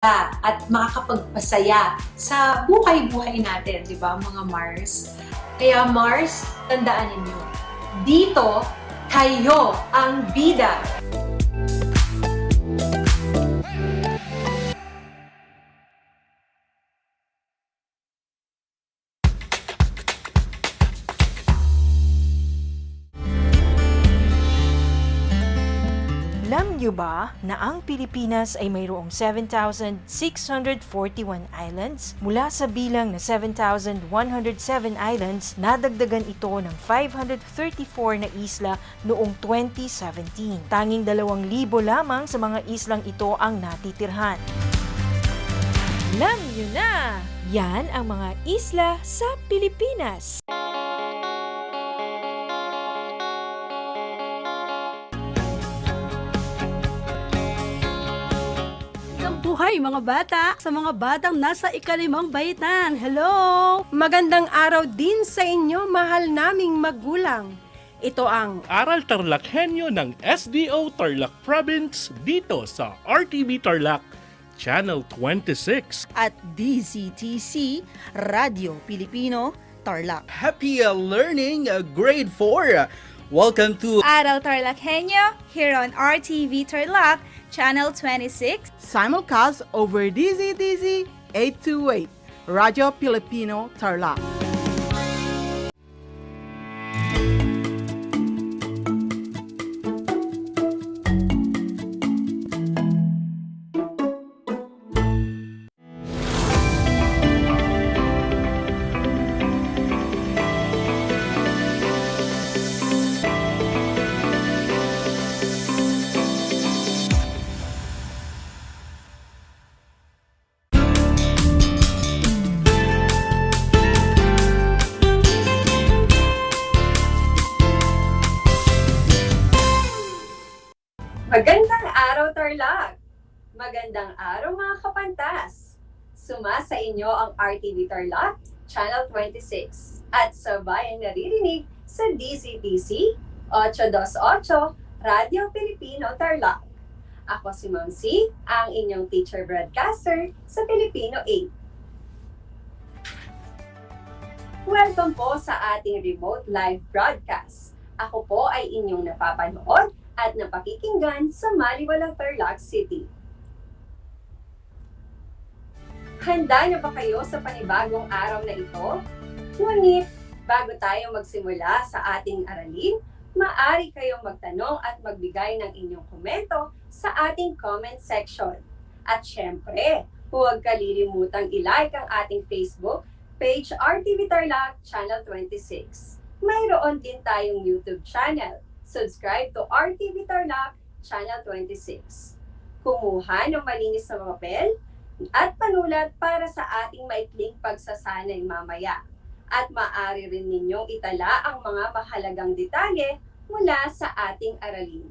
at makakapagpasaya sa buhay-buhay natin, di ba mga Mars? Kaya Mars, tandaan ninyo, dito kayo ang bida. Alam niyo ba na ang Pilipinas ay mayroong 7,641 islands? Mula sa bilang na 7,107 islands, nadagdagan ito ng 534 na isla noong 2017. Tanging 2,000 lamang sa mga islang ito ang natitirhan. Alam niyo na! Yan ang mga isla sa Pilipinas. Buhay mga bata, sa mga batang nasa ika-5 baitan. Hello! Magandang araw din sa inyo, mahal naming magulang. Ito ang Aral TarlakHenyo ng SDO Tarlac Province dito sa RTV Tarlac, Channel 26. At DZTC, Radio Pilipino, Tarlac. Happy learning, grade 4. Welcome to Aral TarlakHenyo here on RTV Tarlac, Channel 26. Simulcast over DZTZ 828, Radio Filipino, Tarlac. Magandang araw, Tarlac! Magandang araw, mga kapantas! Suma sa inyo ang RTV Tarlac, Channel 26, at sabay ang naririnig sa DZTC 828, Radio Filipino, Tarlac. Ako si Ma'am C, ang inyong teacher broadcaster sa Filipino 8. Welcome po sa ating remote live broadcast. Ako po ay inyong napapanood at napakikinggan sa Maliwalang Tarlac City. Handa na ba kayo sa panibagong araw na ito? Ngunit, bago tayo magsimula sa ating aralin, maaari kayong magtanong at magbigay ng inyong komento sa ating comment section. At syempre, huwag kalilimutang i-like ang ating Facebook page RTV Tarlac Channel 26. Mayroon din tayong YouTube channel. Subscribe to RTV Tarlac Channel 26. Kumuha ng malinis na papel at panulat para sa ating maikling pagsasanay mamaya. At maaari rin ninyong itala ang mga mahalagang detalye mula sa ating aralin.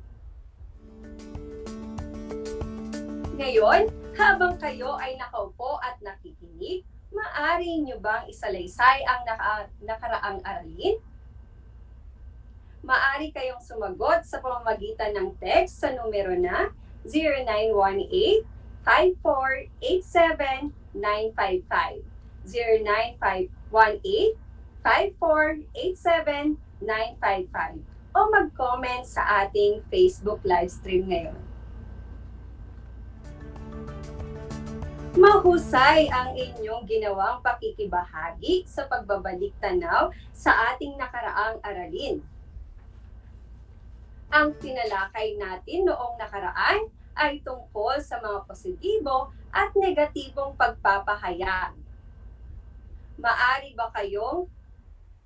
Ngayon, habang kayo ay nakaupo at nakikinig, maaari nyo bang isalaysay ang nakaraang aralin? Maaari kayong sumagot sa pamamagitan ng text sa numero na 0918-5487-955, 0918-5487-955, o mag-comment sa ating Facebook live stream ngayon. Mahusay ang inyong ginawang pakikibahagi sa pagbabalik tanaw sa ating nakaraang aralin. Ang tinalakay natin noong nakaraan ay tungkol sa mga positibo at negatibong pagpapahayag. Maaari ba kayong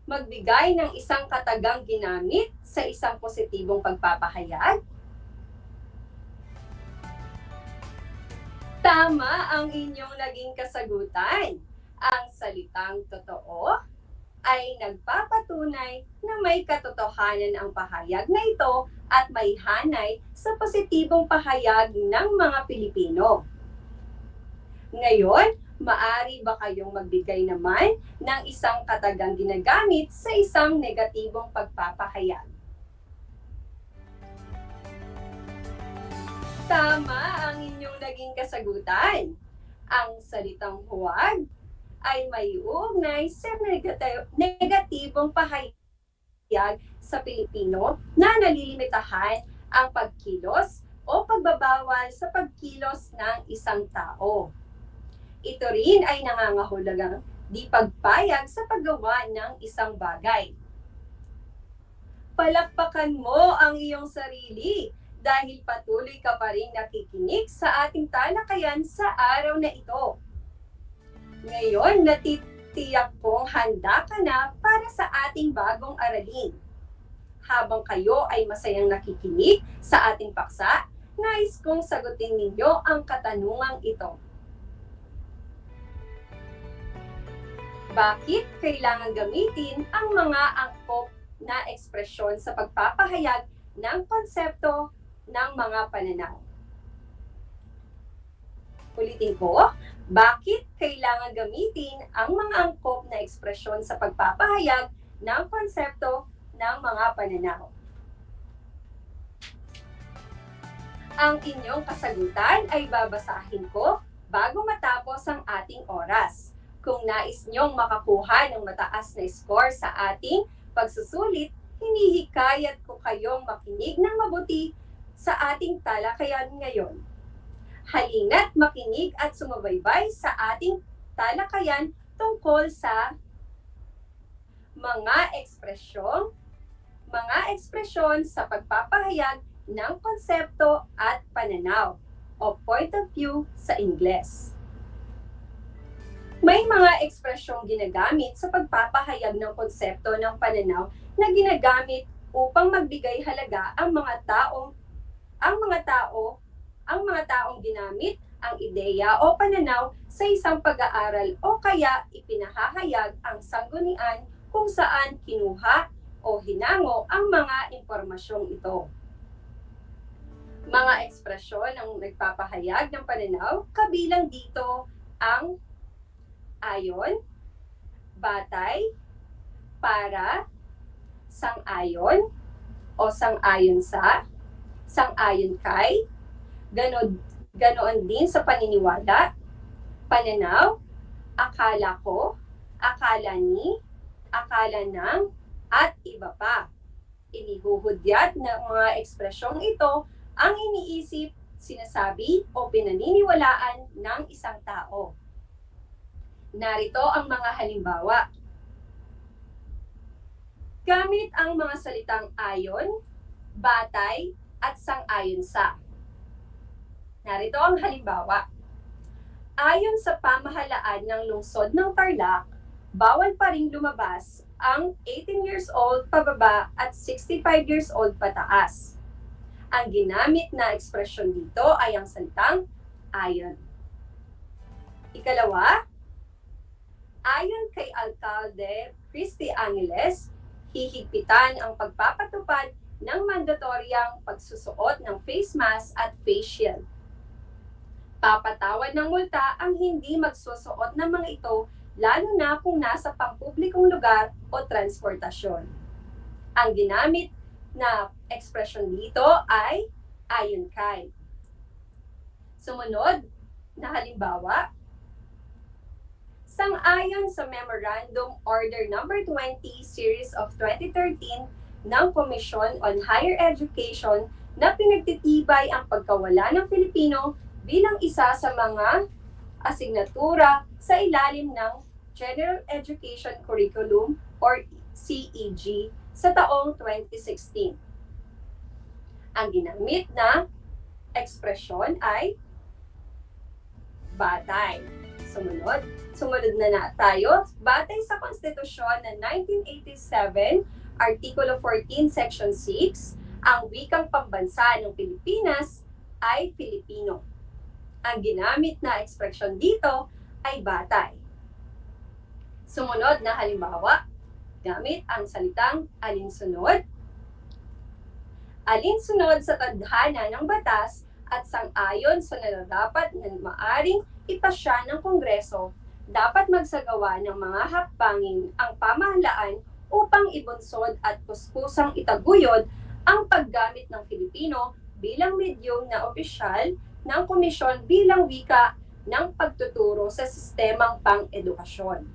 magbigay ng isang katagang ginamit sa isang positibong pagpapahayag? Tama ang inyong naging kasagutan. Ang salitang totoo ay nagpapatunay na may katotohanan ang pahayag na ito at may hanay sa positibong pahayag ng mga Pilipino. Ngayon, maaari ba kayong magbigay naman ng isang katagang ginagamit sa isang negatibong pagpapahayag? Tama ang inyong naging kasagutan. Ang salitang huwag ay may uugnay sa negatibong pahayag sa Pilipino na nalilimitahan ang pagkilos o pagbabawal sa pagkilos ng isang tao. Ito rin ay nangangahulugang di pagpayag sa paggawa ng isang bagay. Palakpakan mo ang iyong sarili dahil patuloy ka pa rin nakikinig sa ating talakayan sa araw na ito. Ngayon, natitiyak kong handa ka na para sa ating bagong aralin. Habang kayo ay masayang nakikinig sa ating paksa, nais kong sagutin ninyo ang katanungang ito. Bakit kailangan gamitin ang mga angkop na ekspresyon sa pagpapahayag ng konsepto ng mga pananaw? Ulitin ko, bakit kailangan gamitin ang mga angkop na ekspresyon sa pagpapahayag ng konsepto ng mga pananaw? Ang inyong kasagutan ay babasahin ko bago matapos ang ating oras. Kung nais niyong makakuha ng mataas na score sa ating pagsusulit, hinihikayat ko kayong makinig ng mabuti sa ating talakayan ngayon. Halina't makinig at sumabaybay sa ating talakayan tungkol sa mga ekspresyon sa pagpapahayag ng konsepto at pananaw o point of view sa Ingles. May mga ekspresyong ginagamit sa pagpapahayag ng konsepto ng pananaw na ginagamit upang magbigay halaga ang mga taong ginamit ang ideya o pananaw sa isang pag-aaral o kaya ipinahahayag ang sanggunian kung saan kinuha o hinango ang mga impormasyong ito. Mga ekspresyon ng nagpapahayag ng pananaw, kabilang dito ang ayon, batay, para, sang-ayon o sang-ayon sa, sang-ayon kay, ganoon din sa paniniwala, pananaw, akala ko, akala ni, akala ng, at iba pa. Inihuhudyat ng mga ekspresyong ito ang iniisip, sinasabi o pinaniniwalaan ng isang tao. Narito ang mga halimbawa. Gamit ang mga salitang ayon, batay, at sang-ayon sa. Narito ang halimbawa. Ayon sa pamahalaan ng lungsod ng Tarlac, bawal pa ring lumabas ang 18 years old pababa at 65 years old pataas. Ang ginamit na ekspresyon dito ay ang salitang ayon. Ikalawa, ayon kay Alcalde Christy Angeles, hihigpitan ang pagpapatupad ng mandatoryang pagsusuot ng face mask at face shield. Papatawad ng multa ang hindi magsusuot ng mga ito, lalo na kung nasa pampublikong lugar o transportasyon. Ang ginamit na ekspresyon dito ay ayon kay. Sumunod na halimbawa, sang-ayon sa Memorandum Order No. 20 Series of 2013 ng Commission on Higher Education na pinagtitibay ang pagkawala ng Filipino bilang isa sa mga asignatura sa ilalim ng General Education Curriculum or CEG sa taong 2016. Ang ginamit na ekspresyon ay batay. Sumunod na tayo. Batay sa Konstitusyon ng 1987, Artikulo 14, Section 6, ang wikang pambansa ng Pilipinas ay Filipino. Ang ginamit na ekspresyon dito ay batay. Sumunod na halimbawa, gamit ang salitang alinsunod. Alinsunod sa tadhana ng batas at sang-ayon sa nararapat na maaring ipasya ng Kongreso, dapat magsagawa ng mga hakbangin ang pamahalaan upang ibunsod at kuskusang itaguyod ang paggamit ng Filipino bilang medyum na opisyal ng komisyon bilang wika ng pagtuturo sa sistemang pang-edukasyon.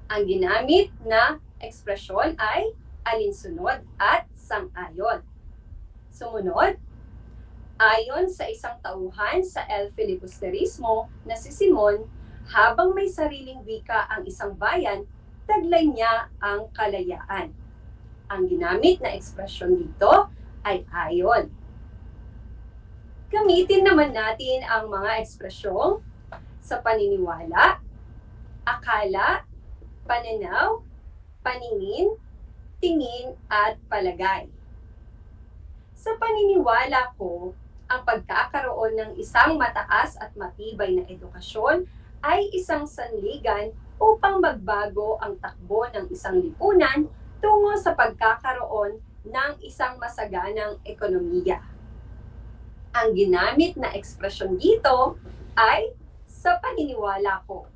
Ang ginamit na ekspresyon ay alinsunod at sang-ayon. Sumunod, ayon sa isang tauhan sa El Filibusterismo na si Simon, habang may sariling wika ang isang bayan, taglay niya ang kalayaan. Ang ginamit na ekspresyon dito ay ayon. Gamitin naman natin ang mga ekspresyong sa paniniwala, akala, pananaw, paningin, tingin, at palagay. Sa paniniwala ko, ang pagkakaroon ng isang mataas at matibay na edukasyon ay isang sanligan upang magbago ang takbo ng isang lipunan tungo sa pagkakaroon ng isang masaganang ekonomiya. Ang ginamit na ekspresyon dito ay sa paniniwala ko.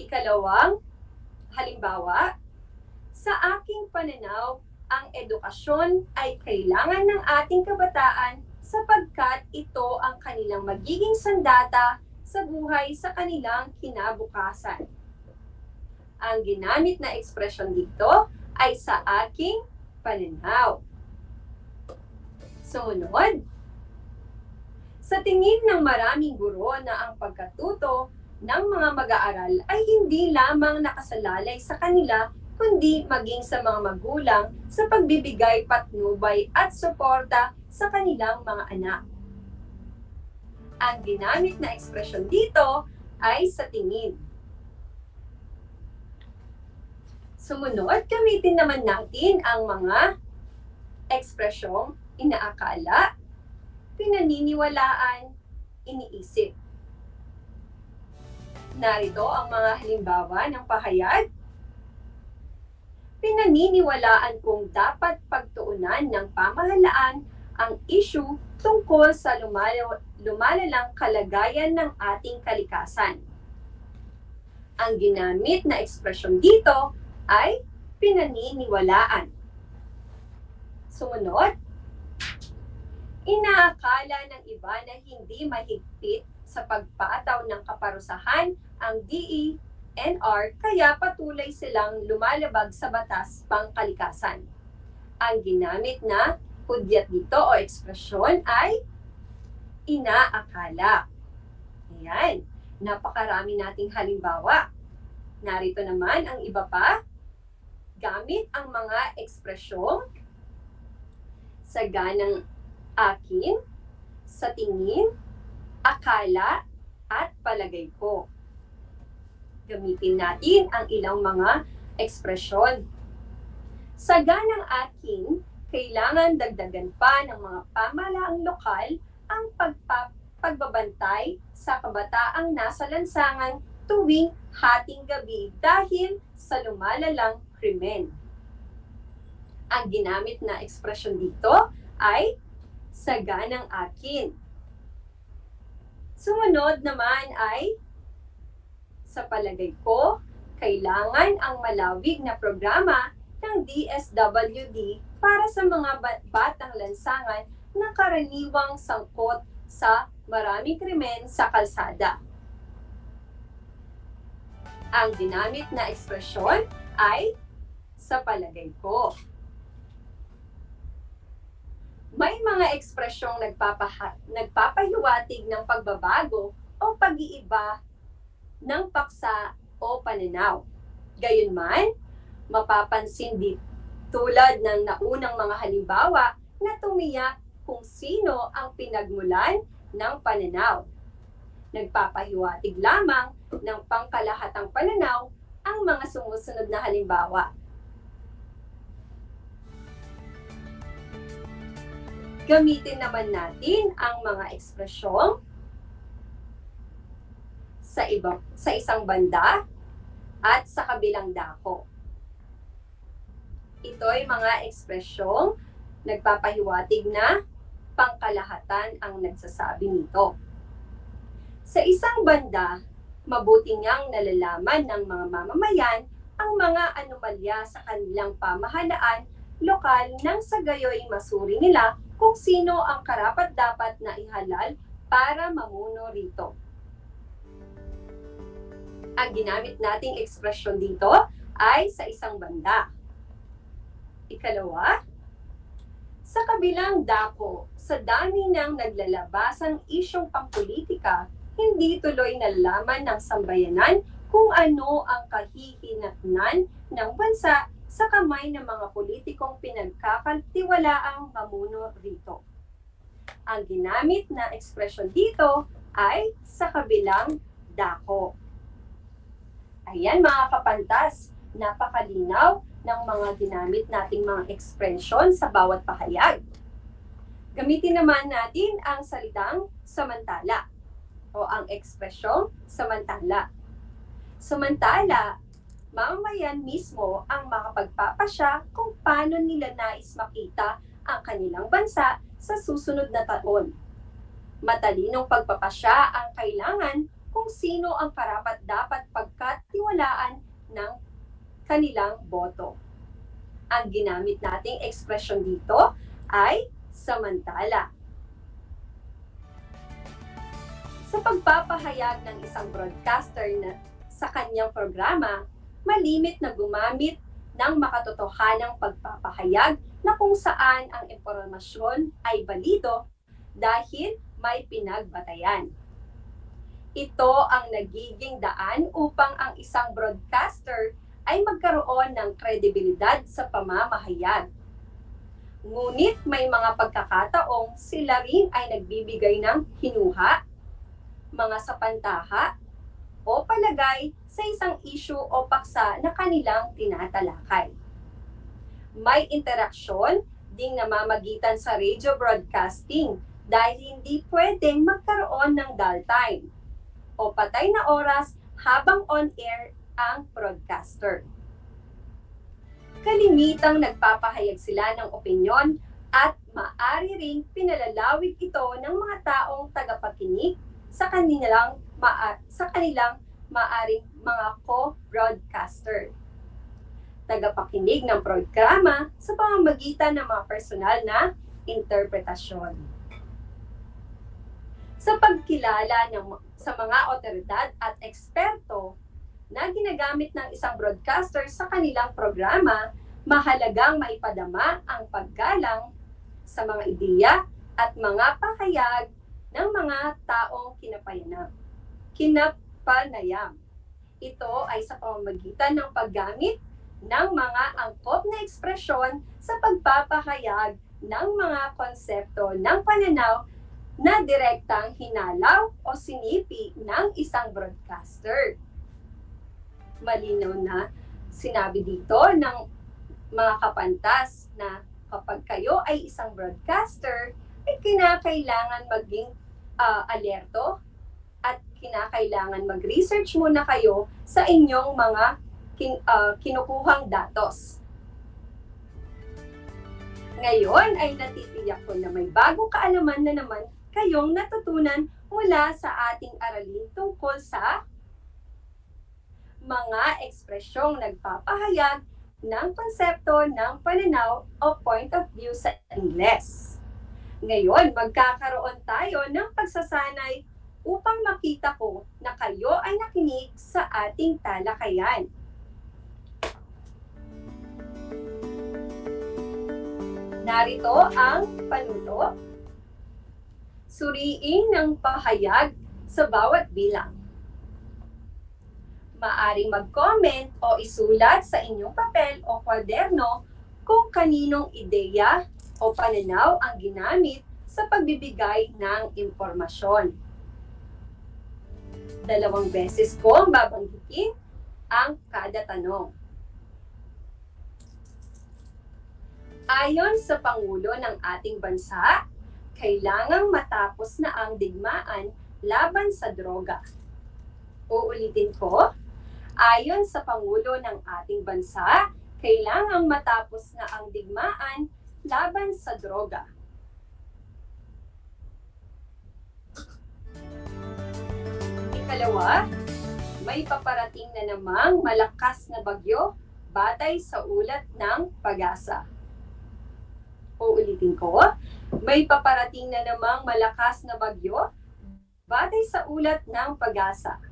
Ikalawang, halimbawa, sa aking pananaw, ang edukasyon ay kailangan ng ating kabataan sapagkat ito ang kanilang magiging sandata sa buhay sa kanilang kinabukasan. Ang ginamit na ekspresyon dito ay sa aking pananaw. Sumunod, sa tingin ng maraming guro na ang pagkatuto ng mga mag-aaral ay hindi lamang nakasalalay sa kanila kundi maging sa mga magulang sa pagbibigay patnubay at suporta sa kanilang mga anak. Ang ginamit na ekspresyon dito ay sa tingin. Sumunod, gamitin naman natin ang mga ekspresyong inaakala, pinaniniwalaan, iniisip. Narito ang mga halimbawa ng pahayag. Pinaniniwalaan kong dapat pagtuunan ng pamahalaan ang issue tungkol sa lumalalang kalagayan ng ating kalikasan. Ang ginamit na ekspresyon dito ay pinaniniwalaan. Sumunod, inaakala ng iba na hindi mahigpit sa pagpataw ng kaparusahan ang DENR kaya patuloy silang lumalabag sa batas pangkalikasan. Ang ginamit na hudyat dito o ekspresyon ay inaakala. Ayan, napakarami nating halimbawa. Narito naman ang iba pa. Gamit ang mga ekspresyong sa ganang akin, sa tingin, akala, at palagay ko. Gamitin natin ang ilang mga ekspresyon. Sa ganang akin, kailangan dagdagan pa ng mga pamahalaang lokal ang pagbabantay sa kabataang nasa lansangan tuwing hating gabi dahil sa lumalalang krimen. Ang ginamit na ekspresyon dito ay sa ganang akin. Sumunod naman ay sa palagay ko, kailangan ang malawig na programa ng DSWD para sa mga batang lansangan na karaniwang sangkot sa maraming krimen sa kalsada. Ang ginamit na ekspresyon ay sa palagay ko. May mga ekspresyong nagpapahiwatig ng pagbabago o pag-iiba ng paksa o pananaw. Gayunman, mapapansin din tulad ng naunang mga halimbawa na tumiyak kung sino ang pinagmulan ng pananaw. Nagpapahiwatig lamang ng pangkalahatang pananaw ang mga sumusunod na halimbawa. Gamitin naman natin ang mga ekspresyong sa isang banda at sa kabilang dako. Ito ay mga ekspresyong nagpapahiwatig na pangkalahatan ang nagsasabi nito. Sa isang banda, mabuti niyang nalalaman ng mga mamamayan ang mga anomalya sa kanilang pamahalaan lokal nang sa gayoy masuri nila kung sino ang karapat-dapat na ihalal para mamuno rito. Ang ginamit nating ekspresyon dito ay sa isang banda. Ikalawa, sa kabilang dako, sa dami ng naglalabasang isyong pampolitika, hindi tuloy nalalaman ng sambayanan kung ano ang kahihinatnan ng bansa sa kamay ng mga politikong pinagkakatiwalaang mamuno rito. Ang ginamit na ekspresyon dito ay sa kabilang dako. Ayan mga kapantas, napakalinaw ng mga ginamit nating mga ekspresyon sa bawat pahayag. Gamitin naman natin ang salitang samantala o ang ekspresyong samantala. Samantala, mamamayan mismo ang makapagpapasya kung paano nila nais makita ang kanilang bansa sa susunod na taon. Matalinong pagpapasya ang kailangan kung sino ang karapat-dapat pagkatiwalaan ng kanilang boto. Ang ginamit nating ekspresyon dito ay samantala. Sa pagpapahayag ng isang broadcaster na sa kanyang programa, malimit na gumamit ng makatotohanang pagpapahayag na kung saan ang impormasyon ay balido dahil may pinagbatayan. Ito ang nagiging daan upang ang isang broadcaster ay magkaroon ng kredibilidad sa pamamahayag. Ngunit may mga pagkakataong sila rin ay nagbibigay ng hinuha, mga sapantaha, o palagay sa isang issue o paksa na kanilang tinatalakay. May interaksyon ding namamagitan sa radio broadcasting dahil hindi pwedeng magkaroon ng dull time o patay na oras habang on-air ang broadcaster. Kalimitang nagpapahayag sila ng opinyon at maaari ring pinalalawig ito ng mga taong tagapakinig sa kanilang maaring mga co-broadcaster. Tagapakinig ng programa sa pamamagitan ng mga personal na interpretasyon. Sa pagkilala sa mga otoridad at eksperto na ginagamit ng isang broadcaster sa kanilang programa, mahalagang maipadama ang paggalang sa mga ideya at mga pahayag ng mga taong kinapanayam. Ito ay sa pamamagitan ng paggamit ng mga angkop na ekspresyon sa pagpapahayag ng mga konsepto ng pananaw na direktang hinalaw o sinipi ng isang broadcaster. Malinaw na sinabi dito ng mga kapantas na kapag kayo ay isang broadcaster, ay kinakailangan maging alerto at kinakailangan mag-research muna kayo sa inyong mga kinukuhang datos. Ngayon ay natitiyak ko na may bagong kaalaman na naman kayong natutunan mula sa ating aralin tungkol sa mga ekspresyong nagpapahayag ng konsepto ng pananaw o point of view sa Ingles. Ngayon, magkakaroon tayo ng pagsasanay upang makita ko na kayo ay nakinig sa ating talakayan. Narito ang panuto. Suriin ng pahayag sa bawat bilang. Maaring mag-comment o isulat sa inyong papel o kwaderno kung kaninong ideya o pananaw ang ginamit sa pagbibigay ng impormasyon. 2 beses ko ang babanggitin ang kada tanong. Ayon sa Pangulo ng ating bansa, kailangang matapos na ang digmaan laban sa droga. Uulitin ko, ayon sa Pangulo ng ating bansa, kailangang matapos na ang digmaan laban sa droga. Ikalawa, may paparating na namang malakas na bagyo batay sa ulat ng Pag-asa. Uulitin ko, may paparating na namang malakas na bagyo batay sa ulat ng pag-asa.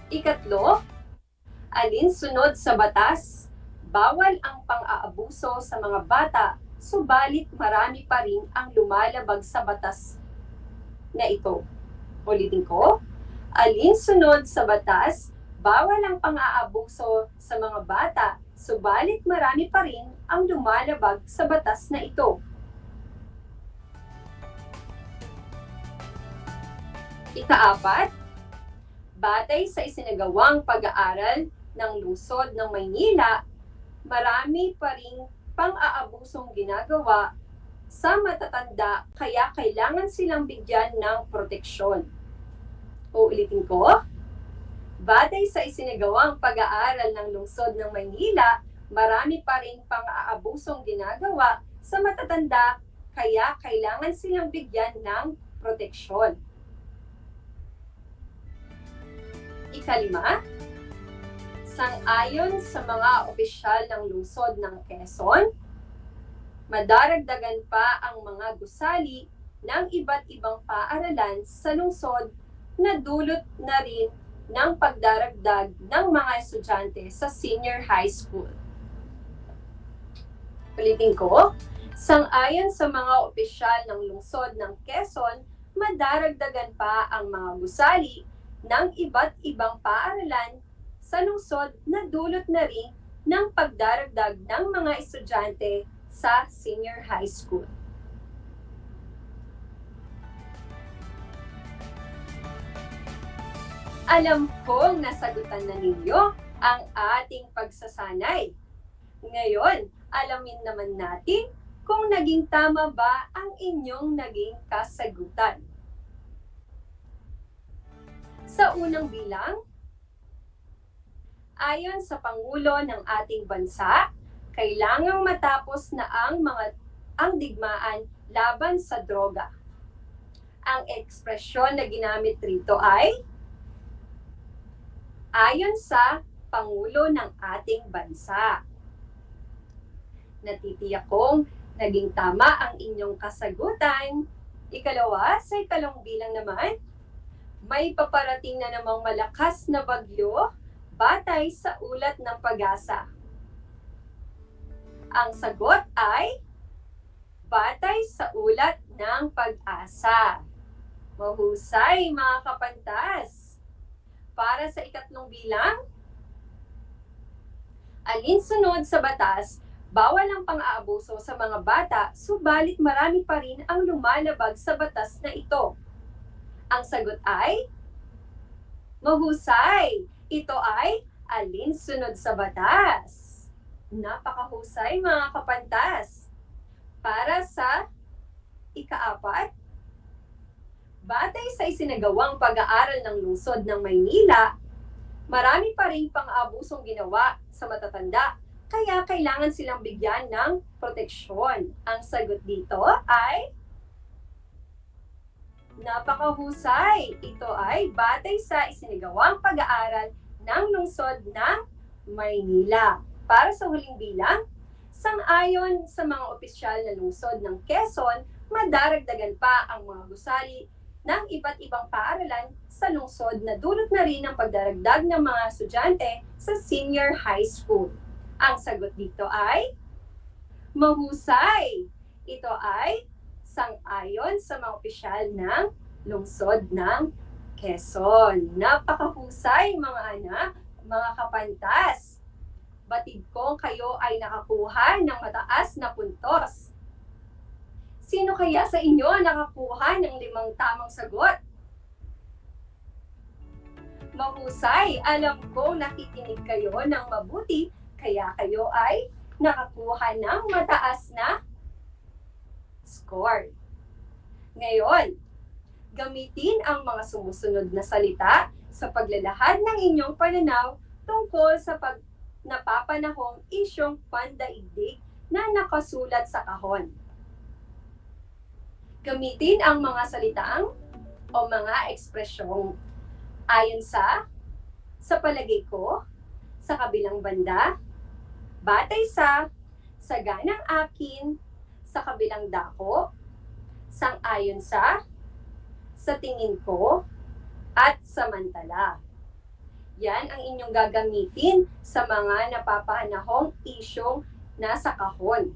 Ikatlo, alinsunod sa batas, bawal ang pang-aabuso sa mga bata, subalit marami pa rin ang lumalabag sa batas na ito. Ulitin ko, alinsunod sa batas, bawal ang pang-aabuso sa mga bata, subalit marami pa rin ang lumalabag sa batas na ito. Ikaapat, batay sa isinagawang pag-aaral ng lungsod ng Maynila, marami pa ring pang-aabusong ginagawa sa matatanda kaya kailangan silang bigyan ng proteksyon. Uulitin ko, batay sa isinagawang pag-aaral ng lungsod ng Maynila, marami pa ring pang-aabusong ginagawa sa matatanda kaya kailangan silang bigyan ng proteksyon. Ikalima, sang-ayon sa mga opisyal ng lungsod ng Quezon, madaragdagan pa ang mga gusali ng iba't ibang paaralan sa lungsod na dulot na rin ng pagdaragdag ng mga estudyante sa senior high school. Ulitin ko, sang-ayon sa mga opisyal ng lungsod ng Quezon, madaragdagan pa ang mga gusali ng iba't ibang paaralan sa lungsod na dulot na rin ng pagdaragdag ng mga estudyante sa senior high school. Alam kong nasagutan na ninyo ang ating pagsasanay. Ngayon, alamin naman natin kung naging tama ba ang inyong naging kasagutan. Sa unang bilang, ayon sa Pangulo ng ating bansa, kailangang matapos na ang digmaan laban sa droga. Ang ekspresyon na ginamit rito ay ayon sa Pangulo ng ating bansa. Natitiyak kong naging tama ang inyong kasagutan. Ikalawa, sa ikalawang bilang naman, may paparating na namang malakas na bagyo batay sa ulat ng pag-asa. Ang sagot ay batay sa ulat ng pag-asa. Mahusay mga kapantas. Para sa ikatlong bilang, alinsunod sa batas, bawal ang pang-aabuso sa mga bata, subalit marami pa rin ang lumalabag sa batas na ito. Ang sagot ay mahusay. Ito ay alinsunod sa batas. Napakahusay mga kapantas. Para sa ikaapat, batay sa isinagawang pag-aaral ng lungsod ng Maynila, marami pa rin pang-abusong ginawa sa matatanda, kaya kailangan silang bigyan ng proteksyon. Ang sagot dito ay napakahusay. Ito ay batay sa isinagawang pag-aaral ng lungsod ng Maynila. Para sa huling bilang, sang-ayon sa mga opisyal na lungsod ng Quezon, madaragdagan pa ang mga gusali ng iba't ibang paaralan sa lungsod na dulot na rin ang pagdaragdag ng mga estudyante sa senior high school. Ang sagot dito ay mahusay. Ito ay sang-ayon sa mga opisyal ng lungsod ng Quezon. Napakahusay mga anak, mga kapantas. Batid kong kayo ay nakakuha ng mataas na puntos. Sino kaya sa inyo nakakuha ng 5 tamang sagot? Mahusay, alam ko nakikinig kayo ng mabuti, kaya kayo ay nakakuha ng mataas na score. Ngayon, gamitin ang mga sumusunod na salita sa paglalahad ng inyong pananaw tungkol sa napapanahong isyong pandaigdig na nakasulat sa kahon. Gamitin ang mga salitang o mga ekspresyong ayon sa palagay ko, sa kabilang banda, batay sa ganang akin, sa kabilang dako, sang-ayon sa tingin ko, at samantala. Yan ang inyong gagamitin sa mga napapanahong isyong nasa kahon.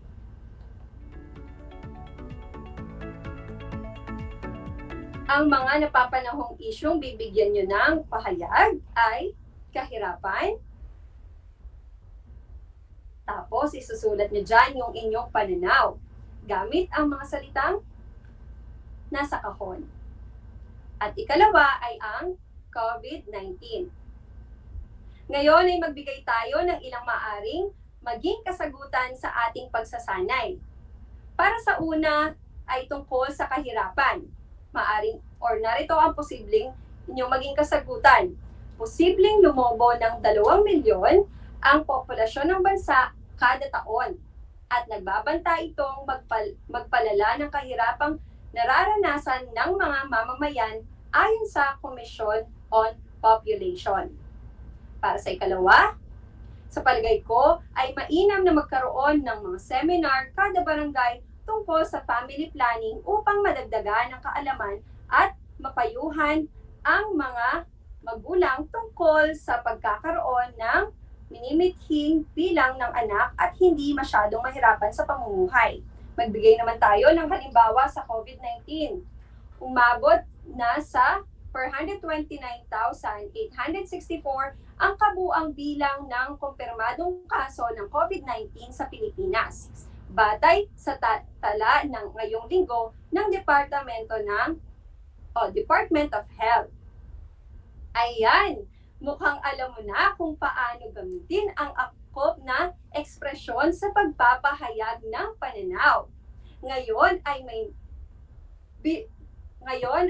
Ang mga napapanahong isyong bibigyan nyo ng pahayag ay kahirapan. Tapos, isusulat nyo dyan yung inyong pananaw gamit ang mga salitang nasa kahon. At ikalawa ay ang COVID-19. Ngayon ay magbigay tayo ng ilang maaring maging kasagutan sa ating pagsasanay. Para sa una ay tungkol sa kahirapan. Maaring or narito ang posibleng inyong maging kasagutan. Posibleng lumobo ng 2 milyon ang populasyon ng bansa kada taon. At nagbabanta itong magpalala ng kahirapang nararanasan ng mga mamamayan ayon sa Commission on Population. Para sa ikalawa, sa palagay ko ay mainam na magkaroon ng mga seminar kada barangay tungkol sa family planning upang madagdagan ang kaalaman at mapayuhan ang mga magulang tungkol sa pagkakaroon ng minimithing bilang ng anak at hindi masyadong mahirapan sa pamumuhay. Magbigay naman tayo ng halimbawa sa COVID-19. Umabot na sa 429,864 ang kabuang bilang ng kumpirmadong kaso ng COVID-19 sa Pilipinas. Batay sa tala ng ngayong linggo ng Department of Health. Ayan, mukhang alam mo na kung paano gamitin ang angkop na ekspresyon sa pagpapahayag ng pananaw. Ngayon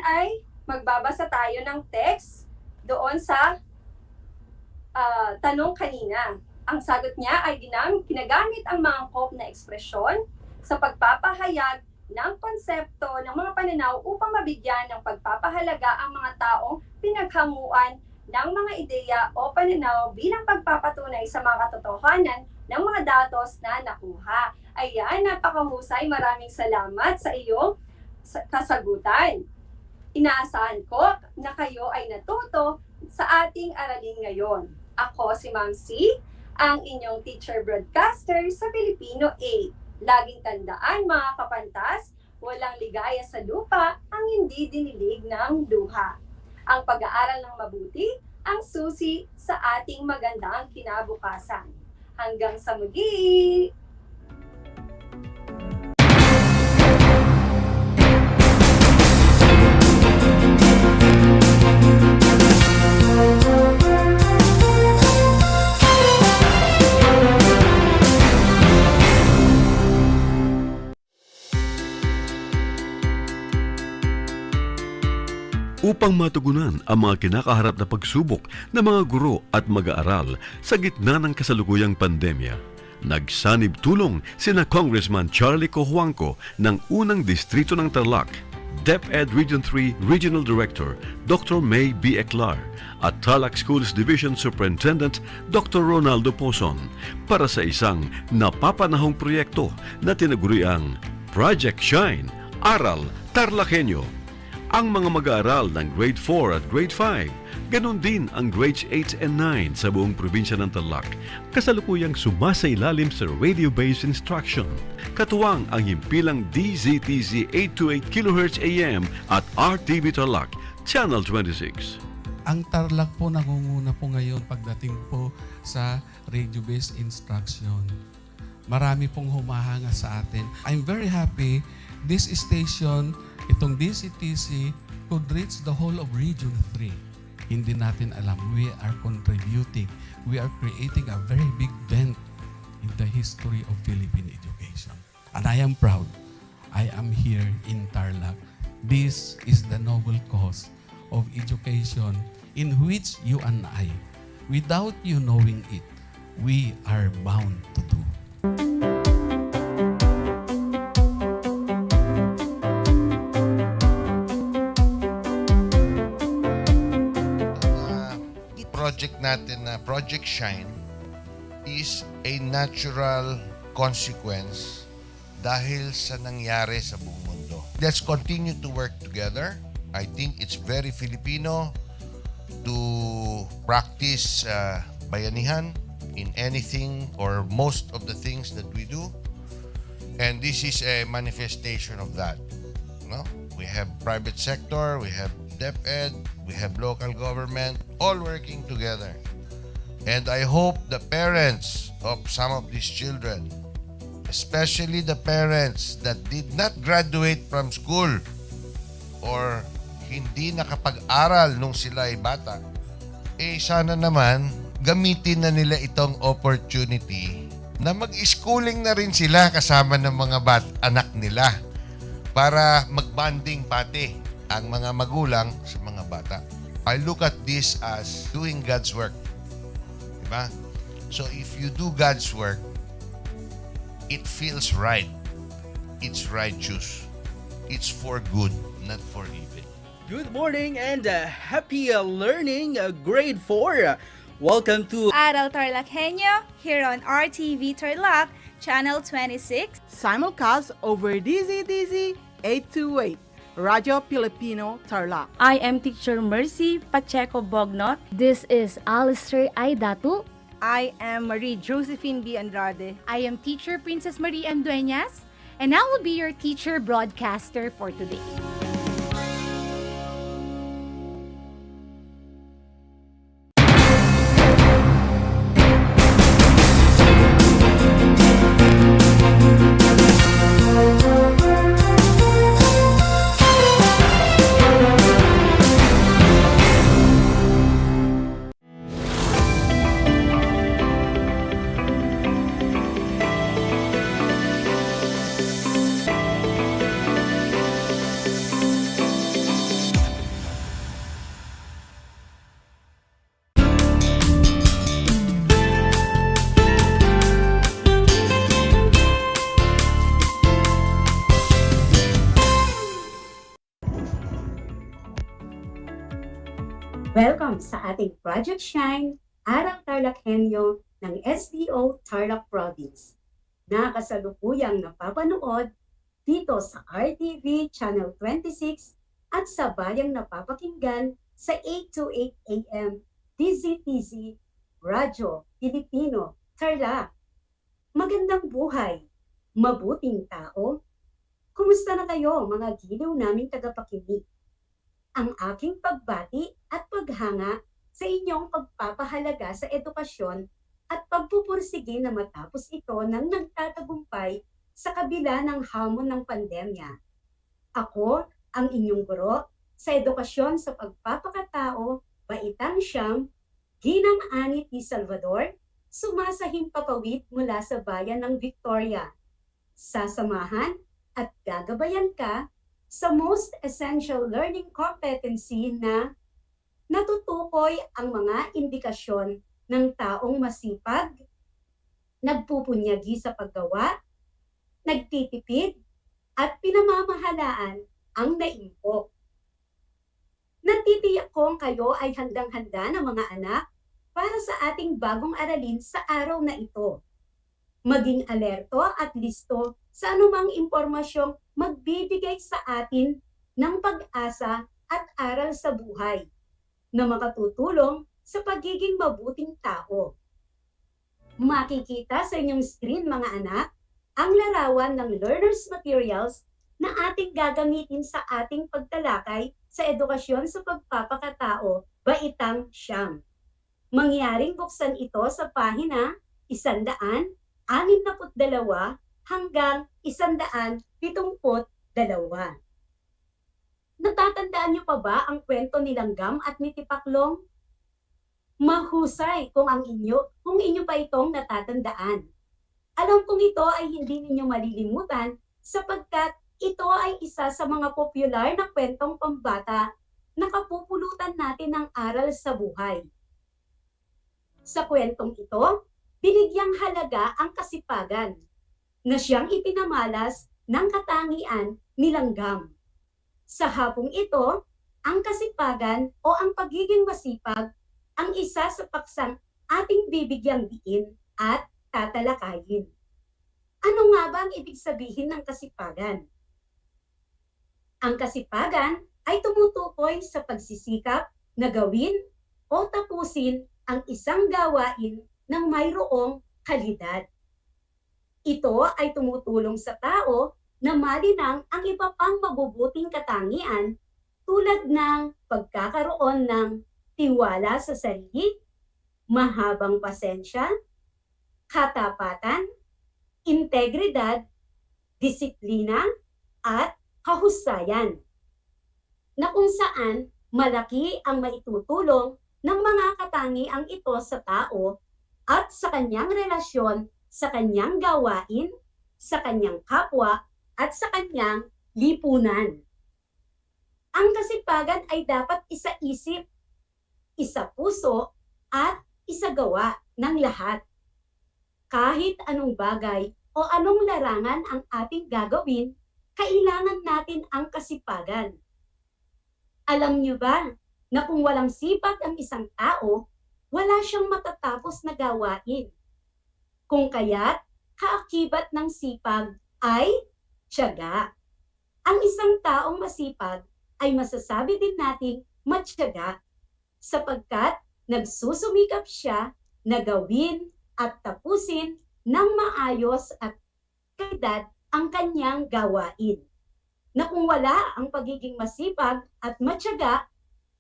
ay magbabasa tayo ng text doon sa tanong kanina. Ang sagot niya ay ginagamit ang mga angkop na ekspresyon sa pagpapahayag ng konsepto ng mga pananaw upang mabigyan ng pagpapahalaga ang mga taong pinaghanguan ng mga ideya o pananaw bilang pagpapatunay sa mga katotohanan ng mga datos na nakuha. Ayan, napakahusay. Maraming salamat sa iyong kasagutan. Inaasahan ko na kayo ay natuto sa ating aralin ngayon. Ako si Ma'am C, ang inyong teacher broadcaster sa Filipino 8. Laging tandaan mga kapantas, walang ligaya sa lupa ang hindi dinilig ng duha. Ang pag-aaral ng mabuti ang susi sa ating magandang kinabukasan. Hanggang sa muli! Upang matugunan ang mga kinakaharap na pagsubok ng mga guro at mag-aaral sa gitna ng kasalukuyang pandemya, nagsanib tulong sina Congressman Charlie Cojuangco ng unang distrito ng Tarlac, DEPED Region 3 Regional Director Dr. May B. Eclar at Tarlac Schools Division Superintendent Dr. Ronaldo Pozon para sa isang napapanahong proyekto na tinaguriang Project Shine, Aral TarlakHenyo. Ang mga mag-aaral ng Grade 4 at Grade 5, ganon din ang Grades 8 and 9 sa buong probinsya ng Tarlac, kasalukuyang sumasailalim sa radio-based instruction. Katuwang ang himpilang DZTZ 828 kHz AM at RTV Tarlac, Channel 26. Ang Tarlac po nangunguna po ngayon pagdating po sa radio-based instruction. Marami pong humahanga sa atin. I'm very happy this station, itong DCTC, could reach the whole of Region 3. Hindi natin alam, we are contributing. We are creating a very big dent in the history of Philippine education. And I am proud. I am here in Tarlac. This is the noble cause of education in which you and I, without you knowing it, we are bound to do. Project natin na Project Shine is a natural consequence dahil sa nangyari sa buong mundo. let's continue to work together. I think it's very Filipino to practice bayanihan in anything or most of the things that we do. And this is a manifestation of that. No? We have private sector, we have DEPED, we have local government, all working together. And I hope the parents of some of these children, especially the parents that did not graduate from school or hindi nakapag-aral nung sila ay bata, sana naman gamitin na nila itong opportunity na mag-schooling na rin sila kasama ng mga anak nila para mag-bonding pati ang mga magulang sa mga bata. I look at this as doing God's work. Diba? So if you do God's work, it feels right. It's righteous. It's for good, not for evil. Good morning and happy learning, grade 4. Welcome to Aral TarlakHenyo here on RTV Tarlac, Channel 26. Simulcast over DZDZ 828, Radio Filipino Tarlac. I am Teacher Mercy Pacheco Bognot. This is Alistair Aidatu. I am Marie Josephine B. Andrade. I am Teacher Princess Marie M. Dueñas, and I will be your teacher broadcaster for today. Welcome sa ating Project Shine, Aral TarlakHenyo ng SDO Tarlac Province, na kasalukuyang napapanood dito sa RTV Channel 26 at sa bayang napapakinggan sa 828 AM DZTZ Radyo Pilipino Tarlac. Magandang buhay, mabuting tao. Kumusta na kayo mga giliw naming tagapakinig? Ang aking pagbati at paghanga sa inyong pagpapahalaga sa edukasyon at pagpupursige na matapos ito ng nagtatagumpay sa kabila ng hamon ng pandemya. Ako, ang inyong guro sa edukasyon sa pagpapakatao, Baitang Siyam, Ginang Ani T. Salvador, sumasahing papawid mula sa bayan ng Victoria. Sasamahan at gagabayan ka sa Most Essential Learning Competency na natutukoy ang mga indikasyon ng taong masipag, nagpupunyagi sa paggawa, nagtitipid, at pinamamahalaan ang naimpok. Natitiyak kong kayo ay handang-handa na mga anak para sa ating bagong aralin sa araw na ito. Maging alerto at listo sa anumang impormasyong magbibigay sa atin ng pag-asa at aral sa buhay na makatutulong sa pagiging mabuting tao. Makikita sa inyong screen mga anak ang larawan ng learner's materials na ating gagamitin sa ating pagtalakay sa edukasyon sa pagpapakatao, Baitang Siyam. Mangyaring buksan ito sa pahina 162 hanggang 172. Natatandaan niyo pa ba ang kwento ni Langgam at ni Tipaklong? Mahusay kung inyo pa itong natatandaan. Alam kong ito ay hindi ninyo malilimutan sapagkat ito ay isa sa mga popular na kwentong pambata na kapupulutan natin ng aral sa buhay. Sa kwentong ito, binigyang halaga ang kasipagan na siyang ipinamalas ng katangian ni Langgam. Sa hapong ito, ang kasipagan o ang pagiging masipag ang isa sa paksang ating bibigyang diin at tatalakayin. Ano nga ba ang ibig sabihin ng kasipagan? Ang kasipagan ay tumutukoy sa pagsisikap na gawin o tapusin ang isang gawain ng mayroong kalidad. Ito ay tumutulong sa tao na malinang ang iba pang mabubuting katangian tulad ng pagkakaroon ng tiwala sa sarili, mahabang pasensya, katapatan, integridad, disiplina, at kahusayan, na kung saan malaki ang maitutulong ng mga katangiang ito sa tao at sa kanyang relasyon sa kanyang gawain, sa kanyang kapwa, at sa kanyang lipunan. Ang kasipagan ay dapat isa-isip, isa-puso, at isa-gawa ng lahat. Kahit anong bagay o anong larangan ang ating gagawin, kailangan natin ang kasipagan. Alam niyo ba na kung walang sipag ang isang tao, wala siyang matatapos na gawain? Kung kaya't kaakibat ng sipag ay tiyaga. Ang isang taong masipag ay masasabi din nating matyaga sapagkat nagsusumikap siya na gawin at tapusin ng maayos at kalidad ang kanyang gawain. Na kung wala ang pagiging masipag at matyaga,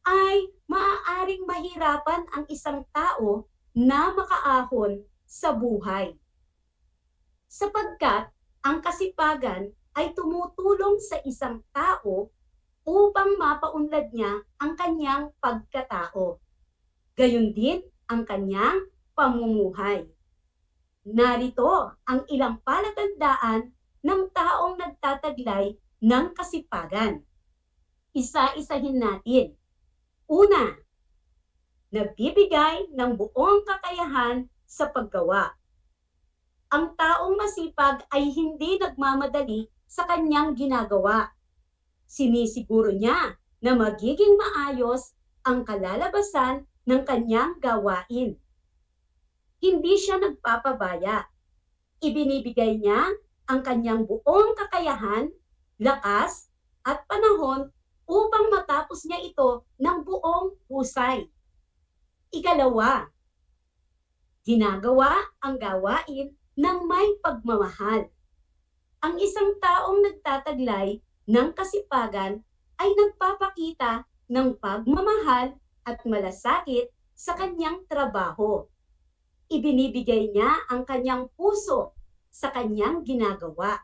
ay maaaring mahirapan ang isang tao na makaahon sa buhay. Sapagkat ang kasipagan ay tumutulong sa isang tao upang mapaunlad niya ang kanyang pagkatao. Gayon din ang kanyang pamumuhay. Narito ang ilang palatandaan ng taong nagtataglay ng kasipagan. Isa-isahin natin. Una, nagbibigay ng buong kakayahan sa paggawa. Ang taong masipag ay hindi nagmamadali sa kanyang ginagawa. Sinisiguro niya na magiging maayos ang kalalabasan ng kanyang gawain. Hindi siya nagpapabaya. Ibinibigay niya ang kanyang buong kakayahan, lakas, at panahon upang matapos niya ito ng buong husay. Ikalawa, ginagawa ang gawain ng may pagmamahal. Ang isang taong nagtataglay ng kasipagan ay nagpapakita ng pagmamahal at malasakit sa kanyang trabaho. Ibinibigay niya ang kanyang puso sa kanyang ginagawa.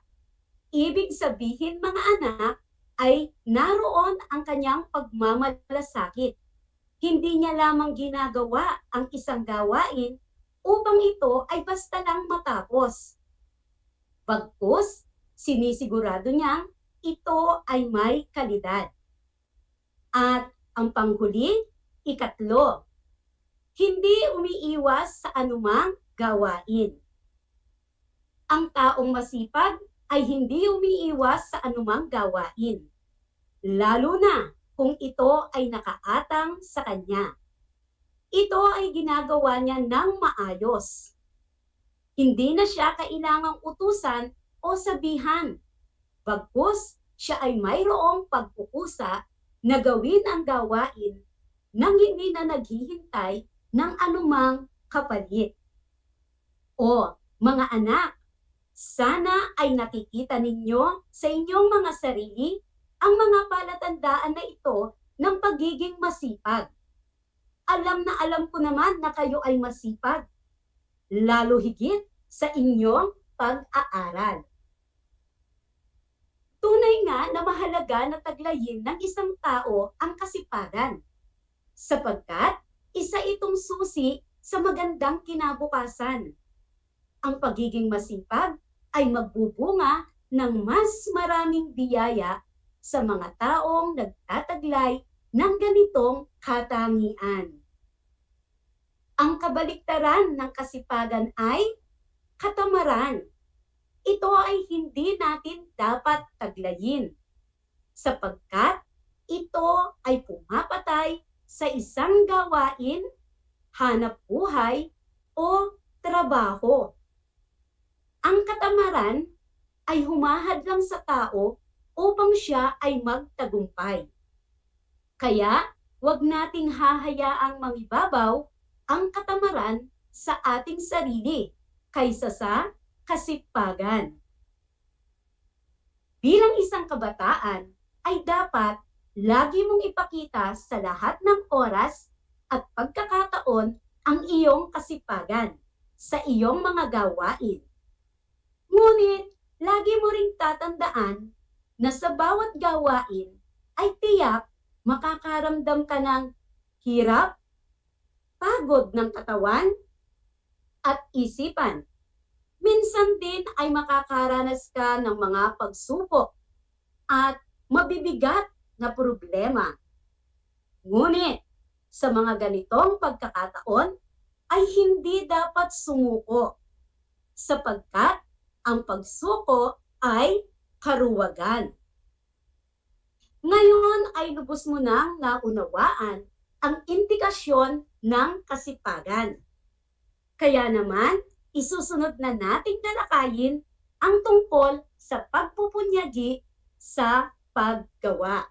Ibig sabihin, mga anak, ay naroon ang kanyang pagmamalasakit. Hindi niya lamang ginagawa ang isang gawain upang ito ay basta lang matapos. Bagkus, sinisigurado niyang ito ay may kalidad. At ang panghuli, ikatlo, hindi umiiwas sa anumang gawain. Ang taong masipag ay hindi umiiwas sa anumang gawain, lalo na kung ito ay nakaatang sa kanya. Ito ay ginagawa niya ng maayos. Hindi na siya kailangang utusan o sabihan. Bagkus, siya ay mayroong pagkukusa na gawin ang gawain nang hindi na naghihintay ng anumang kapalit. O, mga anak, sana ay nakikita ninyo sa inyong mga sarili ang mga palatandaan na ito ng pagiging masipag. Alam na alam ko naman na kayo ay masipag, lalo higit sa inyong pag-aaral. Tunay nga na mahalaga na taglayin ng isang tao ang kasipagan, sapagkat isa itong susi sa magandang kinabukasan. Ang pagiging masipag ay magbubunga ng mas maraming biyaya sa mga taong nagtataglay ng ganitong katangian. Ang kabaliktaran ng kasipagan ay katamaran. Ito ay hindi natin dapat taglayin, sapagkat ito ay pumapatay sa isang gawain, hanap buhay, o trabaho. Ang katamaran ay humahadlang sa tao upang siya ay magtagumpay. Kaya, huwag nating hahayaang mangibabaw ang katamaran sa ating sarili kaysa sa kasipagan. Bilang isang kabataan, ay dapat lagi mong ipakita sa lahat ng oras at pagkakataon ang iyong kasipagan sa iyong mga gawain. Ngunit, lagi mo ring tatandaan na sa bawat gawain ay tiyak makakaramdam ka ng hirap, pagod ng katawan, at isipan. Minsan din ay makakaranas ka ng mga pagsubok at mabibigat na problema. Ngunit, sa mga ganitong pagkakataon ay hindi dapat sumuko sapagkat ang pagsuko ay karuwagan. Ngayon ay lubos mo nang naunawaan ang indikasyon ng kasipagan. Kaya naman, isusunod na nating talakayin ang tungkol sa pagpupunyagi sa paggawa.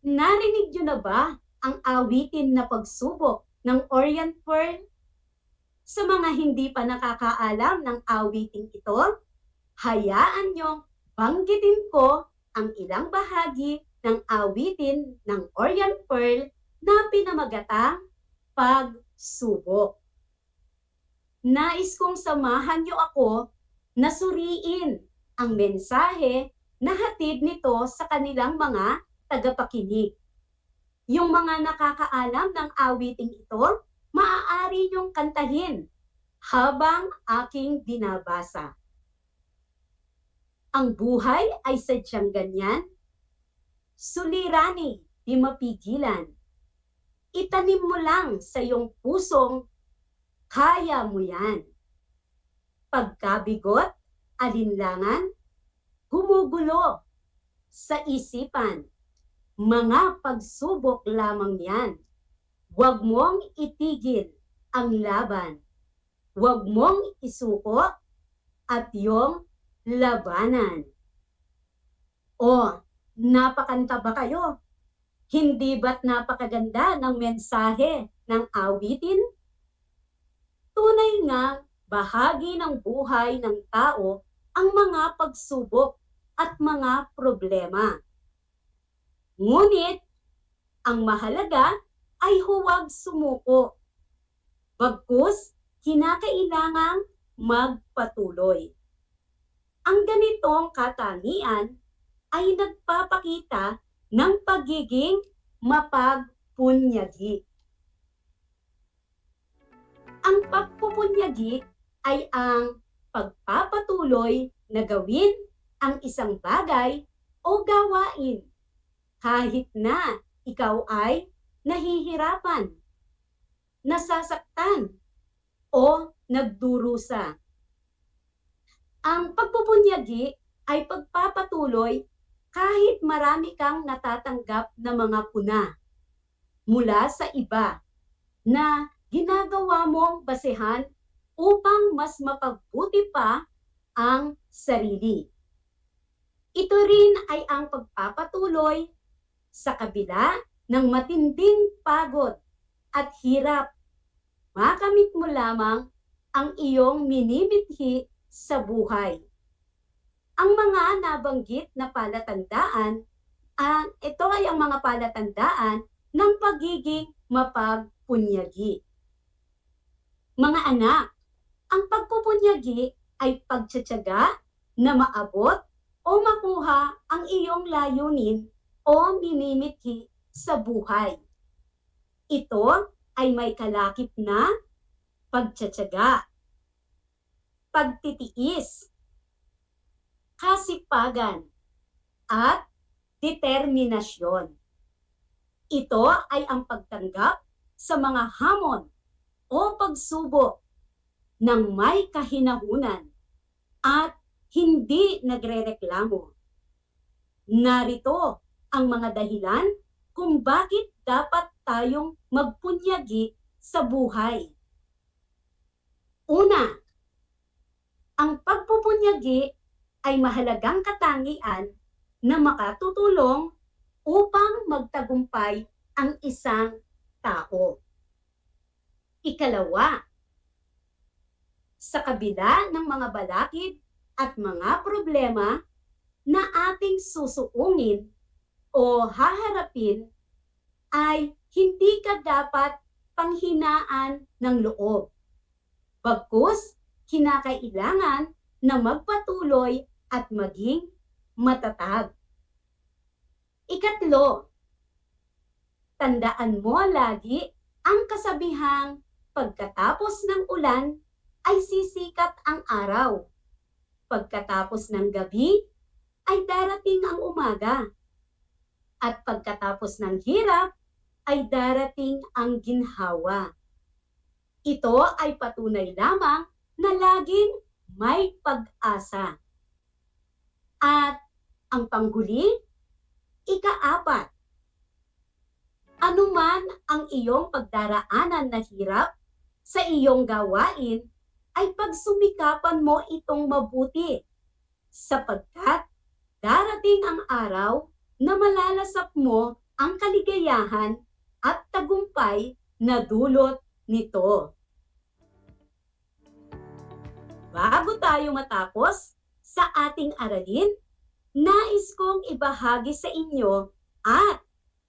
Narinig niyo na ba ang awitin na pagsubok ng Orient Pearl? Sa mga hindi pa nakakaalam ng awiting ito, hayaan niyong banggitin ko ang ilang bahagi ng awitin ng Orient Pearl na pinamagatang pagsubok. Nais kong samahan niyo ako na suriin ang mensahe na hatid nito sa kanilang mga tagapakinig. Yung mga nakakaalam ng awiting ito, maaari niyong kantahin habang aking binabasa. Ang buhay ay sadyang ganyan, sulirani di mapigilan. Itanim mo lang sa iyong pusong, kaya mo yan. Pagkabigot, alinlangan, gumugulo sa isipan. Mga pagsubok lamang yan. Huwag mong itigil ang laban. Huwag mong isuko at yung labanan. O, napakanta ba kayo? Hindi ba't napakaganda ng mensahe ng awitin? Tunay nga, bahagi ng buhay ng tao ang mga pagsubok at mga problema. Ngunit, ang mahalaga ay huwag sumuko. Bagkus, kinakailangang magpatuloy. Ang ganitong katangian ay nagpapakita ng pagiging mapagpunyagi. Ang pagpupunyagi ay ang pagpapatuloy na gawin ang isang bagay o gawain kahit na ikaw ay nahihirapan, nasasaktan, o nagdurusa. Ang pagpupunyagi ay pagpapatuloy kahit marami kang natatanggap na mga puna mula sa iba na ginagawa mong basehan upang mas mapagbuti pa ang sarili. Ito rin ay ang pagpapatuloy sa kabila ng matinding pagod at hirap. Makamit mo lamang ang iyong minimithi sa buhay. Ang mga nabanggit na palatandaan, ito ay ang mga palatandaan ng pagiging mapagpunyagi. Mga anak, ang pagpupunyagi ay pagtsatsaga na maabot o makuha ang iyong layunin o minimithi sa buhay. Ito ay may kalakip na pagtsatsaga, pagtitiis, kasipagan, at determinasyon. Ito ay ang pagtanggap sa mga hamon o pagsubok ng may kahinahunan at hindi nagrereklamo. Narito ang mga dahilan kung bakit dapat tayong magpunyagi sa buhay. Una, ang pagpupunyagi ay mahalagang katangian na makatutulong upang magtagumpay ang isang tao. Ikalawa, sa kabila ng mga balakid at mga problema na ating susuungin o haharapin, ay hindi ka dapat panghinaan ng loob. Bagkus, kinakailangan na magpatuloy at maging matatag. Ikatlo, tandaan mo lagi ang kasabihang pagkatapos ng ulan ay sisikat ang araw. Pagkatapos ng gabi ay darating ang umaga. At pagkatapos ng hirap ay darating ang ginhawa. Ito ay patunay lamang na laging may pag-asa. At ang panghuli, ikaapat, anuman ang iyong pagdaraanan na hirap sa iyong gawain, ay pagsumikapan mo itong mabuti, sapagkat darating ang araw na malalasap mo ang kaligayahan at tagumpay na dulot nito. Bago tayo matapos sa ating aralin, nais kong ibahagi sa inyo at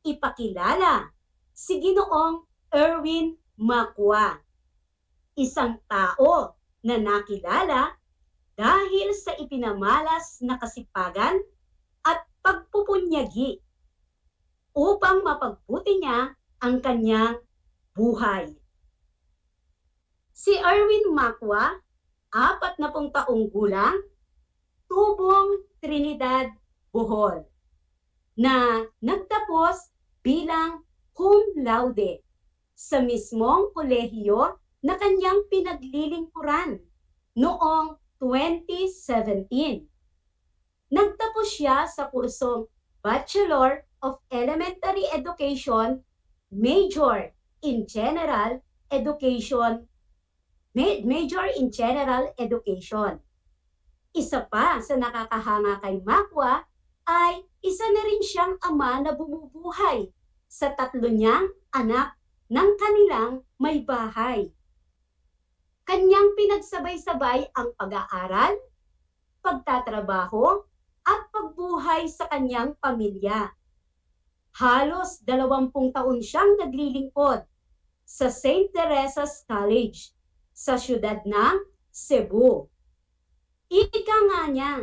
ipakilala si Ginoong Erwin Macua, isang tao na nakilala dahil sa ipinamalas na kasipagan at pagpupunyagi upang mapagbuti niya ang kanyang buhay. Si Erwin Macua, 40 taong gulang, tubong Trinidad, Bohol, na nagtapos bilang cum laude sa mismong kolehiyo na kanyang pinaglilingkuran noong 2017. Nagtapos siya sa kursong Bachelor of Elementary Education, Major in General Education. Isa pa sa nakakahanga kay Macua ay isa na rin siyang ama na bumubuhay sa 3 niyang anak ng kanilang may bahay. Kanyang pinagsabay-sabay ang pag-aaral, pagtatrabaho, at pagbuhay sa kanyang pamilya. Halos 20 taon siyang naglilingkod sa St. Teresa's College sa siyudad ng Cebu. Ika nga niya,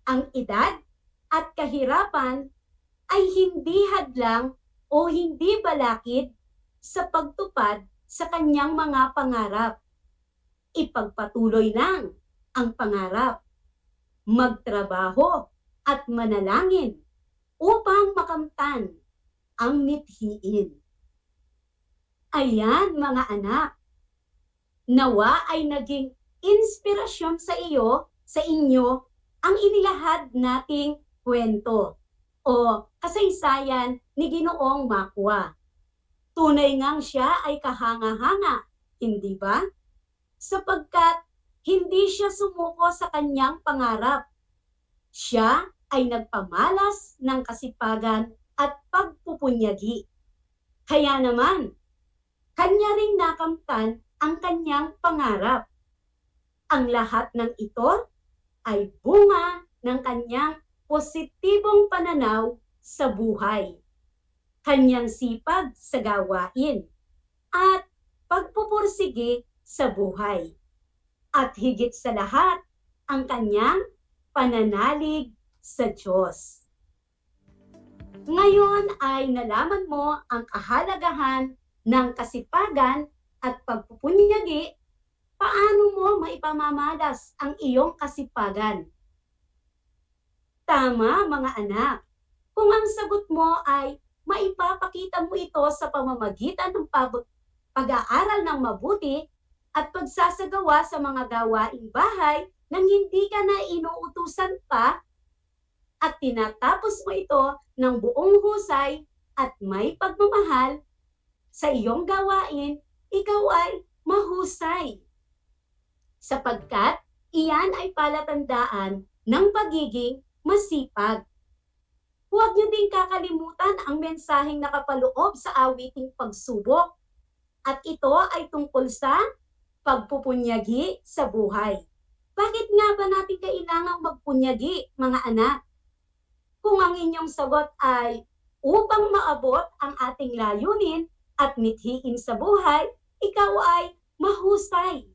ang edad at kahirapan ay hindi hadlang o hindi balakid sa pagtupad sa kanyang mga pangarap. Ipagpatuloy lang ang pangarap, magtrabaho at manalangin upang makamtan ang mithiin. Ayan mga anak, nawa ay naging inspirasyon sa inyo ang inilahad nating kwento o kasaysayan ni Ginoong Macua. Tunay ngang siya ay kahanga-hanga, hindi ba? Sapagkat hindi siya sumuko sa kanyang pangarap. Siya ay nagpamalas ng kasipagan at pagpupunyagi. Kaya naman, kanya ring nakamtan ang kanyang pangarap. Ang lahat ng ito ay bunga ng kanyang positibong pananaw sa buhay, kanyang sipag sa gawain, at pagpupursige sa buhay. At higit sa lahat, ang kanyang pananalig sa Diyos. Ngayon ay nalaman mo ang kahalagahan ng kasipagan at pagpupunyagi. Paano mo maipamamalas ang iyong kasipagan? Tama mga anak, kung ang sagot mo ay maipapakita mo ito sa pamamagitan ng pag-aaral ng mabuti at pagsasagawa sa mga gawaing bahay nang hindi ka na inuutusan pa, at tinatapos mo ito ng buong husay at may pagmamahal sa iyong gawain, ikaw ay mahusay. Sapagkat iyan ay palatandaan ng pagiging masipag. Huwag niyo din kakalimutan ang mensaheng nakapaloob sa awiting pagsubok. At ito ay tungkol sa pagpupunyagi sa buhay. Bakit nga ba natin kailangang magpunyagi, mga anak? Kung ang inyong sagot ay upang maabot ang ating layunin at mithiin sa buhay, ikaw ay mahusay.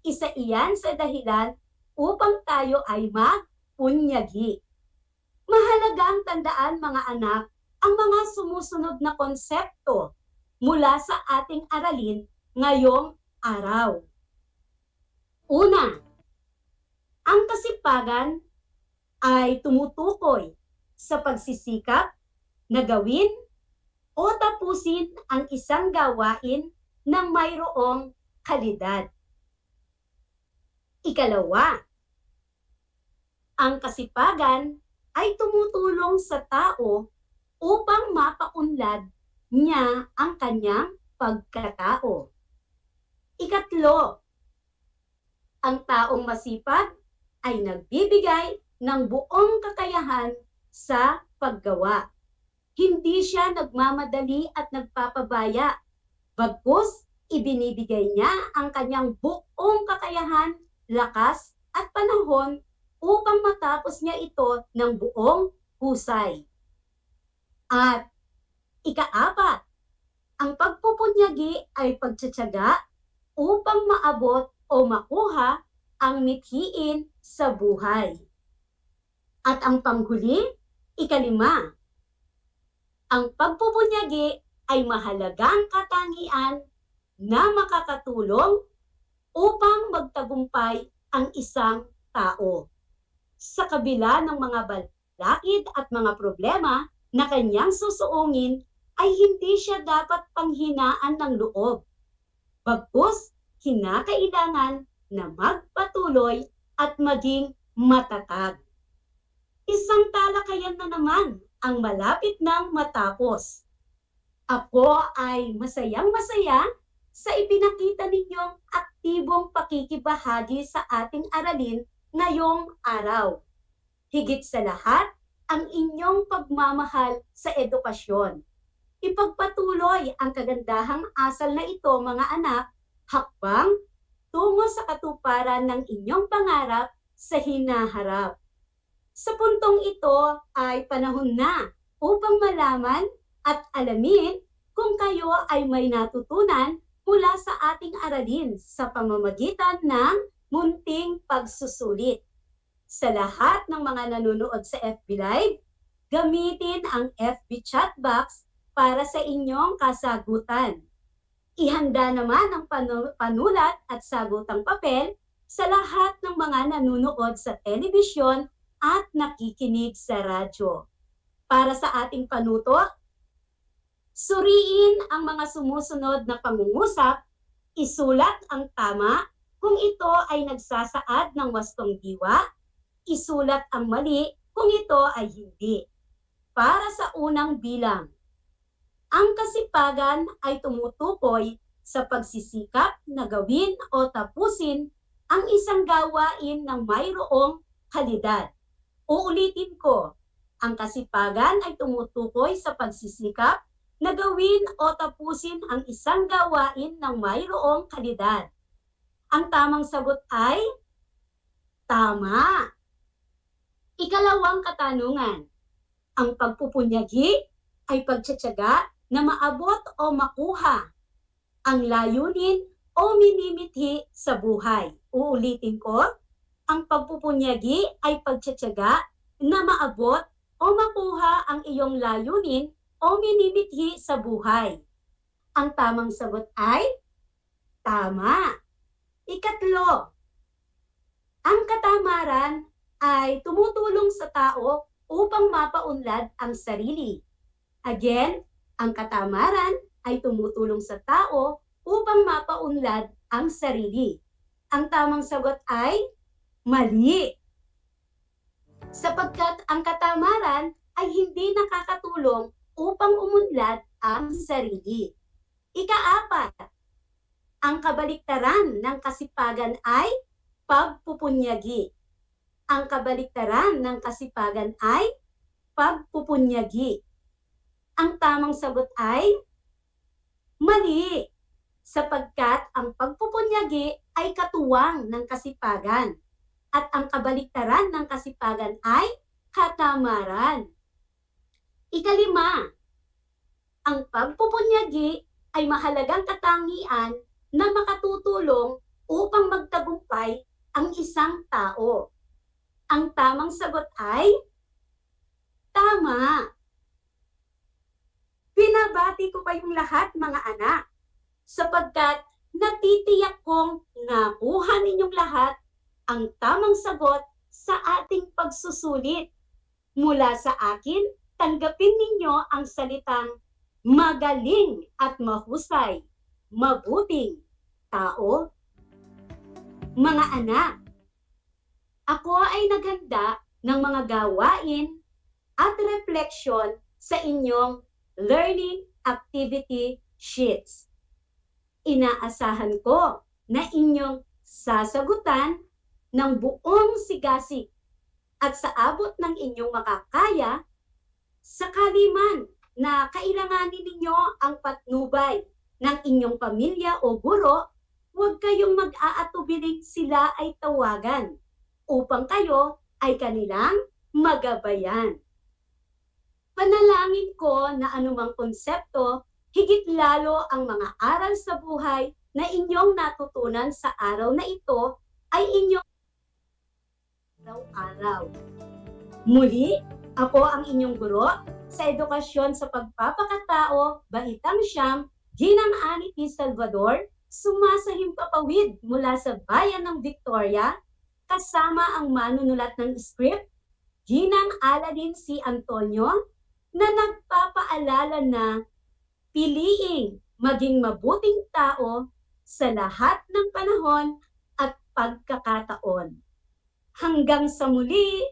Isa iyan sa dahilan upang tayo ay magpunyagi. Mahalagang tandaan, mga anak, ang mga sumusunod na konsepto mula sa ating aralin ngayong araw. Una, ang kasipagan ay tumutukoy sa pagsisikap na gawin o tapusin ang isang gawain ng mayroong kalidad. Ikalawa, ang kasipagan ay tumutulong sa tao upang mapaunlad niya ang kanyang pagkatao. Ikatlo, ang taong masipag ay nagbibigay ng buong kakayahan sa paggawa. Hindi siya nagmamadali at nagpapabaya. Bagkus, ibinibigay niya ang kanyang buong kakayahan, lakas at panahon upang matapos niya ito ng buong husay. At ikaapat, ang pagpupunyagi ay pagtsatsaga upang maabot o makuha ang mithiin sa buhay. At ang panghuli, ikalima, ang pagpupunyagi ay mahalagang katangian na makakatulong upang magtagumpay ang isang tao. Sa kabila ng mga balakid at mga problema na kanyang susuungin, ay hindi siya dapat panghinaan ng loob. Bagkus, kinakailangan na magpatuloy at maging matatag. Isang talakayan na naman ang malapit nang matapos. Ako ay masayang-masaya sa ipinakita ninyong aktibong pakikibahagi sa ating aralin ngayong araw. Higit sa lahat, ang inyong pagmamahal sa edukasyon. Ipagpatuloy ang kagandahang asal na ito, mga anak, hakbang tungo sa katuparan ng inyong pangarap sa hinaharap. Sa puntong ito ay panahon na upang malaman at alamin kung kayo ay may natutunan mula sa ating aralin sa pamamagitan ng munting pagsusulit. Sa lahat ng mga nanonood sa FB Live, gamitin ang FB chat box para sa inyong kasagutan. Ihanda naman ang panulat at sagutang papel sa lahat ng mga nanonood sa telebisyon at nakikinig sa radyo. Para sa ating panuto, suriin ang mga sumusunod na pangungusap, isulat ang tama kung ito ay nagsasaad ng wastong diwa, isulat ang mali kung ito ay hindi. Para sa unang bilang, ang kasipagan ay tumutukoy sa pagsisikap na gawin o tapusin ang isang gawain ng mayroong kalidad. Uulitin ko, ang kasipagan ay tumutukoy sa pagsisikap na gawin o tapusin ang isang gawain ng mayroong kalidad. Ang tamang sagot ay tama. Ikalawang katanungan, ang pagpupunyagi ay pagtsatsaga na maabot o makuha ang layunin o minimithi sa buhay. Uulitin ko, ang pagpupunyagi ay pagtsatsaga na maabot o makuha ang iyong layunin o minimithi sa buhay. Ang tamang sagot ay tama. Ikatlo, ang katamaran ay tumutulong sa tao upang mapaunlad ang sarili. Again, ang katamaran ay tumutulong sa tao upang mapaunlad ang sarili. Ang tamang sagot ay mali. Sapagkat ang katamaran ay hindi nakakatulong upang umunlad ang sarili. Ikaapat, ang kabaliktaran ng kasipagan ay pagpupunyagi. Ang kabaliktaran ng kasipagan ay pagpupunyagi. Ang tamang sagot ay mali, sapagkat ang pagpupunyagi ay katuwang ng kasipagan at ang kabaliktaran ng kasipagan ay katamaran. Ikalima, ang pagpupunyagi ay mahalagang katangian na makatutulong upang magtagumpay ang isang tao. Ang tamang sagot ay tama. Binabati ko kayong lahat, mga anak, sapagkat natitiyak kong nakuha ninyong lahat ang tamang sagot sa ating pagsusulit. Mula sa akin, tanggapin ninyo ang salitang magaling at mahusay, mabuting tao. Mga anak, ako ay naghanda ng mga gawain at refleksyon sa inyong learning activity sheets. Inaasahan ko na inyong sasagutan ng buong sigasig at sa abot ng inyong makakaya, sakali man na kailanganin ninyo ang patnubay ng inyong pamilya o guro, huwag kayong mag-aatubiling sila ay tawagan upang kayo ay kanilang magabayan. Panalangin ko na anumang konsepto, higit lalo ang mga aral sa buhay na inyong natutunan sa araw na ito ay inyong araw-araw. Muli, ako ang inyong guro sa edukasyon sa pagpapakatao, Bahitang Siyam, Ginang Ani P. Salvador, sumasahimpapawid mula sa bayan ng Victoria, kasama ang manunulat ng script, Ginang Aladin C. Antonio, na nagpapaalala na piliing maging mabuting tao sa lahat ng panahon at pagkakataon. Hanggang sa muli!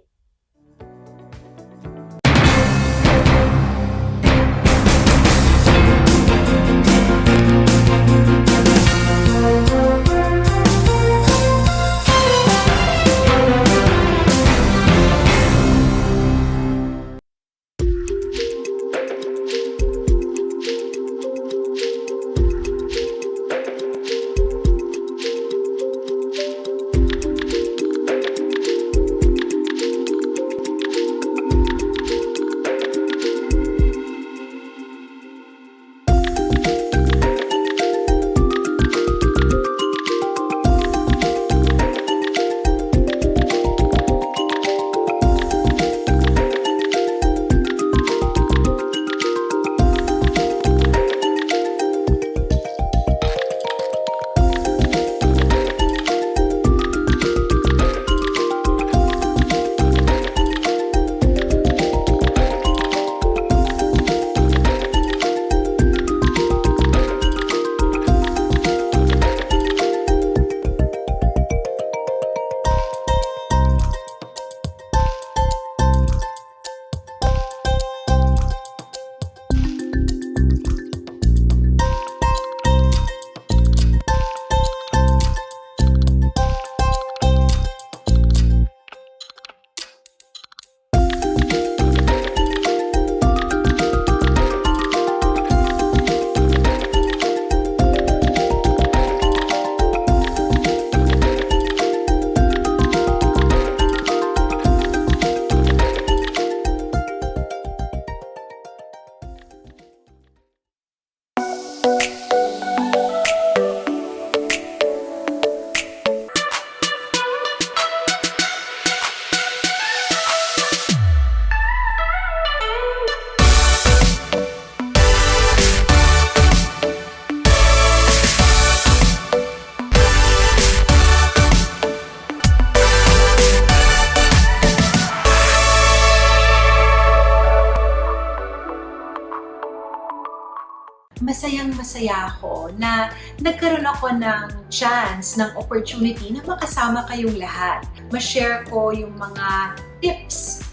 masayang-masaya ako na nagkaroon ako ng chance, ng opportunity na makasama kayong lahat. Ma-share ko yung mga tips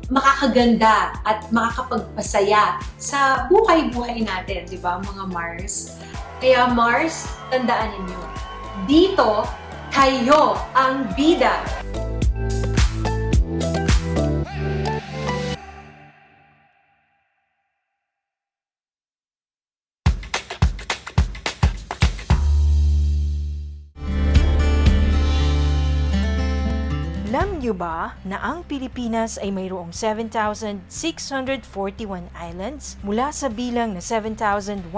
makakaganda at makakapagpasaya sa buhay-buhay natin, di ba mga Mars? Kaya Mars, tandaan ninyo, dito kayo ang bida. niyo ba na ang Pilipinas ay mayroong 7,641 islands? Mula sa bilang na 7,107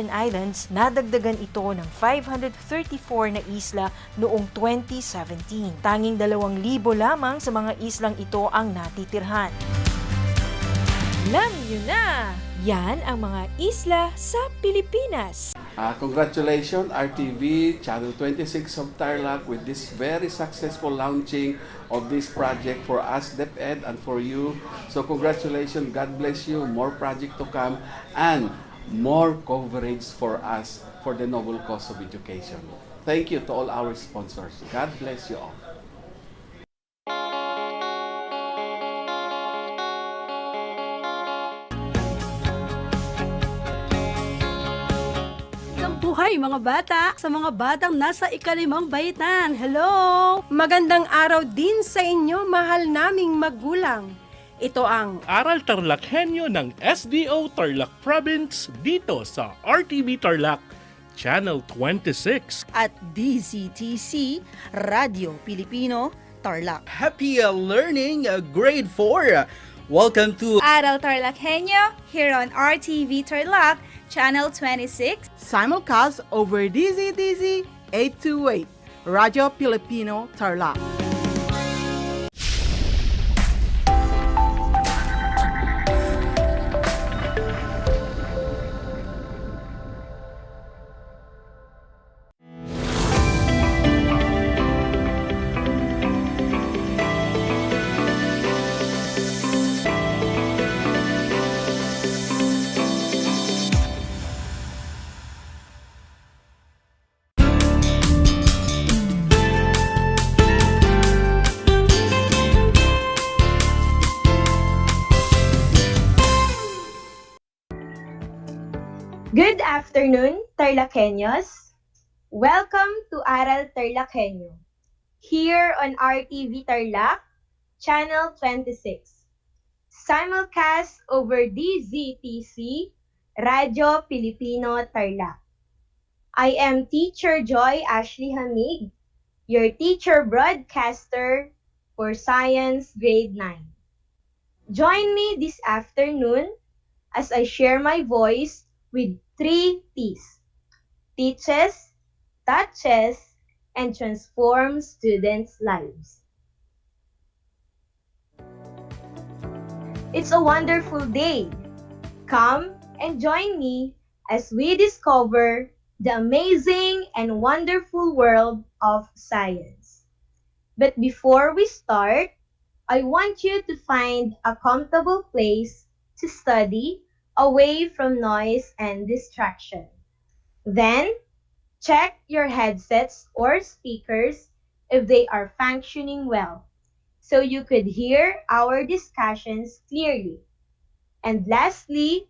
islands, nadagdagan ito ng 534 na isla noong 2017. Tanging 2,000 lamang sa mga islang ito ang natitirhan. Alam niyo na! Yan ang mga isla sa Pilipinas. Congratulations RTV Channel 26 of Tarlac with this very successful launching of this project for us DEPED and for you. So congratulations, God bless you, more project to come and more coverage for us for the noble cause of education. Thank you to all our sponsors. God bless you all. Buhay mga bata, sa mga batang nasa ikalimang baitan. Hello! Magandang araw din sa inyo, mahal naming magulang. Ito ang Aral TarlakHenyo ng SDO Tarlac Province dito sa RTV Tarlac, Channel 26. At DZTC, Radio Pilipino, Tarlac. Happy learning, grade 4. Welcome to Aral TarlakHenyo here on RTV Tarlac, Channel 26. Simulcast over DZDZ 828, Radio Pilipino, Tarlac. Good afternoon, TarlakHenyos. Welcome to Aral TarlakHenyo, here on RTV Tarlac, Channel 26. Simulcast over DZTC, Radio Filipino Tarlac. I am Teacher Joy Ashley Hamig, your teacher broadcaster for Science Grade 9. Join me this afternoon as I share my voice with 3 T's: teaches, touches, and transforms students' lives. It's a wonderful day. Come and join me as we discover the amazing and wonderful world of science. But before we start, I want you to find a comfortable place to study away from noise and distraction. Then, check your headsets or speakers if they are functioning well, so you could hear our discussions clearly. And lastly,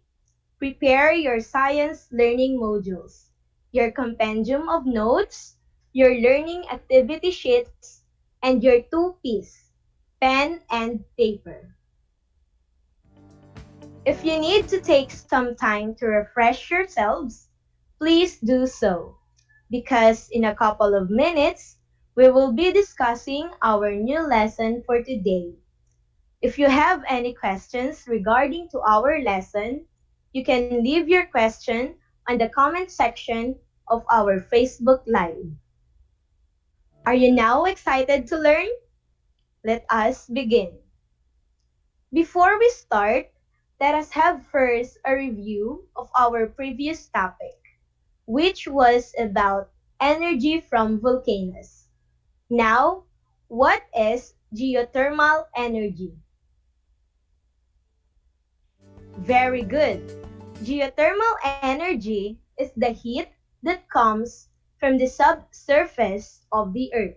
prepare your science learning modules, your compendium of notes, your learning activity sheets, and your 2Ps, pen and paper. If you need to take some time to refresh yourselves, please do so, because in a couple of minutes, we will be discussing our new lesson for today. If you have any questions regarding to our lesson, you can leave your question on the comment section of our Facebook Live. Are you now excited to learn? Let us begin. Before we start, let us have first a review of our previous topic, which was about energy from volcanoes. Now, what is geothermal energy? Very good. Geothermal energy is the heat that comes from the subsurface of the earth.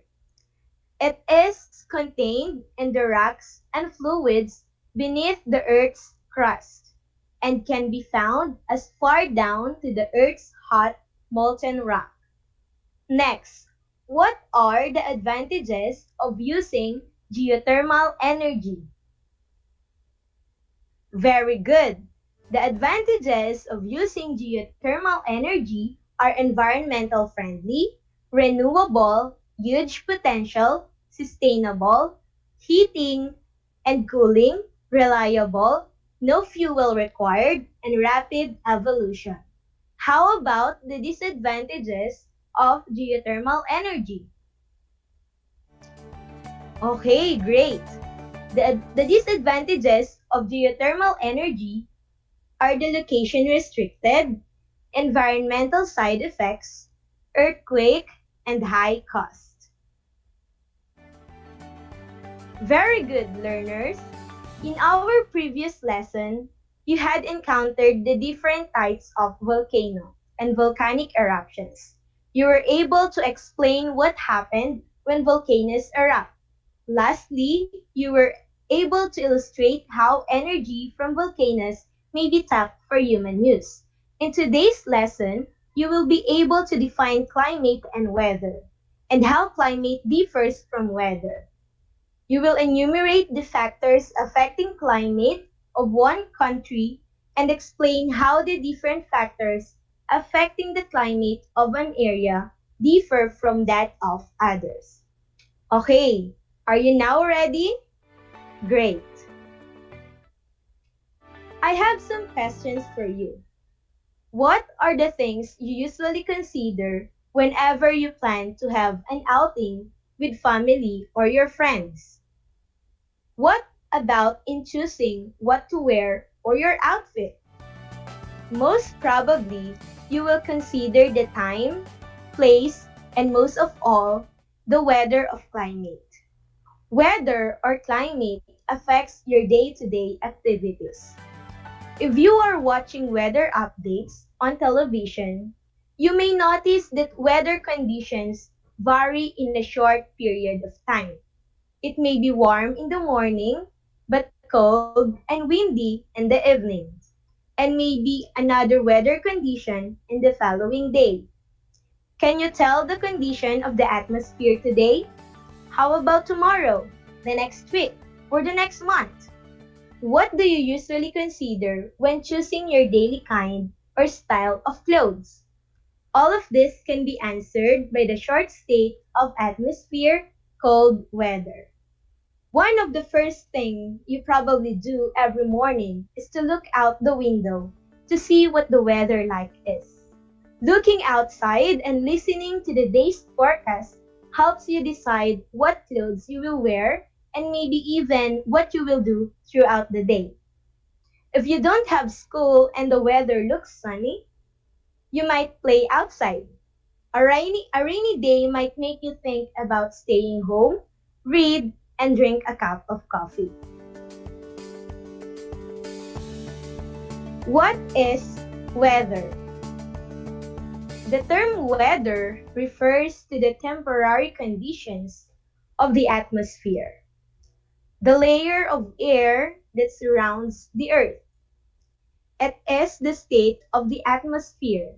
It is contained in the rocks and fluids beneath the earth's crust and can be found as far down to the earth's hot molten rock. Next, what are the advantages of using geothermal energy? Very good. The advantages of using geothermal energy are environmental friendly, renewable, huge potential, sustainable, heating and cooling, reliable, no fuel required, and rapid evolution. How about the disadvantages of geothermal energy? Okay, great. The disadvantages of geothermal energy are the location restricted, environmental side effects, earthquake, and high cost. Very good, learners. In our previous lesson, you had encountered the different types of volcano and volcanic eruptions. You were able to explain what happened when volcanoes erupt. Lastly, you were able to illustrate how energy from volcanoes may be tapped for human use. In today's lesson, you will be able to define climate and weather, and how climate differs from weather. You will enumerate the factors affecting climate of one country and explain how the different factors affecting the climate of an area differ from that of others. Okay, are you now ready? Great. I have some questions for you. What are the things you usually consider whenever you plan to have an outing with family or your friends? What about in choosing what to wear or your outfit? Most probably, you will consider the time, place, and most of all, the weather of climate. Weather or climate affects your day-to-day activities. If you are watching weather updates on television, you may notice that weather conditions vary in a short period of time. It may be warm in the morning, but cold and windy in the evening, and maybe another weather condition in the following day. Can you tell the condition of the atmosphere today? How about tomorrow, the next week, or the next month? What do you usually consider when choosing your daily kind or style of clothes? All of this can be answered by the short state of atmosphere called weather. One of the first things you probably do every morning is to look out the window to see what the weather like is. Looking outside and listening to the day's forecast helps you decide what clothes you will wear and maybe even what you will do throughout the day. If you don't have school and the weather looks sunny, you might play outside. A rainy day might make you think about staying home, read, and drink a cup of coffee. What is weather? The term weather refers to the temporary conditions of the atmosphere, the layer of air that surrounds the earth. It is the state of the atmosphere,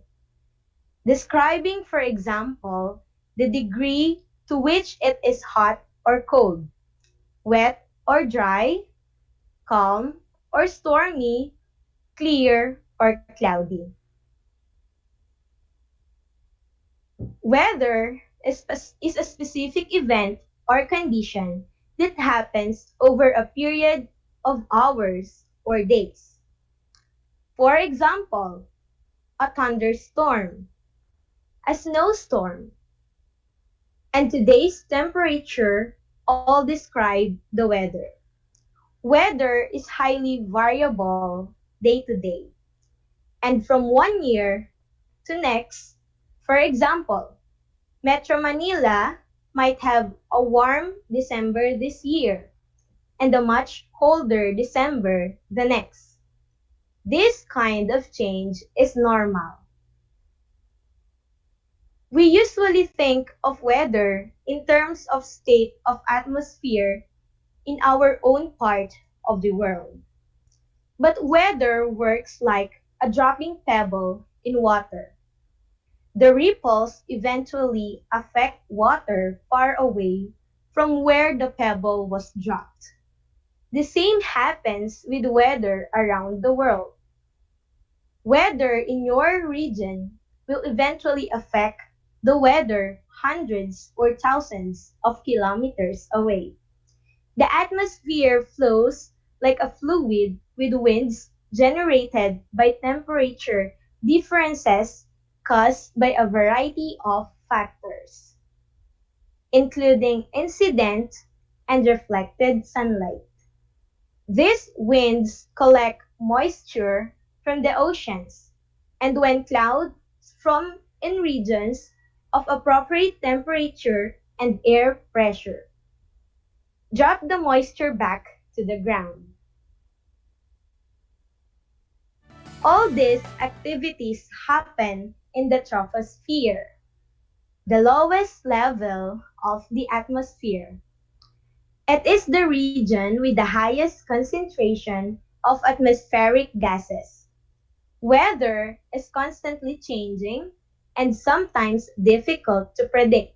describing, for example, the degree to which it is hot or cold, wet or dry, calm or stormy, clear or cloudy. Weather is a specific event or condition that happens over a period of hours or days. For example, a thunderstorm, a snowstorm, and today's temperature all describe the weather. Weather is highly variable day to day and from one year to next. For example, Metro Manila might have a warm December this year and a much colder December the next. This kind of change is normal. We usually think of weather in terms of state of atmosphere in our own part of the world. But weather works like a dropping pebble in water. The ripples eventually affect water far away from where the pebble was dropped. The same happens with weather around the world. Weather in your region will eventually affect the weather hundreds or thousands of kilometers away. The atmosphere flows like a fluid with winds generated by temperature differences caused by a variety of factors, including incident and reflected sunlight. These winds collect moisture from the oceans, and when clouds from in regions of appropriate temperature and air pressure drop the moisture back to the ground. All these activities happen in the troposphere, the lowest level of the atmosphere. It is the region with the highest concentration of atmospheric gases. Weather is constantly changing and sometimes difficult to predict.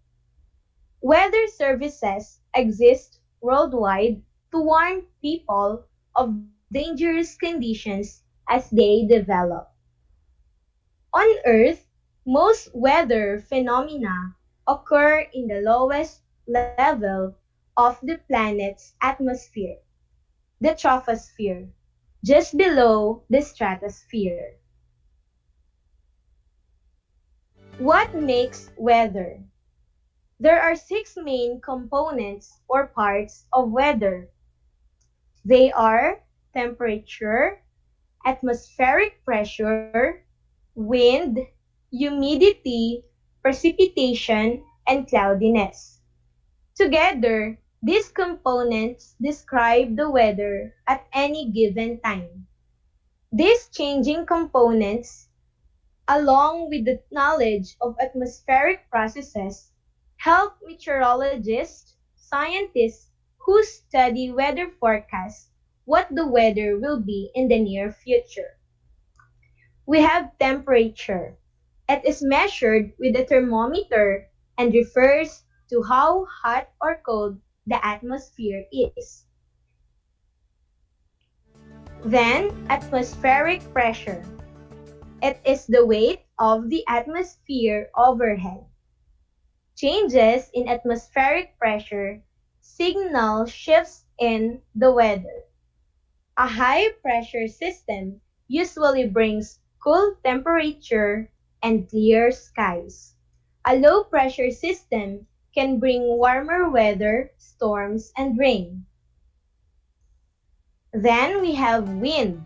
Weather services exist worldwide to warn people of dangerous conditions as they develop. On Earth, most weather phenomena occur in the lowest level of the planet's atmosphere, the troposphere, just below the stratosphere. What makes weather? There are six main components or parts of weather. They are temperature, atmospheric pressure, wind, humidity, precipitation, and cloudiness. Together, these components describe the weather at any given time. These changing components, along with the knowledge of atmospheric processes, help meteorologists, scientists who study weather forecasts what the weather will be in the near future. We have temperature. It is measured with a thermometer and refers to how hot or cold the atmosphere is. Then, atmospheric pressure. It is the weight of the atmosphere overhead. Changes in atmospheric pressure signal shifts in the weather. A high pressure system usually brings cool temperature and clear skies. A low pressure system can bring warmer weather, storms, and rain. Then we have wind.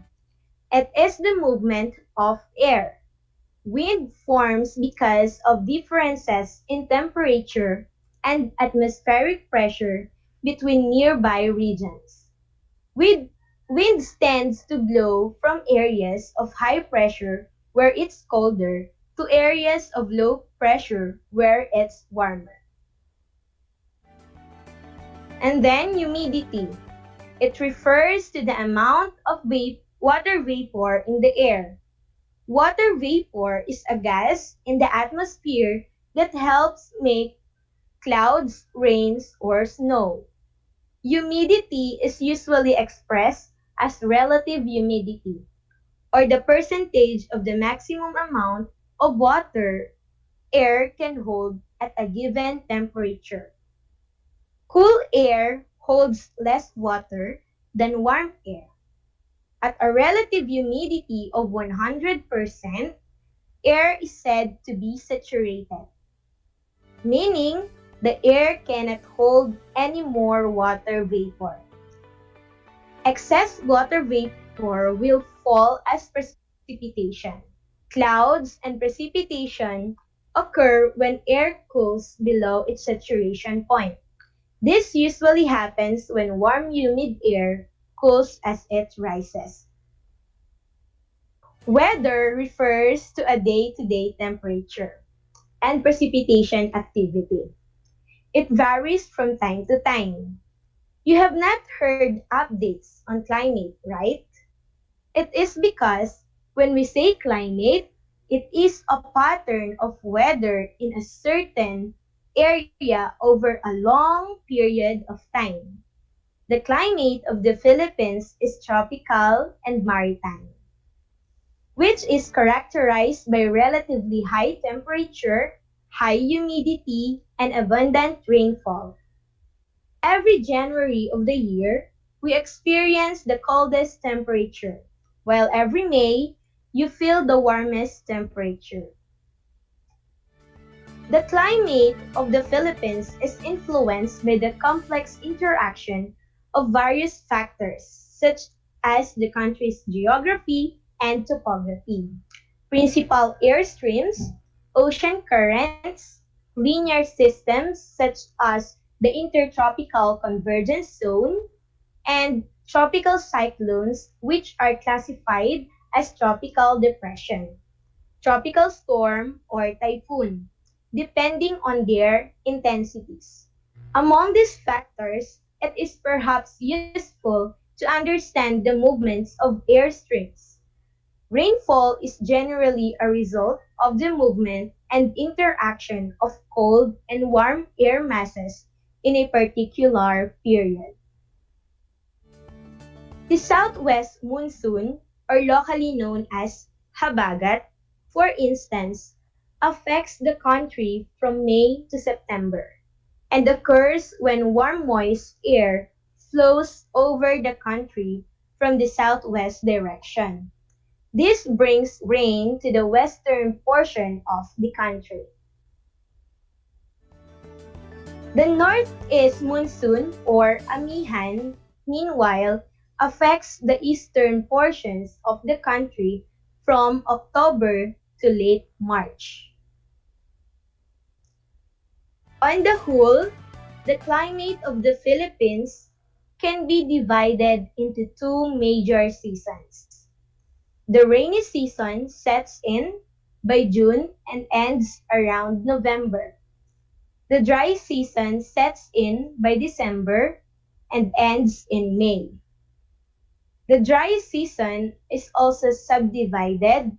It is the movement of air. Wind forms because of differences in temperature and atmospheric pressure between nearby regions. Wind, wind tends to blow from areas of high pressure where it's colder to areas of low pressure where it's warmer. And then humidity. It refers to the amount of water vapor in the air. Water vapor is a gas in the atmosphere that helps make clouds, rains, or snow. Humidity is usually expressed as relative humidity, or the percentage of the maximum amount of water air can hold at a given temperature. Cool air holds less water than warm air. At a relative humidity of 100%, air is said to be saturated, meaning the air cannot hold any more water vapor. Excess water vapor will fall as precipitation. Clouds and precipitation occur when air cools below its saturation point. This usually happens when warm humid air cools as it rises. Weather refers to a day-to-day temperature and precipitation activity. It varies from time to time. You have not heard updates on climate, right? It is because when we say climate, it is a pattern of weather in a certain area over a long period of time. The climate of the Philippines is tropical and maritime, which is characterized by relatively high temperature, high humidity, and abundant rainfall. Every January of the year, we experience the coldest temperature, while every May, you feel the warmest temperature. The climate of the Philippines is influenced by the complex interaction of various factors, such as the country's geography and topography, principal airstreams, ocean currents, linear systems such as the Intertropical Convergence Zone, and tropical cyclones, which are classified as tropical depression, tropical storm, or typhoon, depending on their intensities. Among these factors, it is perhaps useful to understand the movements of airstreams. Rainfall is generally a result of the movement and interaction of cold and warm air masses in a particular period. The southwest monsoon, or locally known as habagat, for instance, affects the country from May to September, and occurs when warm moist air flows over the country from the southwest direction. This brings rain to the western portion of the country. The northeast monsoon, or amihan, meanwhile, affects the eastern portions of the country from October to late March. On the whole, the climate of the Philippines can be divided into two major seasons. The rainy season sets in by June and ends around November. The dry season sets in by December and ends in May. The dry season is also subdivided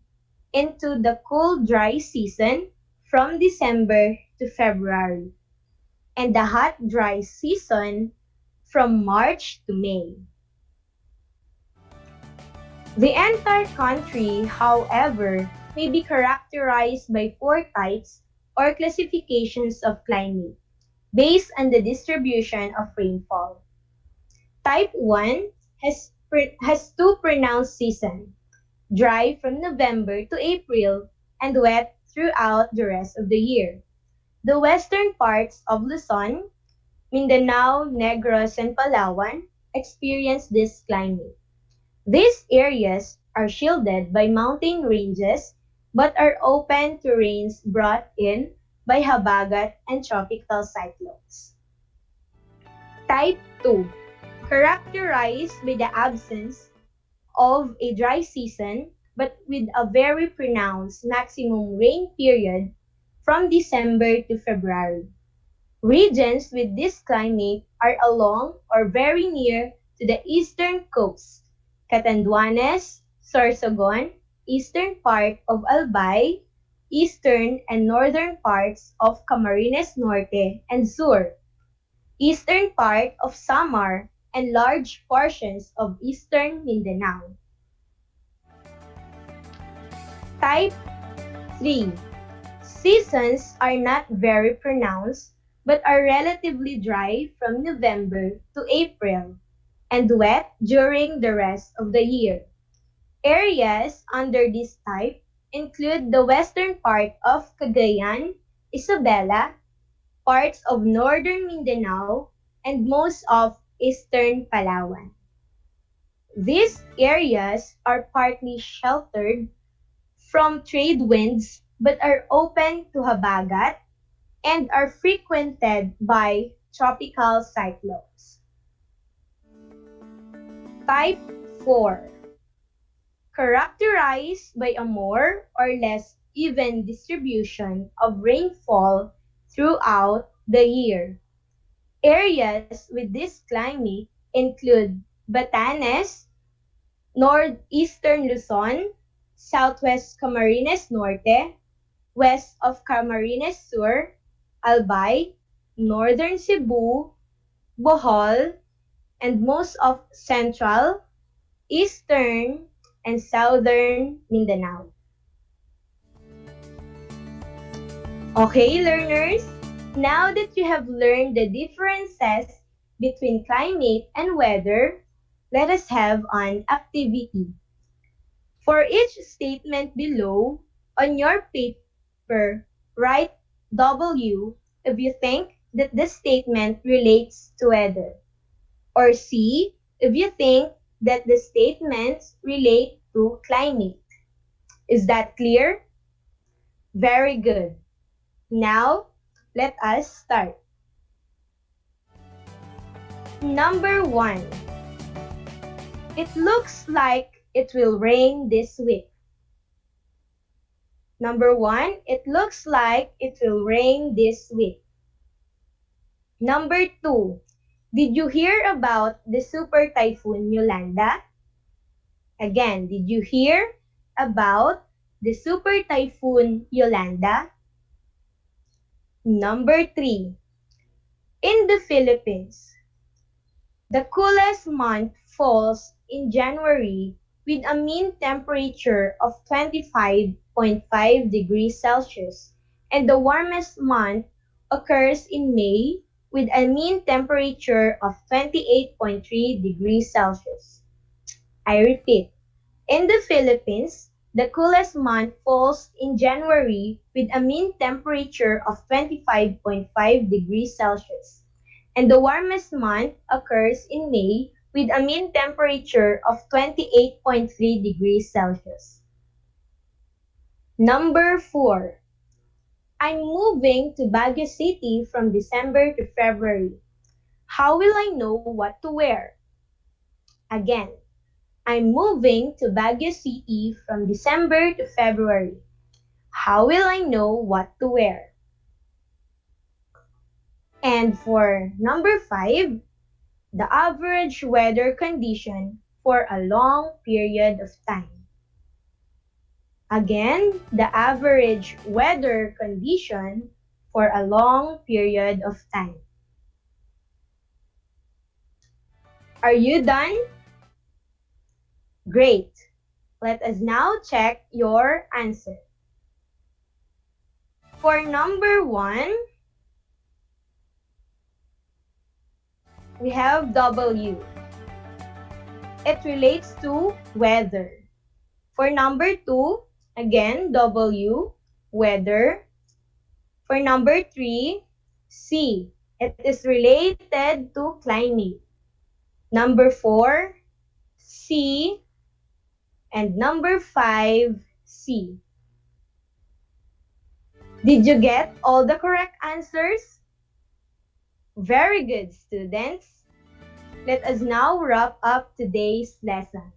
into the cool dry season from December to February, and the hot dry season from March to May. The entire country, however, may be characterized by four types or classifications of climate based on the distribution of rainfall. Type 1 has two pronounced seasons, dry from November to April and wet throughout the rest of the year. The western parts of Luzon, Mindanao, Negros, and Palawan experience this climate. These areas are shielded by mountain ranges but are open to rains brought in by habagat and tropical cyclones. Type 2, characterized by the absence of a dry season but with a very pronounced maximum rain period from December to February. Regions with this climate are along or very near to the eastern coast, Catanduanes, Sorsogon, eastern part of Albay, eastern and northern parts of Camarines Norte and Sur, eastern part of Samar, and large portions of eastern Mindanao. Type 3. Seasons are not very pronounced but are relatively dry from November to April and wet during the rest of the year. Areas under this type include the western part of Cagayan, Isabela, parts of northern Mindanao, and most of eastern Palawan. These areas are partly sheltered from trade winds but are open to habagat and are frequented by tropical cyclones. Type 4. Characterized by a more or less even distribution of rainfall throughout the year. Areas with this climate include Batanes, northeastern Luzon, southwest Camarines Norte, west of Camarines Sur, Albay, northern Cebu, Bohol, and most of central, eastern, and southern Mindanao. Okay, learners, now that you have learned the differences between climate and weather, let us have an activity. For each statement below, on your paper, write W if you think that the statement relates to weather, or C if you think that the statements relate to climate. Is that clear? Very good. Now, let us start. Number 1. It looks like it will rain this week. Number 1. It looks like it will rain this week. Number 2. Did you hear about the super typhoon Yolanda? Again, did you hear about the super typhoon Yolanda? Number 3. In the Philippines, the coolest month falls in January with a mean temperature of 25.5 degrees Celsius, and the warmest month occurs in May with a mean temperature of 28.3 degrees Celsius. I repeat, in the Philippines, the coolest month falls in January with a mean temperature of 25.5 degrees Celsius, and the warmest month occurs in May with a mean temperature of 28.3 degrees Celsius. Number 4. I'm moving to Baguio City from December to February. How will I know what to wear? Again, I'm moving to Baguio City from December to February. How will I know what to wear? And for number 5, the average weather condition for a long period of time. Again, the average weather condition for a long period of time. Are you done? Great. Let us now check your answer. For number 1, we have W. It relates to weather. For number 2, again, W, weather. For number 3, C, it is related to climate. Number 4, C, and number 5, C. Did you get all the correct answers? Very good, students. Let us now wrap up today's lesson.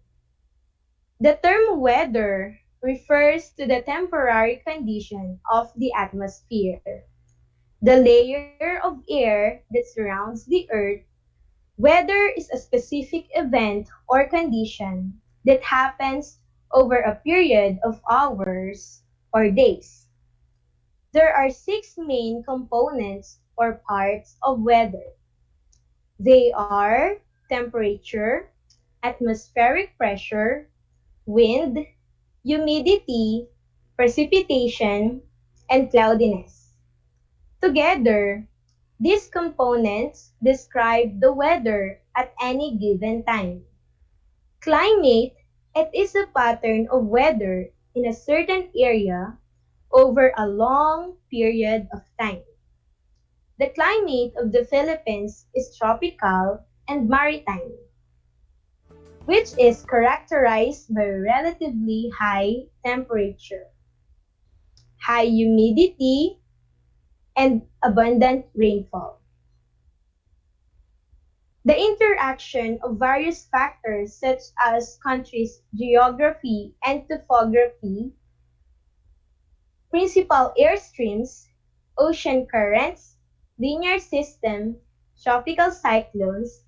The term weather refers to the temporary condition of the atmosphere, the layer of air that surrounds the earth. Weather is a specific event or condition that happens over a period of hours or days. There are 6 main components or parts of weather. They are temperature, atmospheric pressure, wind, humidity, precipitation, and cloudiness. Together, these components describe the weather at any given time. Climate, it is a pattern of weather in a certain area over a long period of time. The climate of the Philippines is tropical and maritime, which is characterized by relatively high temperature, high humidity, and abundant rainfall. The interaction of various factors such as countries' geography and topography, principal airstreams, ocean currents, linear system, tropical cyclones,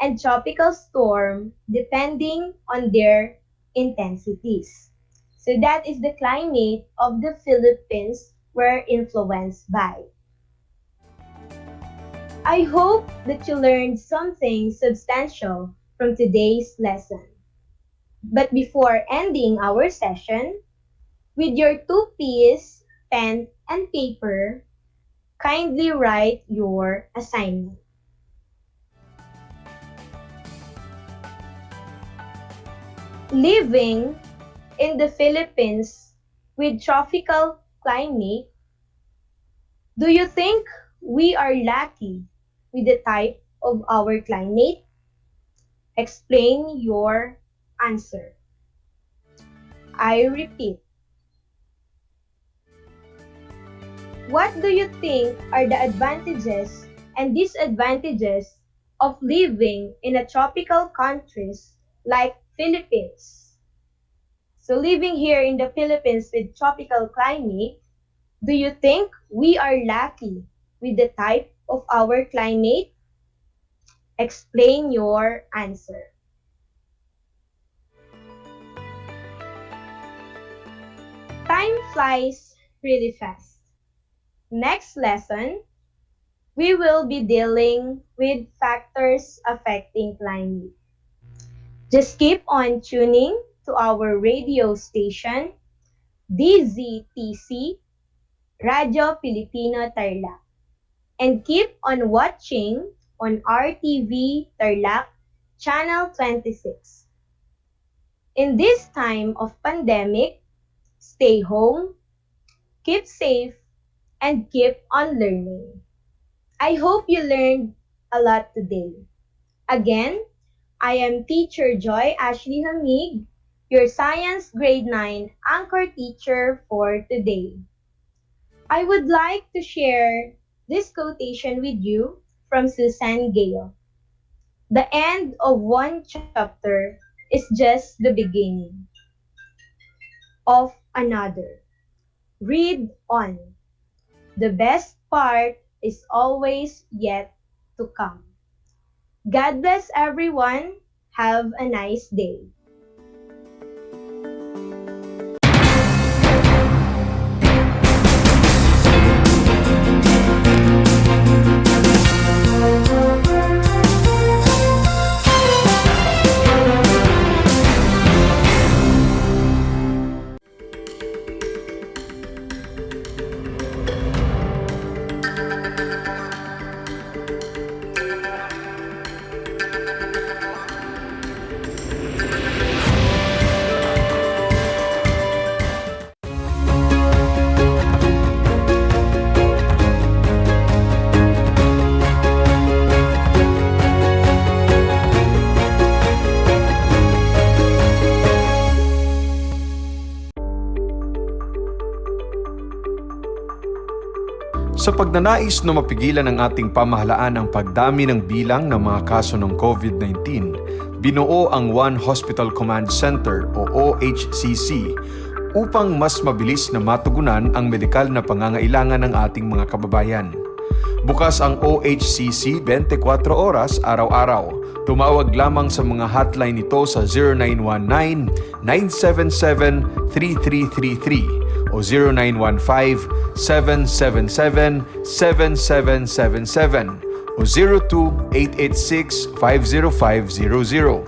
and tropical storm depending on their intensities. So that is the climate of the Philippines we're influenced by. I hope that you learned something substantial from today's lesson. But before ending our session, with your 2Ps, pen, and paper, kindly write your assignment. living in the Philippines with tropical climate, do you think we are lucky with the type of our climate? Explain your answer. I repeat. What do you think are the advantages and disadvantages of living in a tropical countries like Philippines? So living here in the Philippines with tropical climate, do you think we are lucky with the type of our climate? Explain your answer. Time flies really fast. Next lesson, we will be dealing with factors affecting climate. Just keep on tuning to our radio station, DZTC, Radio Filipino Tarlac, and keep on watching on RTV Tarlac, Channel 26. In this time of pandemic, stay home, keep safe, and keep on learning. I hope you learned a lot today. Again, I am Teacher Joy Ashley Hamig, your Science Grade 9 anchor teacher for today. I would like to share this quotation with you from Susan Gale. The end of one chapter is just the beginning of another. Read on. The best part is always yet to come. God bless everyone. Have a nice day. Sa pagnanais na mapigilan ng ating pamahalaan ang pagdami ng bilang ng mga kaso ng COVID-19, binuo ang One Hospital Command Center o OHCC upang mas mabilis na matugunan ang medikal na pangangailangan ng ating mga kababayan. Bukas ang OHCC 24 oras araw-araw. Tumawag lamang sa mga hotline nito sa 0919-977-3333 o 0915-777-7777 o 02-886-50500.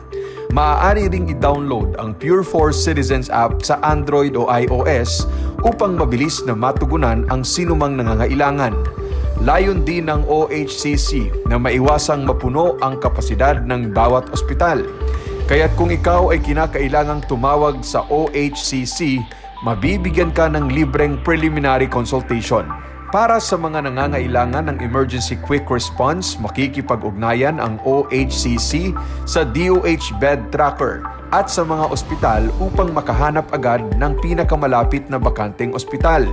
Maaari ring i-download ang Pure Force Citizens app sa Android o iOS upang mabilis na matugunan ang sinumang nangangailangan. Layon din ng OHCC na maiwasang mapuno ang kapasidad ng bawat ospital. Kaya't kung ikaw ay kinakailangang tumawag sa OHCC, mabibigyan ka ng libreng preliminary consultation. Para sa mga nangangailangan ng emergency quick response, makikipag-ugnayan ang OHCC sa DOH Bed Tracker at sa mga ospital upang makahanap agad ng pinakamalapit na bakanteng ospital.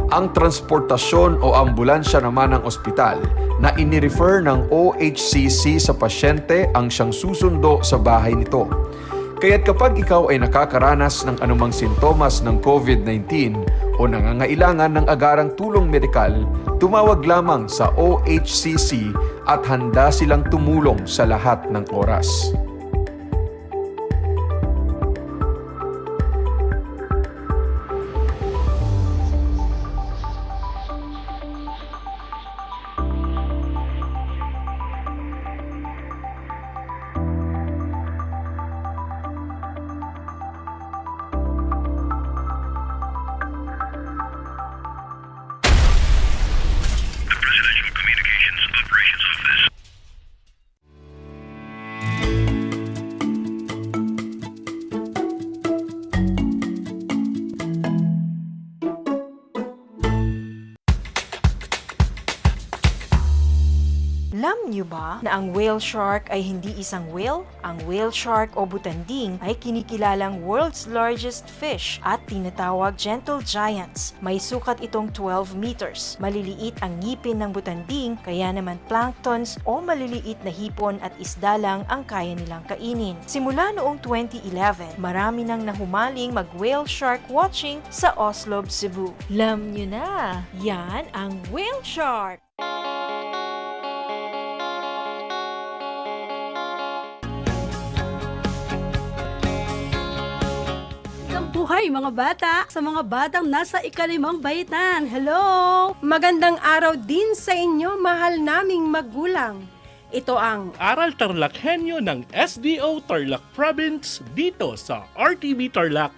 Ang transportasyon o ambulansya naman ng ospital na inirefer ng OHCC sa pasyente ang siyang susundo sa bahay nito. Kaya't kapag ikaw ay nakakaranas ng anumang sintomas ng COVID-19 o nangangailangan ng agarang tulong medikal, tumawag lamang sa OHCC at handa silang tumulong sa lahat ng oras. Alam niyo ba na ang whale shark ay hindi isang whale? Ang whale shark o butanding ay kinikilalang world's largest fish at tinatawag gentle giants. May sukat itong 12 meters. Maliliit ang ngipin ng butanding, kaya naman planktons o maliliit na hipon at isda lang ang kaya nilang kainin. Simula noong 2011, marami nang nahumaling mag-whale shark watching sa Oslo, Cebu. Alam niyo na, yan ang whale shark! Buhay mga bata, sa mga batang nasa ikalimang baitan. Hello! Magandang araw din sa inyo, mahal naming magulang. Ito ang Aral TarlakHenyo ng SDO Tarlac Province dito sa RTV Tarlac,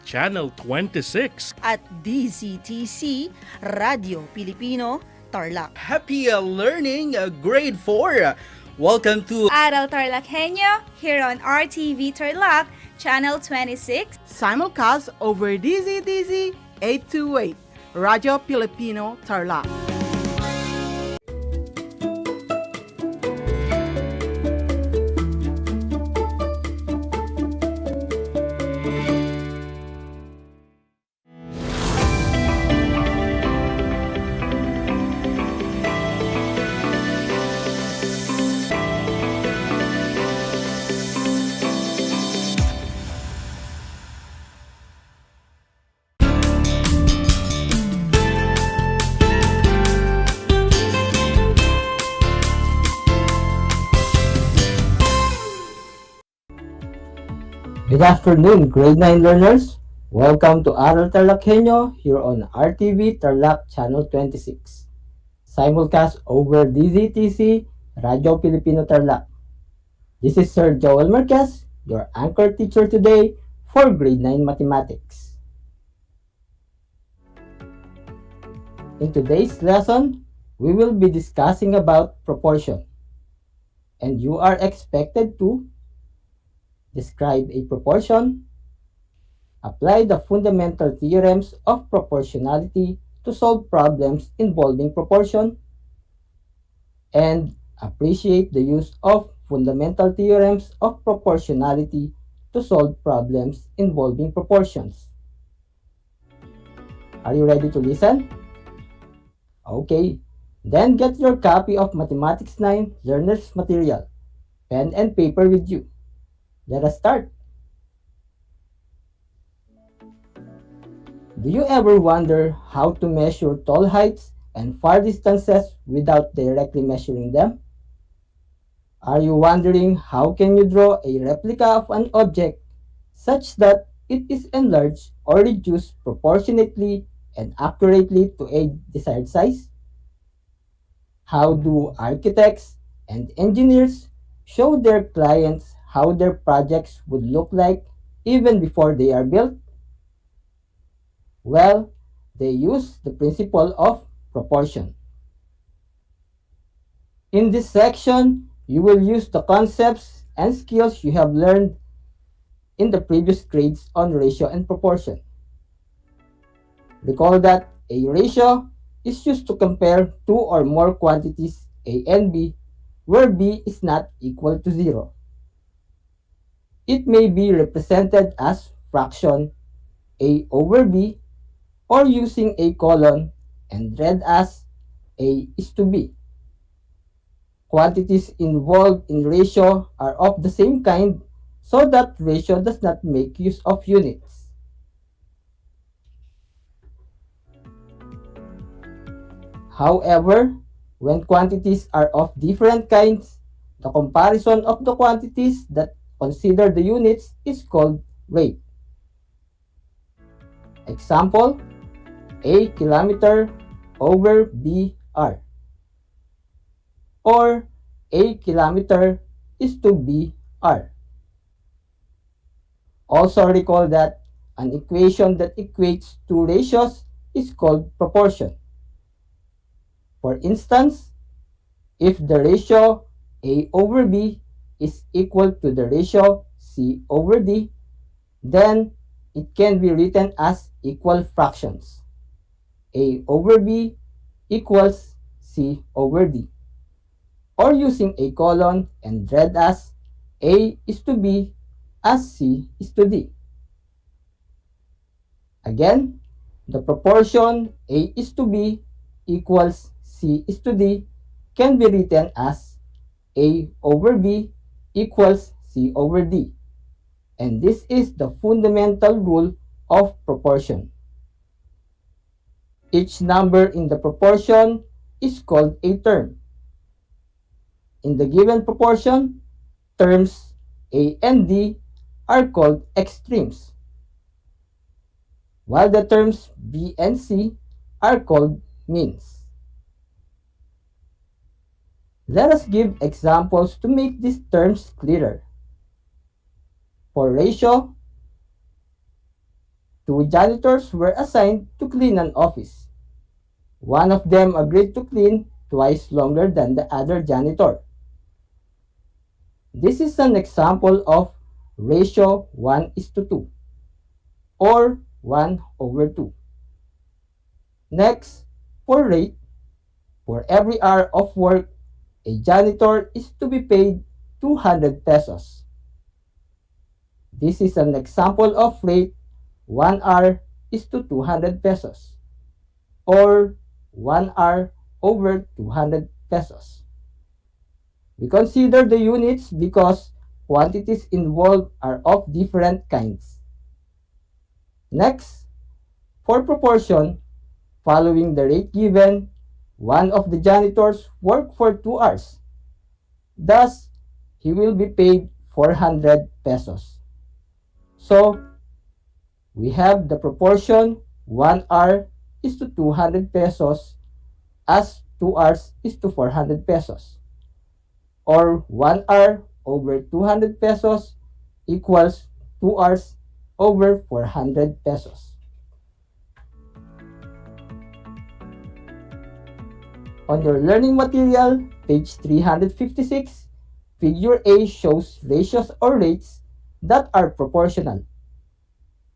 Channel 26. At DZTC, Radio Pilipino, Tarlac. Happy learning, grade 4. Welcome to Aral TarlakHenyo here on RTV Tarlac, Channel 26. Simulcast over DZTZ 828, Radio Filipino Tarlac. Good afternoon, grade 9 learners. Welcome to Aral TarlakHenyo here on RTV Tarlac Channel 26. Simulcast over DZTC, Radio Filipino Tarlac. This is Sir Joel Marquez, your anchor teacher today for grade 9 mathematics. In today's lesson, we will be discussing about proportion. And you are expected to describe a proportion, apply the fundamental theorems of proportionality to solve problems involving proportion, and appreciate the use of fundamental theorems of proportionality to solve problems involving proportions. Are you ready to listen? Okay, then get your copy of Mathematics 9 Learner's Material, pen and paper with you. Let us start. Do you ever wonder how to measure tall heights and far distances without directly measuring them? Are you wondering how can you draw a replica of an object such that it is enlarged or reduced proportionately and accurately to a desired size? How do architects and engineers show their clients how their projects would look like even before they are built? Well, they use the principle of proportion. In this section, you will use the concepts and skills you have learned in the previous grades on ratio and proportion. Recall that a ratio is used to compare two or more quantities A and B where B is not equal to 0. It may be represented as fraction A over B or using a colon and read as A is to B. Quantities involved in ratio are of the same kind so that ratio does not make use of units. However, when quantities are of different kinds, the comparison of the quantities that consider the units is called rate. Example, A kilometer over BR, or A kilometer is to BR. Also recall that an equation that equates two ratios is called proportion. For instance, if the ratio A over B is equal to the ratio C over D, then it can be written as equal fractions. A over B equals C over D. or using a colon and read as A is to B as C is to D. Again, the proportion A is to B equals C is to D can be written as A over B equals C over D. And this is the fundamental rule of proportion. Each number in the proportion is called a term. In the given proportion, terms A and D are called extremes, while the terms B and C are called means. Let us give examples to make these terms clearer. For ratio, 2 janitors were assigned to clean an office. One of them agreed to clean twice longer than the other janitor. This is an example of ratio 1:2 or 1/2. Next, for rate, for every hour of work, a janitor is to be paid 200 pesos. This is an example of rate 1 hour is to 200 pesos or 1 hour over 200 pesos. We consider the units because quantities involved are of different kinds. Next, for proportion, following the rate given, one of the janitors worked for 2 hours. Thus, he will be paid 400 pesos. So, we have the proportion 1 hour is to 200 pesos as 2 hours is to 400 pesos. Or 1 hour over 200 pesos equals 2 hours over 400 pesos. On your learning material, page 356, figure A shows ratios or rates that are proportional.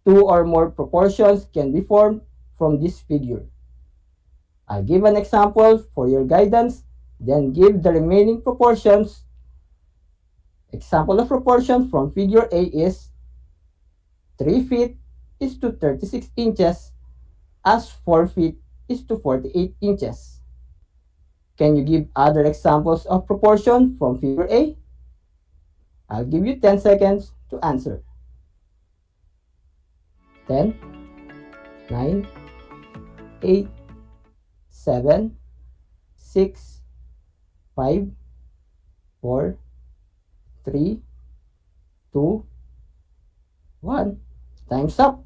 2 or more proportions can be formed from this figure. I'll give an example for your guidance, then give the remaining proportions. Example of proportion from figure A is 3 feet is to 36 inches as 4 feet is to 48 inches. Can you give other examples of proportion from figure A? I'll give you 10 seconds to answer. 10, 9, 8, 7, 6, 5, 4, 3, 2, 1. Time's up.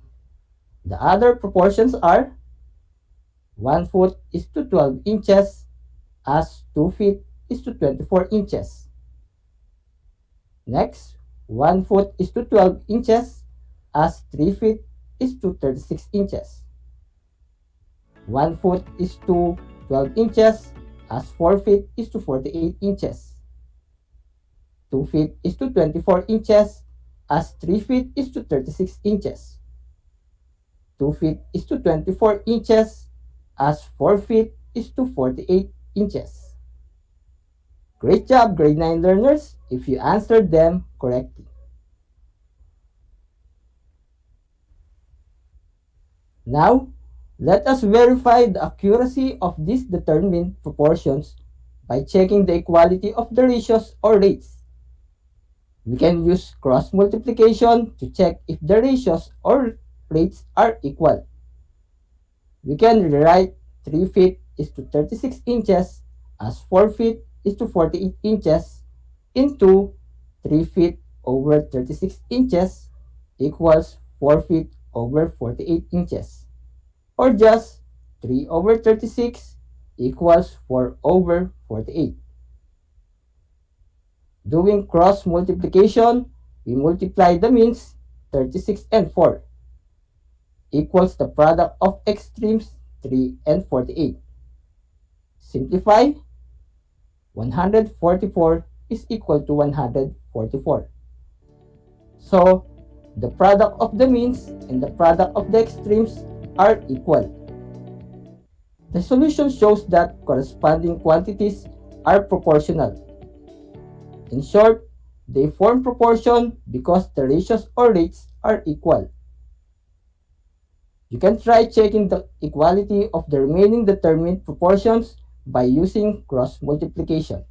The other proportions are 1 foot is to 12 inches as 2 feet is to 24 inches. Next, 1 foot is to 12 inches as 3 feet is to 36 inches. 1 foot is to 12 inches as 4 feet is to 48 inches. 2 feet is to 24 inches as 3 feet is to 36 inches. 2 feet is to 24 inches as 4 feet is to 48 inches. Great job, grade 9 learners, if you answered them correctly. Now, let us verify the accuracy of these determined proportions by checking the equality of the ratios or rates. We can use cross multiplication to check if the ratios or rates are equal. We can rewrite 3 feet is to 36 inches as 4 feet is to 48 inches into 3 feet over 36 inches equals 4 feet over 48 inches. Or just 3 over 36 equals 4 over 48. Doing cross multiplication, we multiply the means 36 and 4 equals the product of extremes 3 and 48. Simplify, 144 is equal to 144. So, the product of the means and the product of the extremes are equal. The solution shows that corresponding quantities are proportional. In short, they form proportion because the ratios or rates are equal. You can try checking the equality of the remaining determined proportions by using cross multiplication.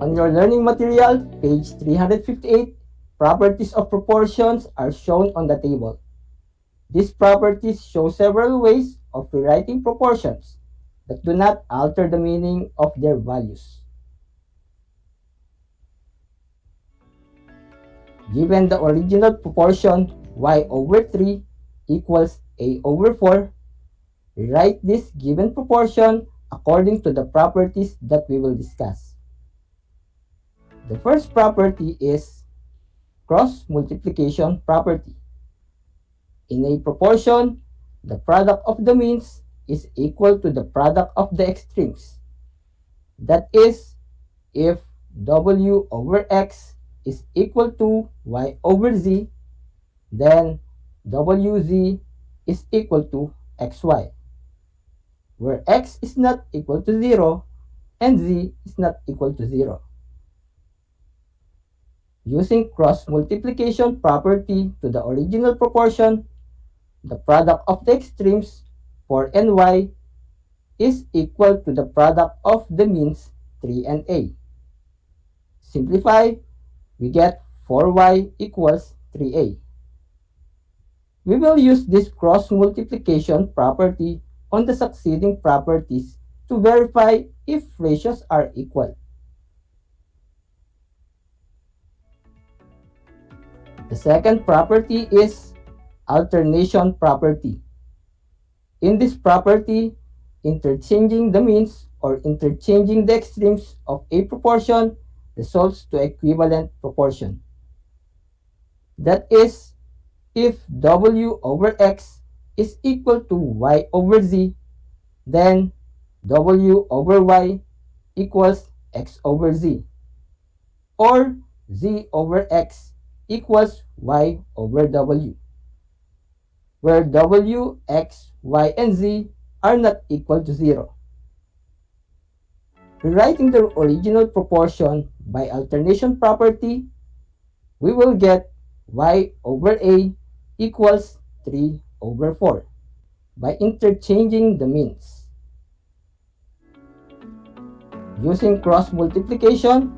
On your learning material, page 358, properties of proportions are shown on the table. These properties show several ways of rewriting proportions that do not alter the meaning of their values. Given the original proportion y over 3 equals a over 4, rewrite this given proportion according to the properties that we will discuss. The first property is cross multiplication property. In a proportion, the product of the means is equal to the product of the extremes. That is, if w over x is equal to y over z, then wz is equal to xy, where x is not equal to 0 and z is not equal to 0. Using cross multiplication property to the original proportion, the product of the extremes for and y is equal to the product of the means 3 and a. Simplify, we get 4y equals 3a. We will use this cross multiplication property on the succeeding properties to verify if ratios are equal. The second property is alternation property. In this property, interchanging the means or interchanging the extremes of a proportion results to equivalent proportion. That is, if w over x is equal to y over z, then w over y equals x over z, or z over x equals y over w, where w, x, y, and z are not equal to 0. Rewriting the original proportion by alternation property, we will get y over a equals 3 over 4 by interchanging the means. Using cross multiplication,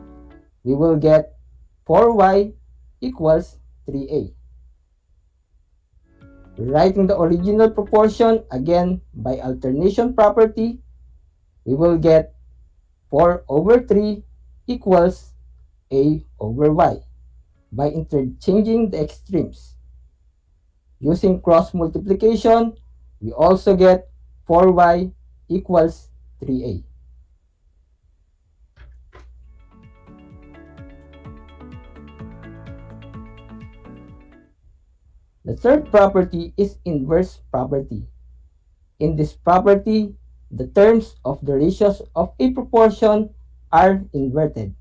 we will get 4y equals 3a. Rewriting the original proportion again by alternation property, we will get 4 over 3 equals a over y by interchanging the extremes. Using cross multiplication, we also get 4y equals 3a. The third property is inverse property. In this property, the terms of the ratios of a proportion are inverted.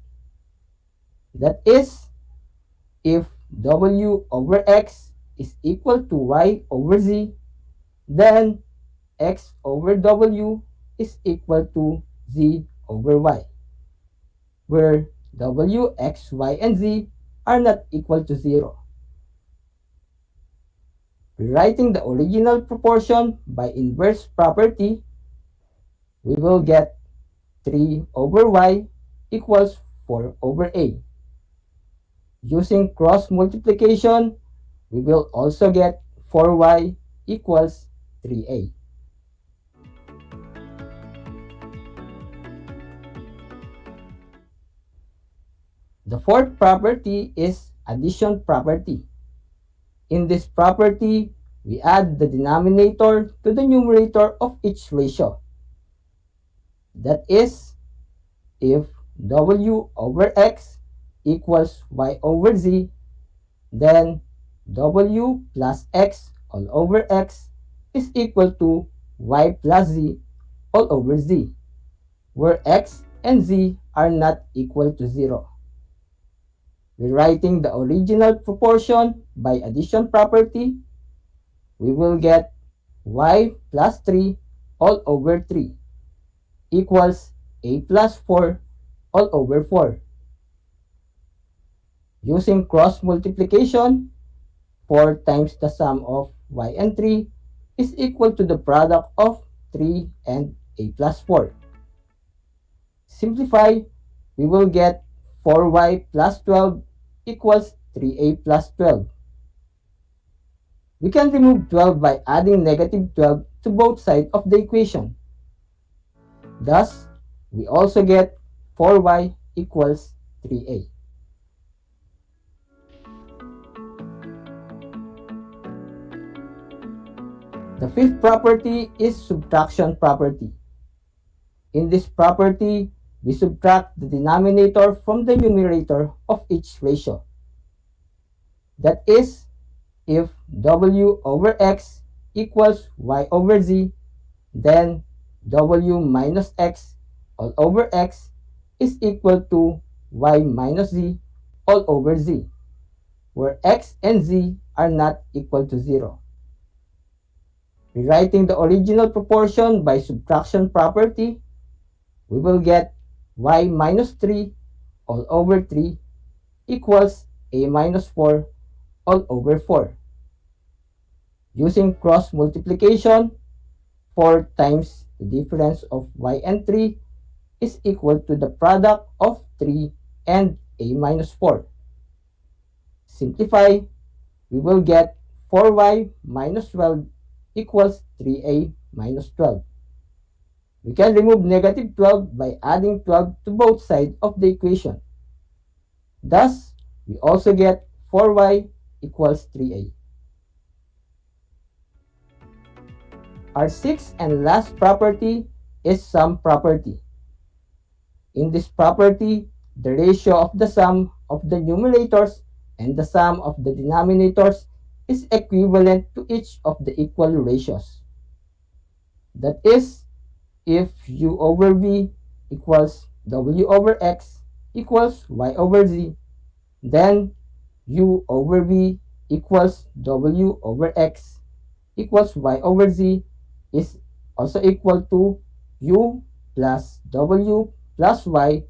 That is, if w over x is equal to y over z, then x over w is equal to z over y, where w, x, y, and z are not equal to 0. Rewriting the original proportion by inverse property, we will get 3 over y equals 4 over a. Using cross multiplication, we will also get 4y equals 3a. The fourth property is addition property. In this property, we add the denominator to the numerator of each ratio. That is, if w over x equals y over z, then w plus x all over x is equal to y plus z all over z, where x and z are not equal to 0. Rewriting the original proportion by addition property, we will get y plus 3 all over 3 equals a plus 4 all over 4. Using cross multiplication, 4 times the sum of y and 3 is equal to the product of 3 and a plus 4. Simplify, we will get 4y plus 12 equals 3a plus 12. We can remove 12 by adding negative 12 to both sides of the equation. Thus, we also get 4y equals 3a. The fifth property is subtraction property. In this property, we subtract the denominator from the numerator of each ratio. That is, if w over x equals y over z, then w minus x all over x is equal to y minus z all over z, where x and z are not equal to 0. Rewriting the original proportion by subtraction property, we will get y minus 3 all over 3 equals a minus 4 all over 4. Using cross multiplication, 4 times the difference of y and 3 is equal to the product of 3 and a minus 4. Simplify, we will get 4y minus 12 equals 3a minus 12. We can remove negative 12 by adding 12 to both sides of the equation. Thus, we also get 4y equals 3a. Our sixth and last property is sum property. In this property, the ratio of the sum of the numerators and the sum of the denominators is equivalent to each of the equal ratios. That is, if u over v equals w over x equals y over z, then u over v equals w over x equals y over z is also equal to u plus w plus y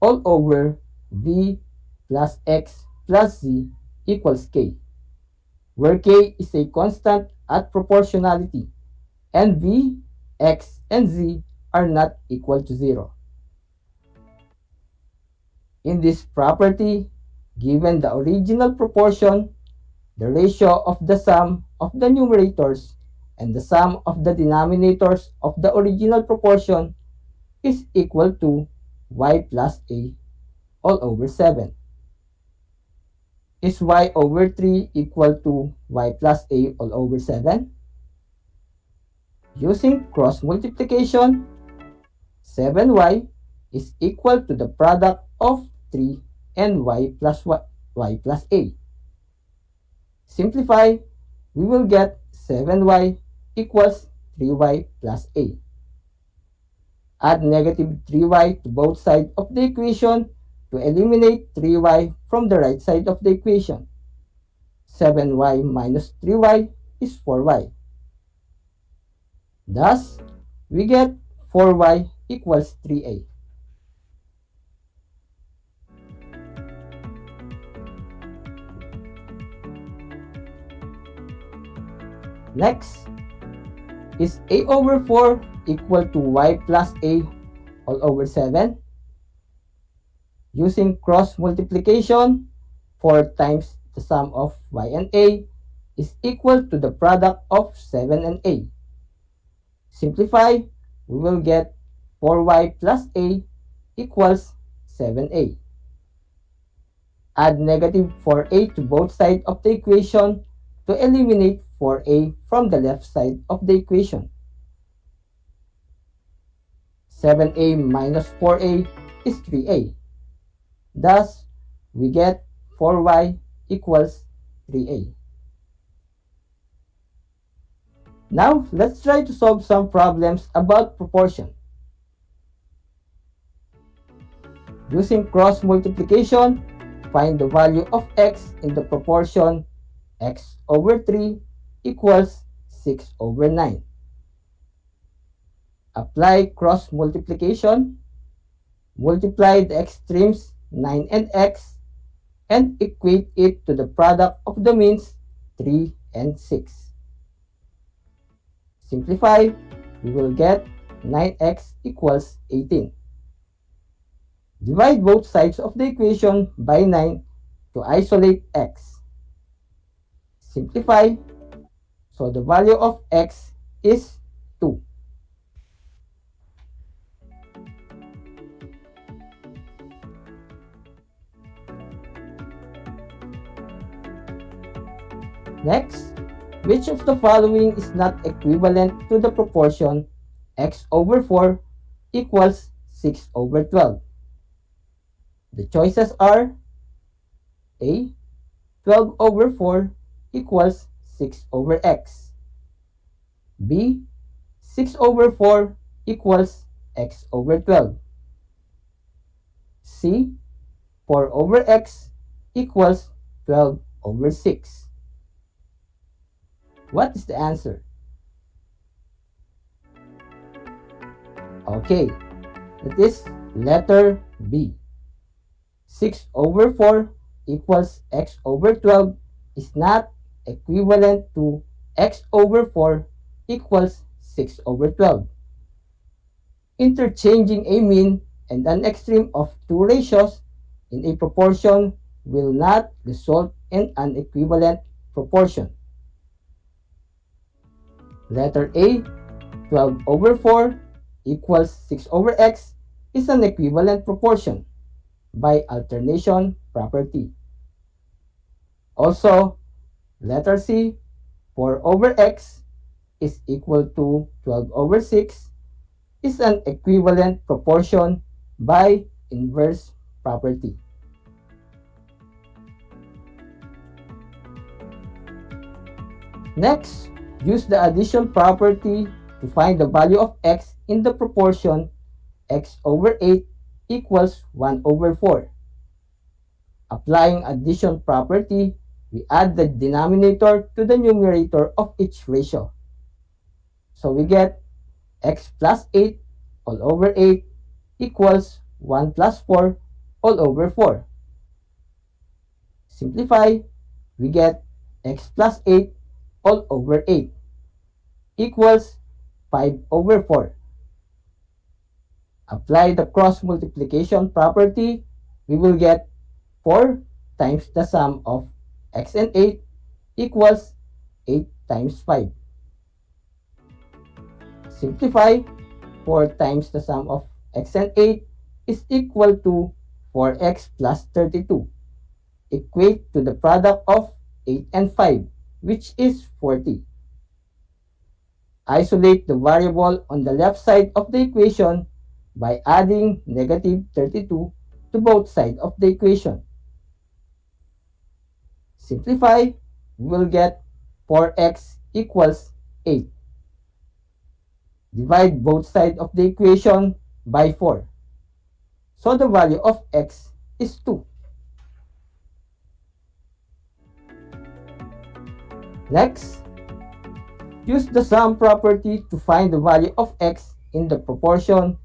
all over v plus x plus z equals k, where k is a constant at proportionality and v, x, and z are not equal to 0. In this property, given the original proportion, the ratio of the sum of the numerators and the sum of the denominators of the original proportion is equal to y plus a all over 7. Is y over 3 equal to y plus a all over 7? Using cross multiplication, 7y is equal to the product of 3 and y plus a. Simplify, we will get 7y equals 3y plus a. Add negative 3y to both sides of the equation to eliminate 3y from the right side of the equation. 7y minus 3y is 4y. Thus, we get 4y equals 3a. Next, is a over 4 equal to y plus a all over 7? Using cross multiplication, 4 times the sum of y and a is equal to the product of 7 and a. Simplify, we will get 4y plus a equals 7a. Add negative 4a to both sides of the equation to eliminate 4a from the left side of the equation. 7a minus 4a is 3a. Thus, we get 4y equals 3a. Now, let's try to solve some problems about proportion. Using cross multiplication, find the value of x in the proportion x over 3 equals 6 over 9. Apply cross multiplication. multiply the extremes 9 and x, and equate it to the product of the means 3 and 6. Simplify, we will get 9x equals 18. Divide both sides of the equation by 9 to isolate x. Simplify, so the value of x is 2. Next, which of the following is not equivalent to the proportion x over 4 equals 6 over 12? The choices are A. 12 over 4 equals 6 over x. B. 6 over 4 equals x over 12. C. 4 over x equals 12 over 6. What is the answer? Okay, it is letter B. 6 over 4 equals x over 12 is not equivalent to x over 4 equals 6 over 12. Interchanging a mean and an extreme of two ratios in a proportion will not result in an equivalent proportion. Letter A, 12 over 4 equals 6 over x is an equivalent proportion by alternation property. Also, letter C, 4 over x is equal to 12 over 6 is an equivalent proportion by inverse property. Next, use the addition property to find the value of x in the proportion x over 8 equals 1 over 4. Applying addition property, we add the denominator to the numerator of each ratio. So we get x plus 8 all over 8 equals 1 plus 4 all over 4. Simplify, we get x plus 8 all over 8 equals 5 over 4. Apply the cross multiplication property, we will get 4 times the sum of x and 8 equals 8 times 5. Simplify, 4 times the sum of x and 8 is equal to 4x plus 32. Equate to the product of 8 and 5, which is 40. Isolate the variable on the left side of the equation by adding negative 32 to both sides of the equation. Simplify, we will get 4x equals 8. Divide both sides of the equation by 4. So the value of x is 2. Next, use the sum property to find the value of x in the proportion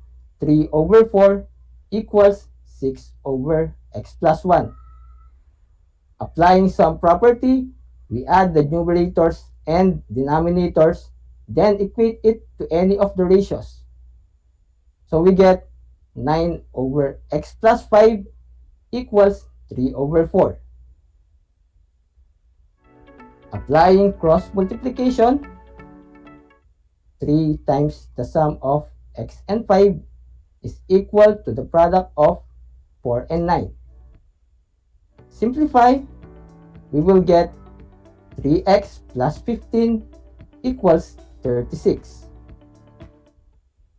3 over 4 equals 6 over x plus 1. Applying sum property, we add the numerators and denominators, then equate it to any of the ratios. So we get 9 over x plus 5 equals 3 over 4. Applying cross multiplication, 3 times the sum of x and 5 is equal to the product of 4 and 9. Simplify, we will get 3x plus 15 equals 36.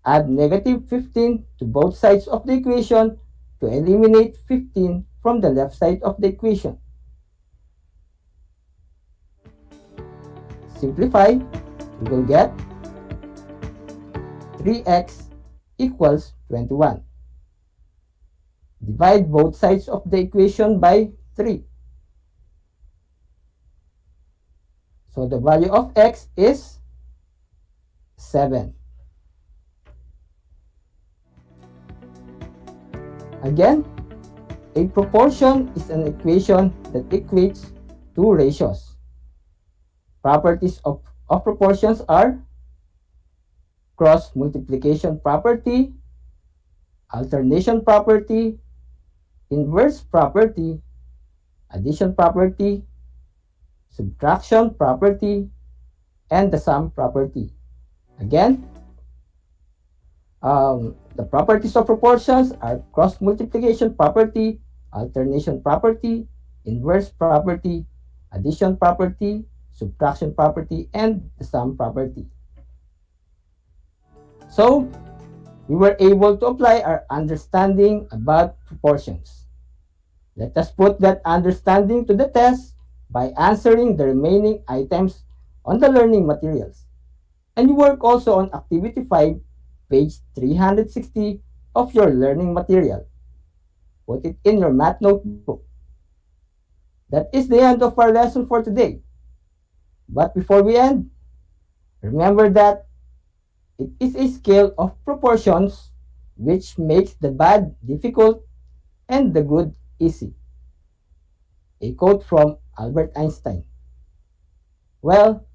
Add negative 15 to both sides of the equation to eliminate 15 from the left side of the equation. Simplify, we will get 3x equals 21. Divide both sides of the equation by 3. So the value of x is 7. Again, a proportion is an equation that equates two ratios. Properties of proportions are cross multiplication property, alternation property, inverse property, addition property, subtraction property, and the sum property. Again, the properties of proportions are cross multiplication property, alternation property, inverse property, addition property, subtraction property, and the sum property. So, we were able to apply our understanding about proportions. Let us put that understanding to the test by answering the remaining items on the learning materials. And you work also on Activity 5, page 360 of your learning material. Put it in your math notebook. That is the end of our lesson for today. But before we end, remember that it is a scale of proportions which makes the bad difficult and the good easy. A quote from Albert Einstein. Well,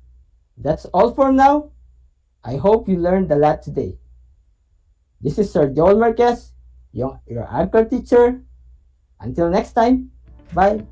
that's all for now. I hope you learned a lot today. This is Sir Joel Marquez, your anchor teacher. Until next time, bye.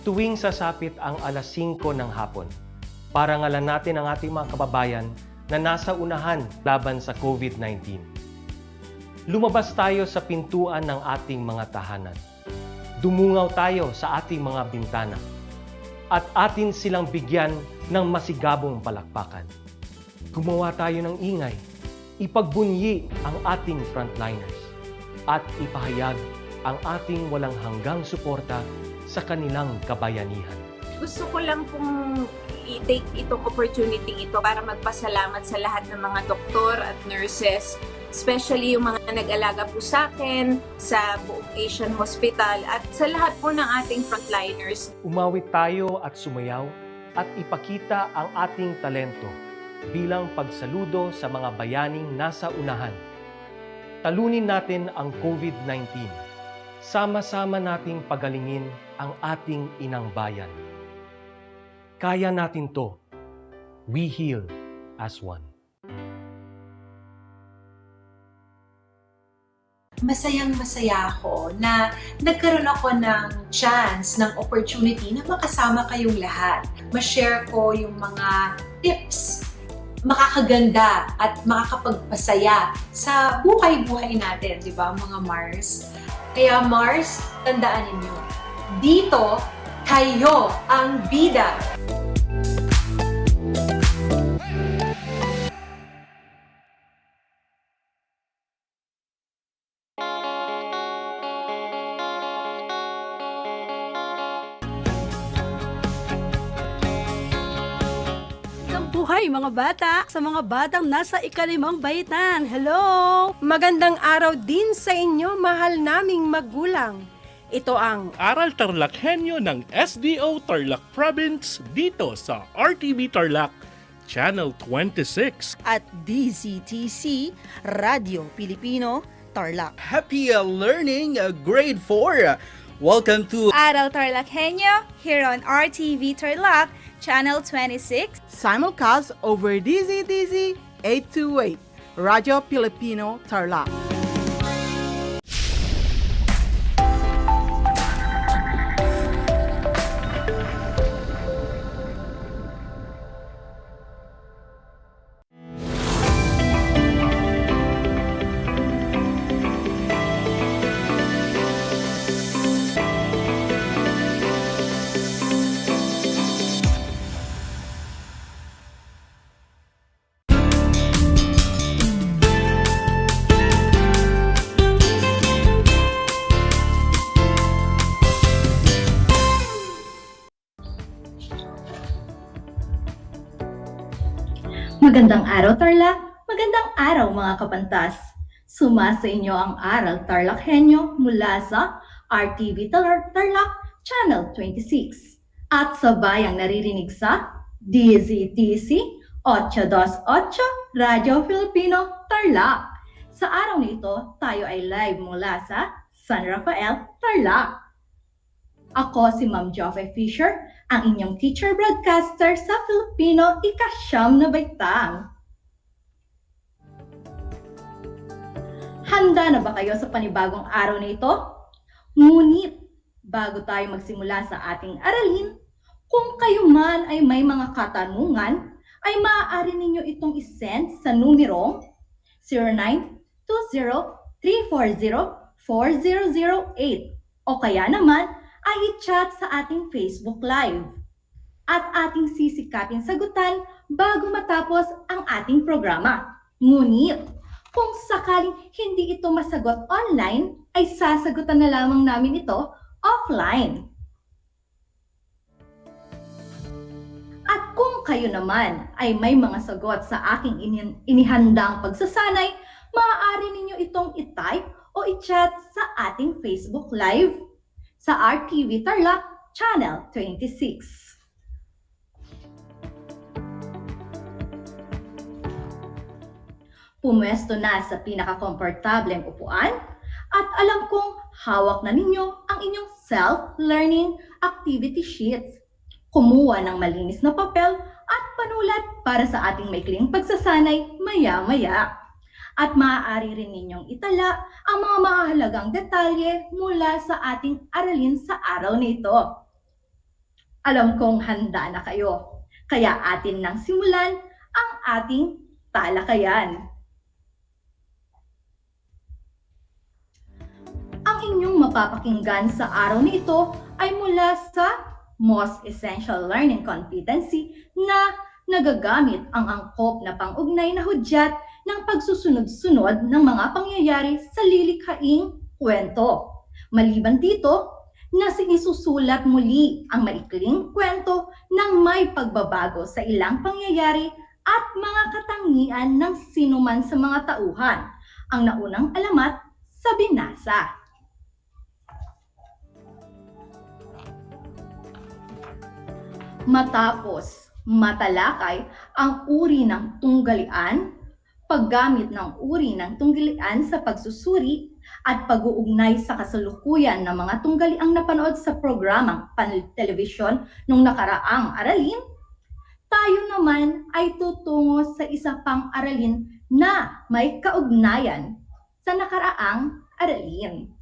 Tuwing sasapit ang alas 5 ng hapon, parangalan natin ang ating mga kababayan na nasa unahan laban sa COVID-19. Lumabas tayo sa pintuan ng ating mga tahanan. Dumungaw tayo sa ating mga bintana. At atin silang bigyan ng masigabong palakpakan. Gumawa tayo ng ingay. Ipagbunyi ang ating frontliners. At ipahayag ang ating walang hanggang suporta sa kanilang kabayanihan. Gusto ko lang pong i-take itong opportunity ito para magpasalamat sa lahat ng mga doktor at nurses, especially yung mga nag-alaga po sa akin, sa buong Asian Hospital at sa lahat po ng ating frontliners. Umawit tayo at sumayaw at ipakita ang ating talento bilang pagsaludo sa mga bayaning nasa unahan. Talunin natin ang COVID-19. Sama-sama nating pagalingin ang ating inang bayan. Kaya natin to. we heal as one. Masayang-masaya ako na nagkaroon ako ng chance, ng opportunity na makasama kayong lahat. Ma-share ko yung mga tips, makakaganda at makakapagpasaya sa buhay-buhay natin, di ba mga Mars? Kaya Mars, tandaan ninyo, dito, kayo ang bida. Buhay mga bata, sa mga batang nasa ikalimang baitan. Hello! Magandang araw din sa inyo, mahal naming magulang. Ito ang Aral TarlakHenyo ng SDO Tarlac Province dito sa RTV Tarlac, Channel 26. At DZTC, Radio Pilipino, Tarlac. Happy learning, grade 4. Welcome to Aral TarlakHenyo here on RTV Tarlac, Channel 26. Simulcast over DZDZ 828, Radio Filipino, Tarlac. Magandang araw, Tarlac! Magandang araw, mga kapantas! Suma sa inyo ang Aral TarlakHenyo mula sa RTV Tarlac, Channel 26. At sa bayang naririnig sa DZTC 828, Radio Filipino, Tarlac. Sa araw na ito, tayo ay live mula sa San Rafael, Tarlac. Ako si Ma'am Joffe Fisher, ang inyong teacher broadcaster sa Filipino ika-9 na baitang. Handa na ba kayo sa panibagong araw na ito? Ngunit, bago tayo magsimula sa ating aralin, kung kayo man ay may mga katanungan, ay maaari ninyo itong isend sa numerong 0920-340-4008 o kaya naman ay i-chat sa ating Facebook Live. At ating sisikapin sagutan bago matapos ang ating programa. Ngunit, kung sakaling hindi ito masagot online, ay sasagutan na lamang namin ito offline. At kung kayo naman ay may mga sagot sa aking inihandang pagsasanay, maaari ninyo itong i-type o i-chat sa ating Facebook Live sa RTV Tarlac, Channel 26. Pumwesto na sa pinaka-komportableng upuan at alam kong hawak na ninyo ang inyong self-learning activity sheets. Kumuha ng malinis na papel at panulat para sa ating maikling pagsasanay maya-maya. At maaari rin ninyong itala ang mga mahalagang detalye mula sa ating aralin sa araw na ito. Alam kong handa na kayo, kaya atin nang simulan ang ating talakayan. Ang inyong mapapakinggan sa araw na ito ay mula sa Most Essential Learning Competency na nagagamit ang angkop na pang-ugnay na hudyat ng pagsusunod-sunod ng mga pangyayari sa lilikhaing kwento. Maliban dito, isusulat muli ang maikling kwento ng may pagbabago sa ilang pangyayari at mga katangian ng sinuman sa mga tauhan, ang naunang alamat sa binasa. Matapos matalakay ang uri ng tunggalian, paggamit ng uri ng tunggalian sa pagsusuri at pag-uugnay sa kasalukuyan ng mga tunggaliang napanood sa programang pantelebisyon nung nakaraang aralin, tayo naman ay tutungo sa isa pang aralin na may kaugnayan sa nakaraang aralin.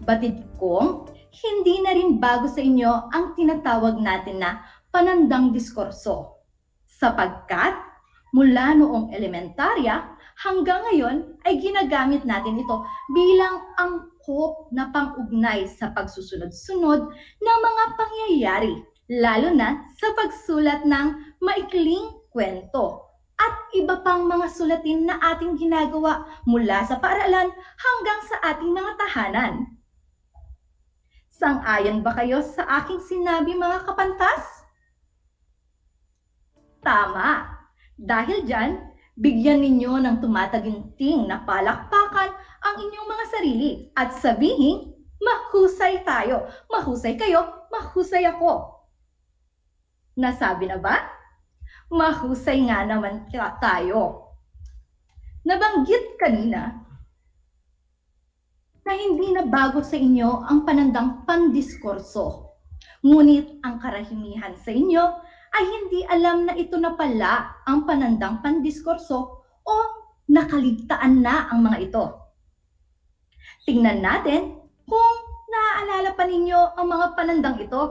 Batid kong hindi na rin bago sa inyo ang tinatawag natin na panandang diskurso, sapagkat mula noong elementarya hanggang ngayon ay ginagamit natin ito bilang angkop na pang-ugnay sa pagsusunod-sunod ng mga pangyayari, lalo na sa pagsulat ng maikling kwento at iba pang mga sulatin na ating ginagawa mula sa paaralan hanggang sa ating mga tahanan. Sang-ayon ba kayo sa aking sinabi, mga kapantas? Tama! Dahil dyan, bigyan ninyo ng tumataginting na palakpakan ang inyong mga sarili at sabihin, mahusay tayo, mahusay kayo, mahusay ako. Nasabi na ba? Mahusay nga naman tayo. Nabanggit kanina na hindi na bago sa inyo ang panandang pandiskurso. Ngunit ang karamihan sa inyo ay hindi alam na ito na pala ang panandang pandiskurso o nakaligtaan na ang mga ito. Tingnan natin kung naaalala pa ninyo ang mga panandang ito.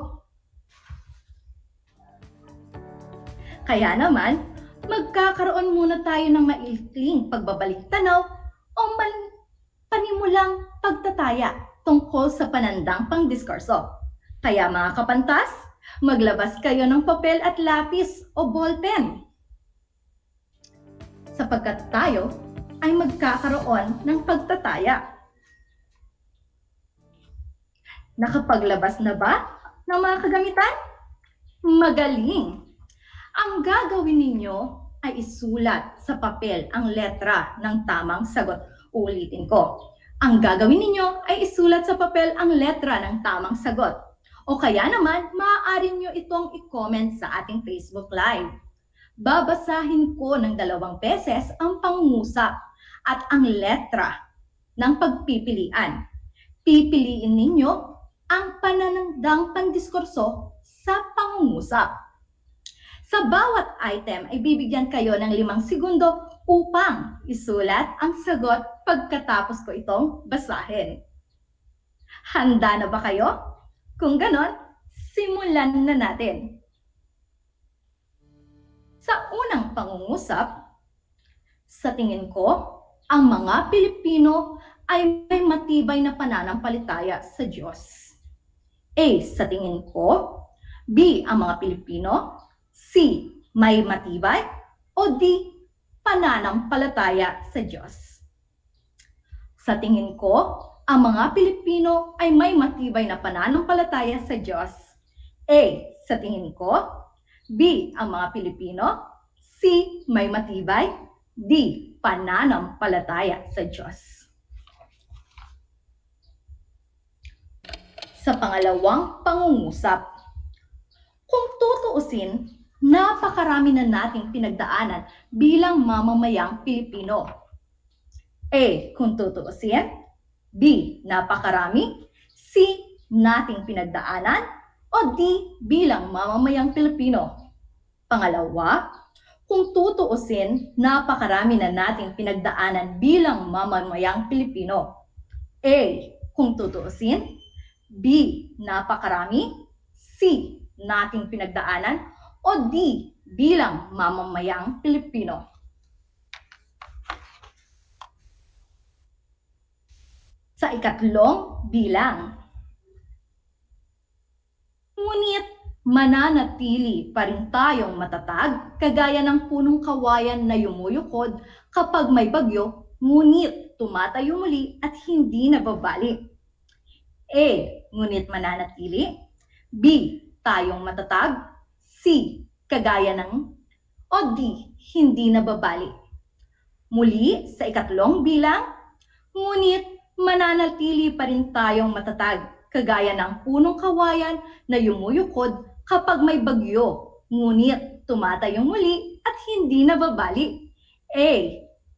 Kaya naman, magkakaroon muna tayo ng maikling pagbabalik-tanaw o panimulang pagtataya tungkol sa panandang pangdiskurso. Kaya mga kapantas, maglabas kayo ng papel at lapis o ballpen. Sapagkat tayo ay magkakaroon ng pagtataya. Nakapaglabas na ba ng mga kagamitan? Magaling! Ang gagawin ninyo ay isulat sa papel ang letra ng tamang sagot. Ulitin ko. Ang gagawin ninyo ay isulat sa papel ang letra ng tamang sagot. O kaya naman, maaari nyo itong i-comment sa ating Facebook Live. Babasahin ko ng 2 beses ang pangungusap at ang letra ng pagpipilian. Pipiliin ninyo ang panandang pandiskurso sa pangungusap. Sa bawat item ay bibigyan kayo ng 5 segundo upang isulat ang sagot pagkatapos ko itong basahin. Handa na ba kayo? Kung ganon, simulan na natin. Sa unang pangungusap, sa tingin ko, ang mga Pilipino ay may matibay na pananampalataya sa Diyos. A. Sa tingin ko. B. Ang mga Pilipino. C. May matibay. O D. Pananampalataya sa Diyos. Sa tingin ko, ang mga Pilipino ay may matibay na pananampalataya sa Diyos. A. Sa tingin ko. B. Ang mga Pilipino. C. May matibay. D. Pananampalataya sa Diyos. Sa pangalawang pangungusap, kung tutuusin, napakarami na nating pinagdaanan bilang mamamayang Pilipino. A. Kung tutuusin. B. Napakarami. C. Nating pinagdaanan. O D. Bilang mamamayang Pilipino. Pangalawa, kung tutuusin, napakarami na nating pinagdaanan bilang mamamayang Pilipino. A. Kung tutuusin. B. Napakarami. C. Nating pinagdaanan. O D. Bilang mamamayang Pilipino. Sa ikatlong bilang. Ngunit mananatili pa rin tayong matatag kagaya ng punong kawayan na yumuyukod kapag may bagyo, ngunit tumatayo muli at hindi nababali. A. Ngunit mananatili. B. Tayong matatag. C. Kagaya ng. O D. Hindi nababali. Muli sa ikatlong bilang. Ngunit mananatili pa rin tayong matatag kagaya ng punong kawayan na yumuyukod kapag may bagyo, ngunit tumatayong muli at hindi nababali. A.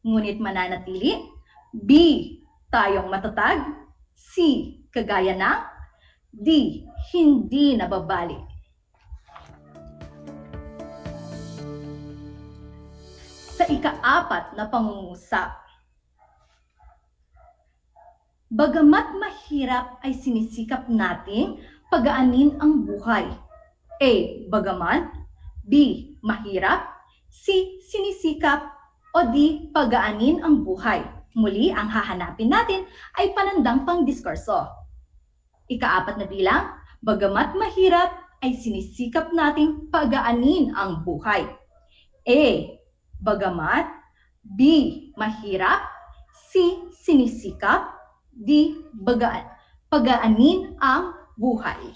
Ngunit mananatili. B. Tayong matatag. C. Kagaya ng. D. Hindi nababali. ika-4 na pangungusap. Bagamat mahirap ay sinisikap nating pagaanin ang buhay. A. Bagaman. B. Mahirap. C. Sinisikap. O D. Pagaanin ang buhay. Muli, ang hahanapin natin ay panandang pangdiskurso. Ika-4 na bilang, bagamat mahirap ay sinisikap nating pagaanin ang buhay. A. Bagamat. B. Mahirap. C. Sinisikap. D. Pagaanin ang buhay.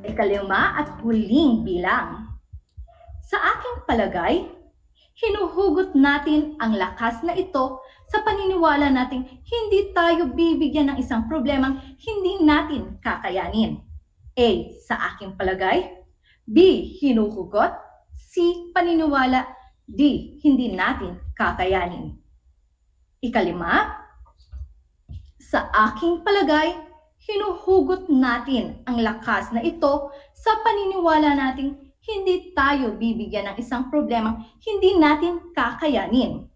Ikalima at huling bilang. Sa aking palagay, hinuhugot natin ang lakas na ito sa paniniwala nating hindi tayo bibigyan ng isang problemang hindi natin kakayanin. A. Sa aking palagay. B. Hinuhugot. C. Paniniwala. D. Hindi natin kakayanin. Ikalima, sa aking palagay, hinuhugot natin ang lakas na ito sa paniniwala nating hindi tayo bibigyan ng isang problemang hindi natin kakayanin.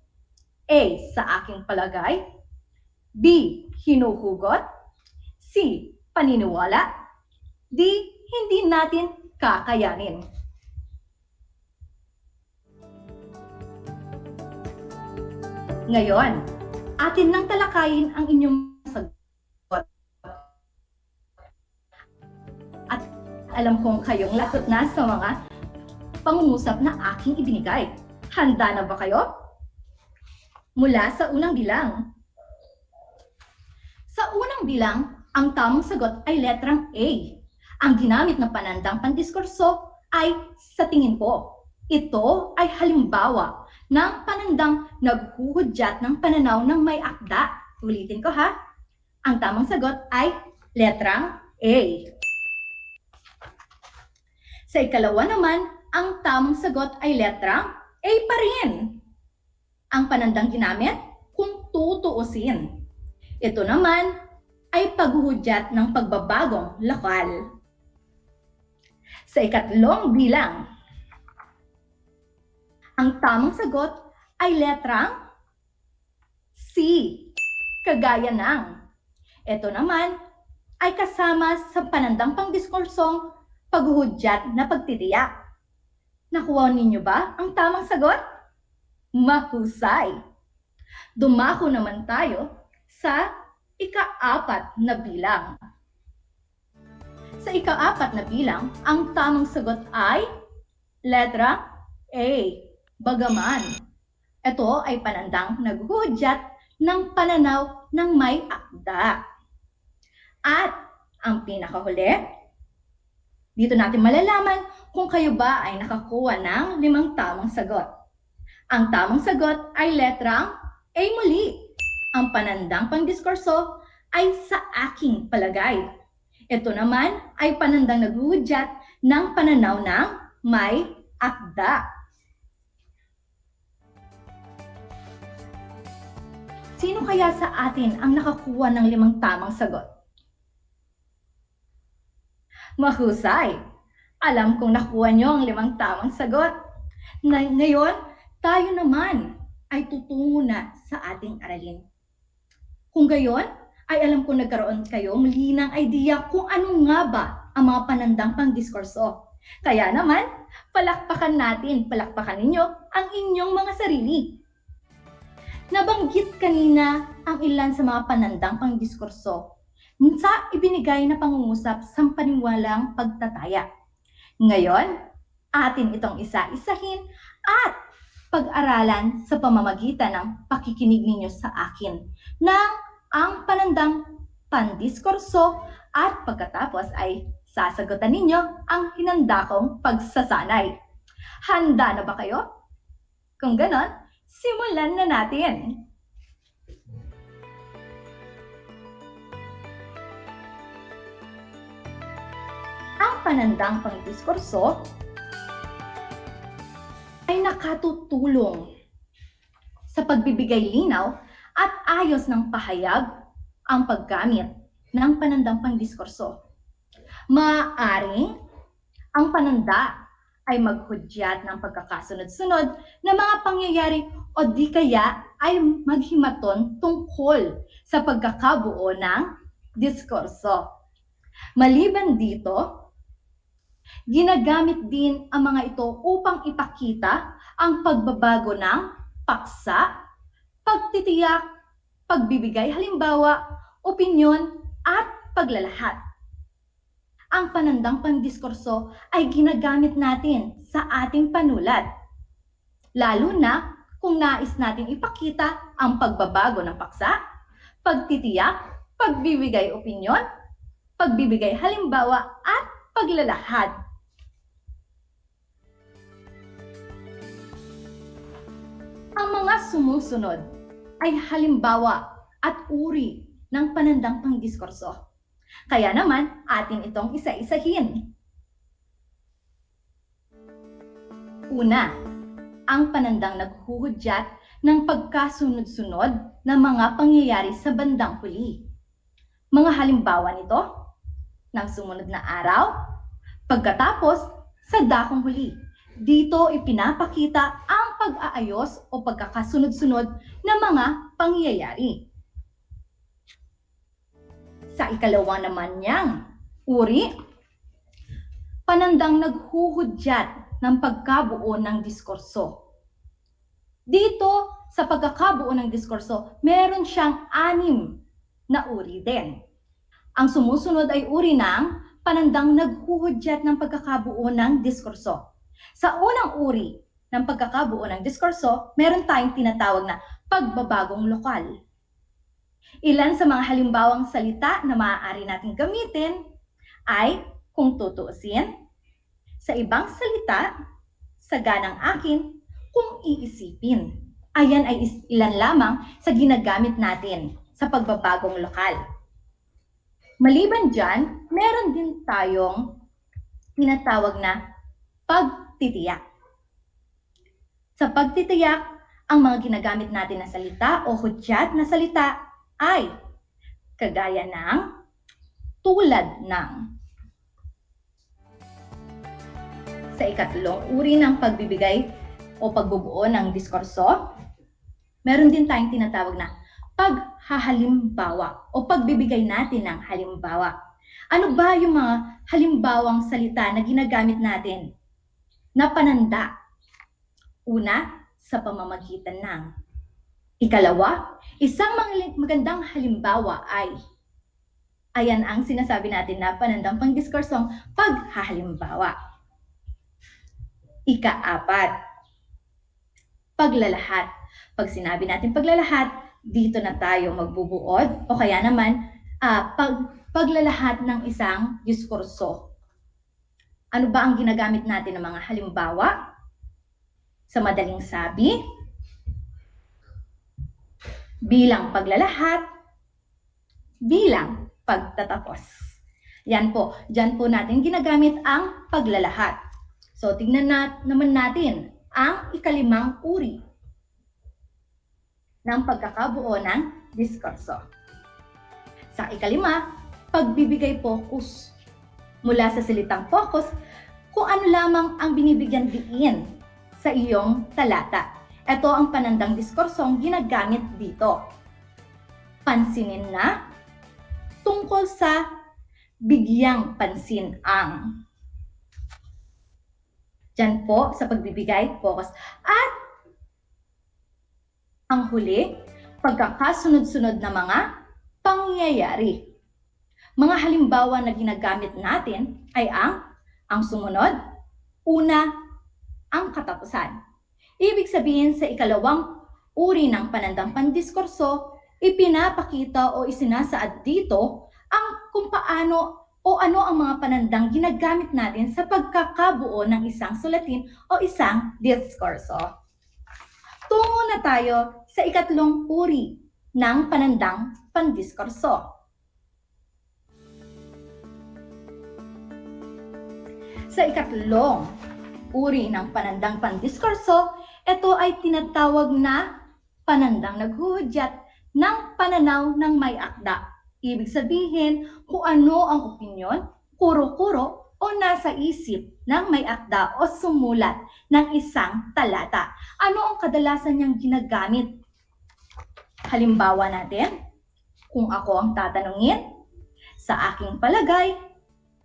A. Sa aking palagay. B. Hinuhugot. C. Paniniwala. D. Hindi natin kakayanin. Ngayon, atin nang talakayin ang inyong sagot. At alam kong kayong lagot na sa mga pangungusap na aking ibinigay. Handa na ba kayo? Mula sa unang bilang. Sa unang bilang, ang tamang sagot ay letrang A. Ang ginamit na panandang pandiskurso ay sa tingin ko. Ito ay halimbawa ng panandang naghuhudyat ng pananaw ng may akda. Ulitin ko ha. Ang tamang sagot ay letrang A. Sa ikalawa naman, ang tamang sagot ay letrang A pa rin. Ang panandang ginamit, kung tutuusin. Ito naman ay paghuhudyat ng pagbabagong lokal. Sa ikatlong bilang, ang tamang sagot ay letrang C. Kagaya ng. Ito naman ay kasama sa panandang pangdiskursong paghuhudyat na pagtitiyak. Nakuha ninyo ba ang tamang sagot? Mahusay! Dumako naman tayo sa ika-4 na bilang. Sa ika-4 na bilang, ang tamang sagot ay letra A. Bagaman. Ito ay panandang naghuhudyat ng pananaw ng may akda. At ang pinakahuli, dito natin malalaman kung kayo ba ay nakakuha ng 5 tamang sagot. Ang tamang sagot ay letrang A muli. Ang panandang pangdiskurso ay sa aking palagay. Ito naman ay panandang naghuhudyat ng pananaw ng may akda. Sino kaya sa atin ang nakakuha ng 5 tamang sagot? Mahusay! Alam kong nakuha nyo ang 5 tamang sagot. Ngayon, tayo naman ay tutungo na sa ating aralin. Kung gayon, ay alam kong nagkaroon kayo muli ng idea kung ano nga ba ang mga panandang pangdiskurso. Kaya naman, palakpakan ninyo ang inyong mga sarili. Nabanggit kanina ang ilan sa mga panandang pangdiskurso sa ibinigay na pangungusap sa paniniwalang pagtataya. Ngayon, atin itong isa-isahin at pag-aralan sa pamamagitan ng pakikinig ninyo sa akin ng ang panandang pandiskurso at pagkatapos ay sasagutan ninyo ang hinanda kong pagsasanay. Handa na ba kayo? Kung ganon, simulan na natin! Ang panandang pangdiskurso ay nakatutulong sa pagbibigay linaw at ayos ng pahayag ang paggamit ng panandang pangdiskurso. Maaaring ang pananda ay maghudyat ng pagkakasunod-sunod na mga pangyayari o di kaya ay maghimaton tungkol sa pagkakabuo ng diskurso. Maliban dito, ginagamit din ang mga ito upang ipakita ang pagbabago ng paksa, pagtitiyak, pagbibigay halimbawa, opinyon, at paglalahad. Ang panandang pandiskurso ay ginagamit natin sa ating panulat, lalo na kung nais natin ipakita ang pagbabago ng paksa, pagtitiyak, pagbibigay opinyon, pagbibigay halimbawa, at paglalahad. Ang mga sumusunod ay halimbawa at uri ng panandang pangdiskurso. Kaya naman, atin itong isa-isahin. Una, ang panandang naghuhudyat ng pagkasunod-sunod ng mga pangyayari sa bandang huli. Mga halimbawa nito, ng sumunod na araw, pagkatapos sa dakong huli. Dito ipinapakita ang pag-aayos o pagkakasunod-sunod ng mga pangyayari. Sa ikalawa naman niyang uri, panandang naghuhudyat ng pagkabuo ng diskurso. Dito, sa pagkakabuo ng diskurso, meron siyang 6 na uri din. Ang sumusunod ay uri ng panandang naghuhudyat ng pagkakabuo ng diskurso. Sa unang uri ng pagkakabuo ng diskurso, meron tayong tinatawag na pagbabagong lokal. Ilan sa mga halimbawang salita na maaari natin gamitin ay kung tutuusin, sa ibang salita, sa ganang akin, kung iisipin. Ayan ay ilan lamang sa ginagamit natin sa pagbabagong lokal. Maliban dyan, meron din tayong tinatawag na pagtitiyak. Sa pagtitiyak, ang mga ginagamit natin na salita o hudyat na salita ay kagaya ng, tulad ng. Sa ikatlong uri ng pagbibigay o pagbubuo ng diskurso, meron din tayong tinatawag na paghahalimbawa o pagbibigay natin ng halimbawa. Ano ba yung mga halimbawang salita na ginagamit natin na pananda? Una, sa pamamagitan ng. Ikalawa, isang magandang halimbawa ay, ayan ang sinasabi natin na panandang pangdiskursong paghahalimbawa. Ika-4, paglalahat. Pag sinabi natin paglalahat, dito na tayo magbubuod o kaya naman paglalahat ng isang diskurso. Ano ba ang ginagamit natin ng mga halimbawa? Sa madaling sabi, bilang paglalahat, bilang pagtatapos. Yan po, dyan po natin ginagamit ang paglalahat. So, tignan naman natin ang ikalimang uri ng pagkakabuo ng diskurso. Sa ikalima, pagbibigay focus. Mula sa salitang focus, kung ano lamang ang binibigyan diin sa iyong talata. Ito ang panandang diskursong ginagamit dito. Pansinin na, tungkol sa bigyang pansin ang. Diyan po sa pagbibigay, focus. At ang huli, pagkakasunod-sunod na mga pangyayari. Mga halimbawa na ginagamit natin ay ang sumunod, una, ang katapusan. Ibig sabihin sa ikalawang uri ng panandang pandiskurso, ipinapakita o isinasaad dito ang kung paano o ano ang mga panandang ginagamit natin sa pagkakabuo ng isang sulatin o isang diskurso. Tungo na tayo sa ikatlong uri ng panandang pandiskurso. Sa ikatlong uri ng panandang pandiskurso, ito ay tinatawag na panandang naghuhudyat ng pananaw ng may akda. Ibig sabihin kung ano ang opinyon, kuro-kuro o nasa isip ng may akda o sumulat ng isang talata? Ano ang kadalasan niyang ginagamit? Halimbawa natin, kung ako ang tatanungin, sa aking palagay,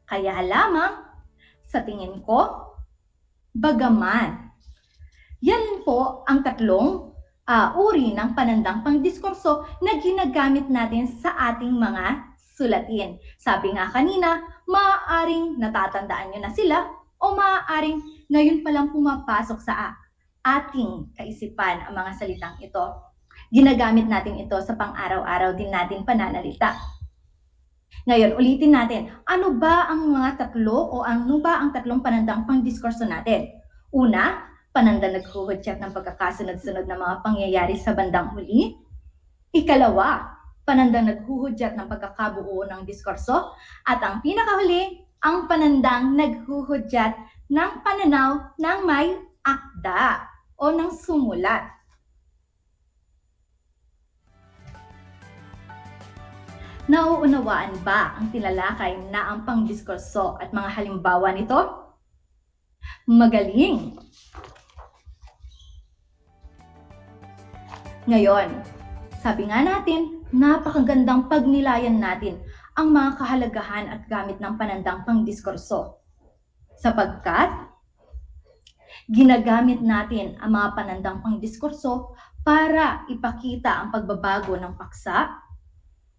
kaya lamang, sa tingin ko, bagaman. Yan po ang tatlong uri ng panandang pangdiskurso na ginagamit natin sa ating mga sulatin. Sabi nga kanina, maaaring natatandaan nyo na sila o maaaring ngayon pa lang pumapasok sa ating kaisipan ang mga salitang ito. Ginagamit natin ito sa pang-araw-araw din natin pananalita. Ngayon, ulitin natin, ano ba ang mga tatlo o ano ba ang tatlong panandang pangdiskurso natin? Una, panandang naghuhudyat ng pagkakasunod-sunod ng mga pangyayari sa bandang huli. Ikalawa, panandang naghuhudyat ng pagkakabuo ng diskurso. At ang pinakahuli, ang panandang naghuhudyat ng pananaw ng may akda o ng sumulat. Nauunawaan ba ang tinalakay na ang pangdiskurso at mga halimbawa nito? Magaling! Ngayon, sabi nga natin, napakagandang pagnilayan natin ang mga kahalagahan at gamit ng panandang pangdiskurso. Sapagkat, ginagamit natin ang mga panandang pangdiskurso para ipakita ang pagbabago ng paksa,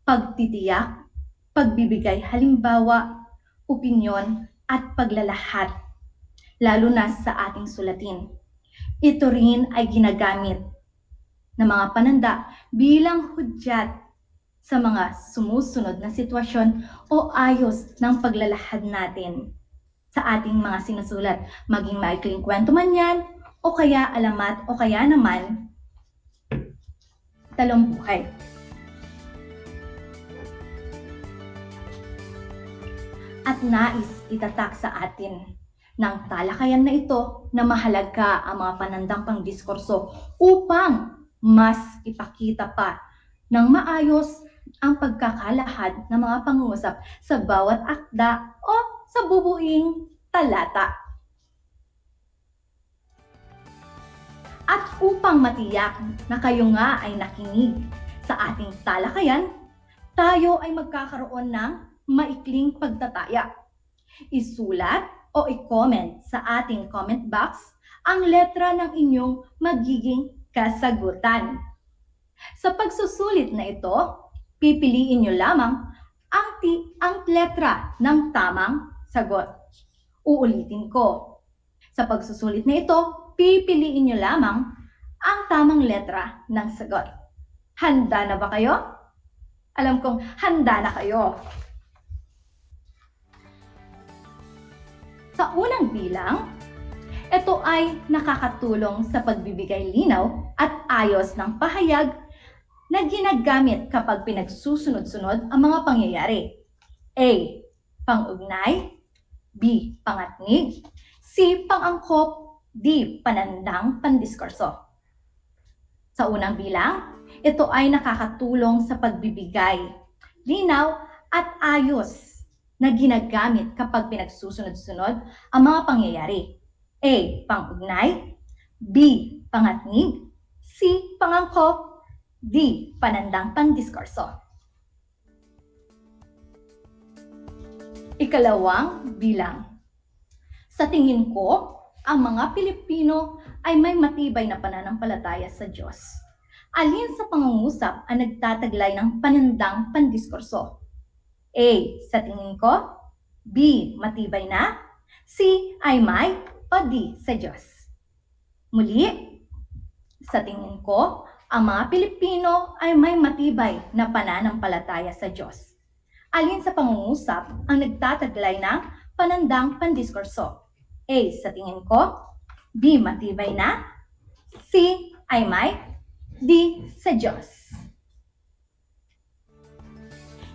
pagtitiyak, pagbibigay halimbawa, opinyon, at paglalahat, lalo na sa ating sulatin. Ito rin ay ginagamit ng mga pananda bilang hudyat sa mga sumusunod na sitwasyon o ayos ng paglalahad natin sa ating mga sinusulat, maging maikling kwento man yan, o kaya alamat, o kaya naman talumpukay. At nais itatak sa atin ng talakayan na ito na mahalaga ang mga panandang pangdiskurso upang mas ipakita pa ng maayos ang pagkakalahad ng mga pangungusap sa bawat akda o sa bubuing talata. At upang matiyak na kayo nga ay nakinig sa ating talakayan, tayo ay magkakaroon ng maikling pagtataya. Isulat o i-comment sa ating comment box ang letra ng inyong magiging kasagutan. Sa pagsusulit na ito, pipiliin nyo lamang ang letra ng tamang sagot. Uulitin ko. Sa pagsusulit na ito, pipiliin nyo lamang ang tamang letra ng sagot. Handa na ba kayo? Alam kong handa na kayo. Sa unang bilang, ito ay nakakatulong sa pagbibigay linaw at ayos ng pahayag na ginagamit kapag pinagsusunod-sunod ang mga pangyayari. A. Pang-ugnay. B. Pangatnig. C. Pang-angkop. D. Panandang pandiskurso. Sa unang bilang, ito ay nakakatulong sa pagbibigay linaw at ayos na ginagamit kapag pinagsusunod-sunod ang mga pangyayari. A. Pang-ugnay. B. Pangatnig. C. Pangangkop. D. Panandang pandiskurso. Ikalawang bilang. Sa tingin ko, ang mga Pilipino ay may matibay na pananampalataya sa Diyos. Alin sa pangungusap ang nagtataglay ng panandang pandiskurso? A. Sa tingin ko. B. Matibay na. C. Ay may. O D. Sa Diyos. Muli, sa tingin ko, ang mga Pilipino ay may matibay na pananampalataya sa Diyos. Alin sa pangungusap ang nagtataglay ng panandang pandiskurso? A. Sa tingin ko. B. Matibay na. C. Ay may. D. Sa Diyos.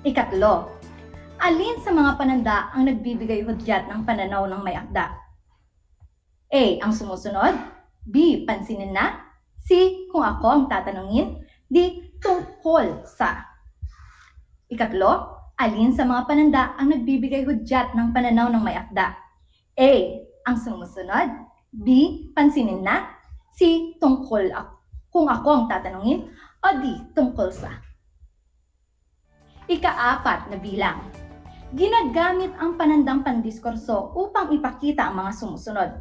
Ikatlo, alin sa mga pananda ang nagbibigay hudyat ng pananaw ng may akda? A. Ang sumusunod. B. Pansinin na. C. Kung ako ang tatanungin. D. Tungkol sa. Ikatlo, Alin sa mga pananda ang nagbibigay hudyat ng pananaw ng may akda? A. Ang sumusunod. B. Pansinin na. C. Tungkol kung ako ang tatanungin. O D. Tungkol sa. Ika-4 na bilang. Ginagamit ang panandang pandiskurso upang ipakita ang mga sumusunod.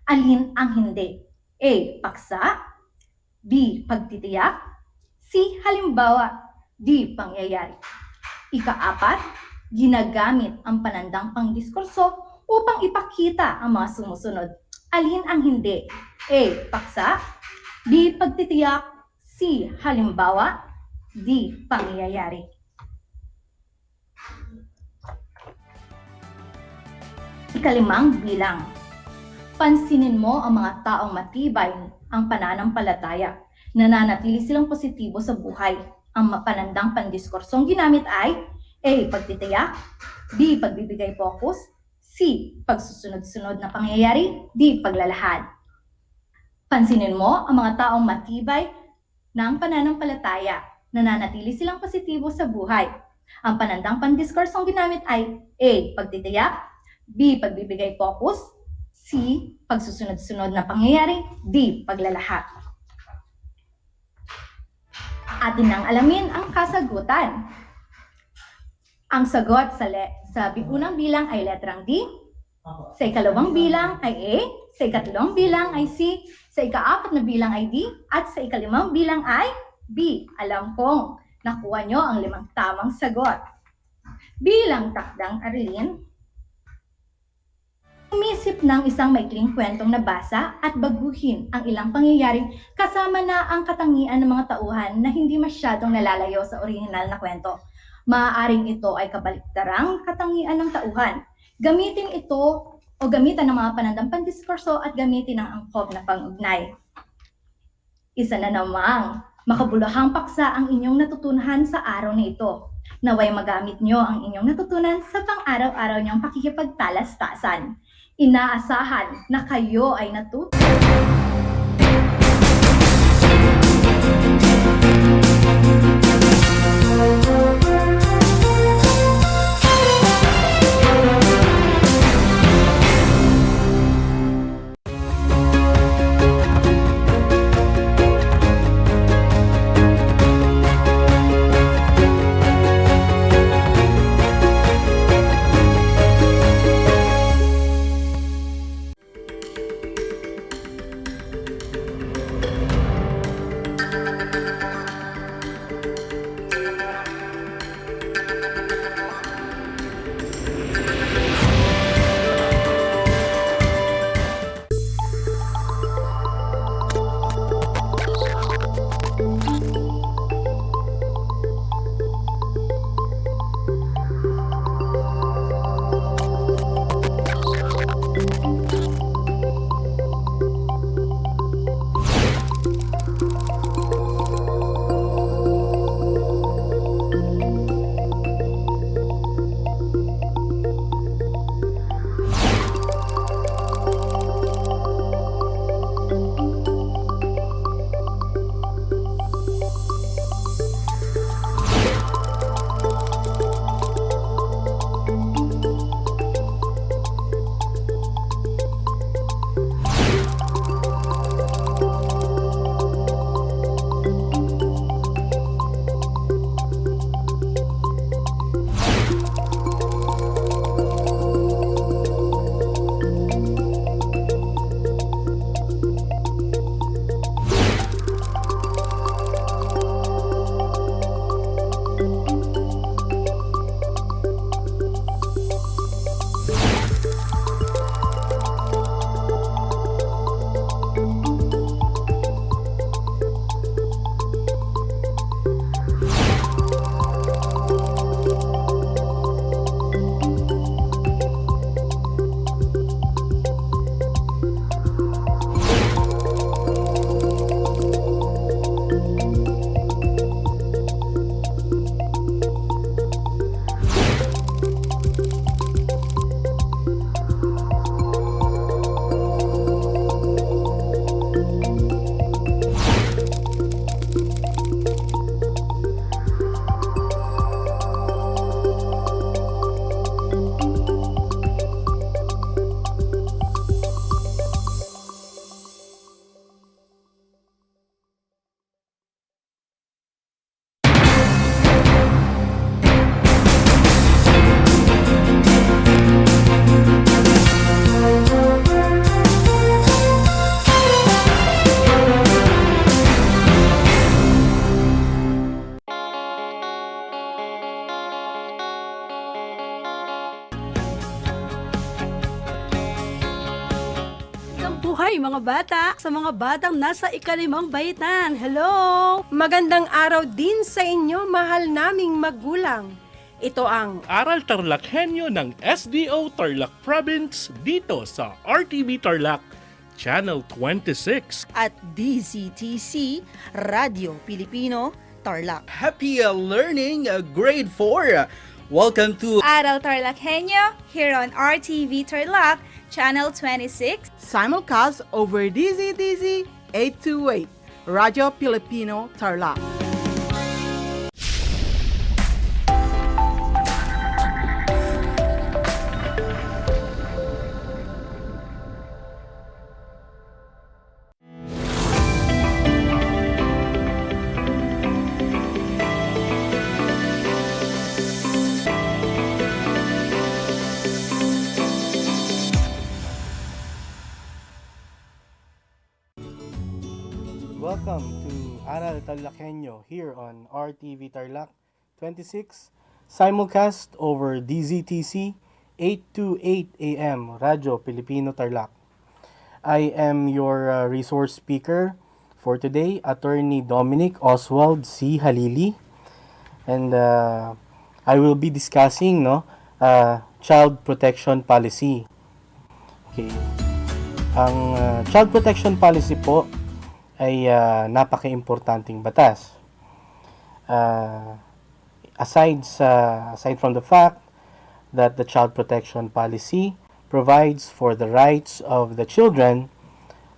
Alin ang hindi? A. Paksa. B. Pagtitiyak. C. Halimbawa. D. Pangyayari. Ika-4, ginagamit ang panandang pangdiskurso upang ipakita ang mga sumusunod. Alin ang hindi? A. Paksa. B. Pagtitiyak. C. Halimbawa. D. Pangyayari. Ika-5 bilang. Pansinin mo ang mga taong matibay ang pananampalataya. Nananatili silang positibo sa buhay. Ang panandang pandiskursong ginamit ay A. Pagtitiyak. B. Pagbibigay focus. C. Pagsusunod-sunod na pangyayari. D. Paglalahad. Pansinin mo ang mga taong matibay ng pananampalataya. Nananatili silang positibo sa buhay. Ang panandang pandiskursong ginamit ay A. Pagtitiyak. B. Pagbibigay focus. C. Pagsusunod-sunod na pangyayari. D. Paglalahad. Atin nang alamin ang kasagutan. Ang sagot sa unang bilang ay letrang D. Sa ikalawang bilang ay A. Sa ikatlong bilang ay C. Sa ika-4 na bilang ay D. At sa ika-5 bilang ay B. Alam kong nakuha nyo ang 5 tamang sagot. Bilang takdang aralin, umisip ng isang maikling kwentong nabasa at baguhin ang ilang pangyayari kasama na ang katangian ng mga tauhan na hindi masyadong nalalayo sa orihinal na kwento. Maaaring ito ay kabaliktarang katangian ng tauhan. Gamitin ito o gamitan ng mga panandang pandiskurso at gamitin ang angkop na pang-ugnay. Isa na namang makabuluhang paksa ang inyong natutunan sa araw na ito. Naway magamit nyo ang inyong natutunan sa pang-araw-araw niyong pakikipagtalastasan. Inaasahan na kayo ay natuto. Mabuhay mga bata sa mga batang nasa ikalimang bahitan. Hello! Magandang araw din sa inyo, mahal naming magulang. Ito ang Aral TarlakHenyo ng SDO Tarlac Province dito sa RTV Tarlac, Channel 26. At DZTC, Radio Pilipino, Tarlac. Happy learning, grade 4. Welcome to Aral TarlakHenyo here on RTV Tarlac, Channel 26. Simulcast over DZDZ 828, Radio Filipino Tarlac. Welcome to Aral TarlakHenyo here on RTV Tarlac 26, simulcast over DZTC 828 AM, Radyo Pilipino Tarlac. I am your resource speaker for today, Attorney Dominic Oswald C. Halili, and I will be discussing child protection policy. Okay. Ang child protection policy po ay napaka-importanting batas. Aside from the fact that the child protection policy provides for the rights of the children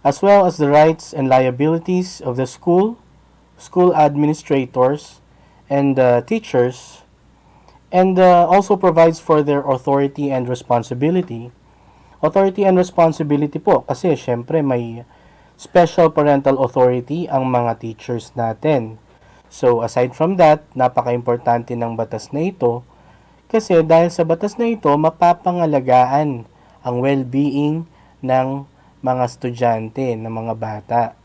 as well as the rights and liabilities of the school administrators, and teachers, and also provides for their authority and responsibility. Authority and responsibility po kasi syempre may special parental authority ang mga teachers natin. So aside from that, napaka-importante ng batas na ito kasi dahil sa batas na ito, mapapangalagaan ang well-being ng mga estudyante, ng mga bata.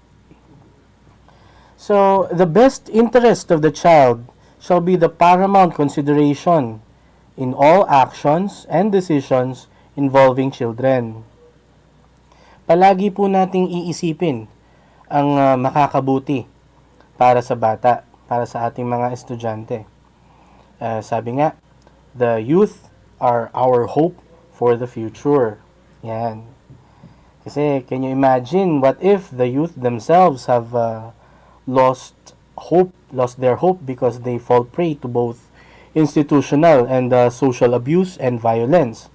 So, the best interest of the child shall be the paramount consideration in all actions and decisions involving children. Palagi po nating iisipin ang makakabuti para sa bata, para sa ating mga estudyante. Sabi nga, the youth are our hope for the future. Yan. Kasi, can you imagine what if the youth themselves have lost their hope because they fall prey to both institutional and social abuse and violence.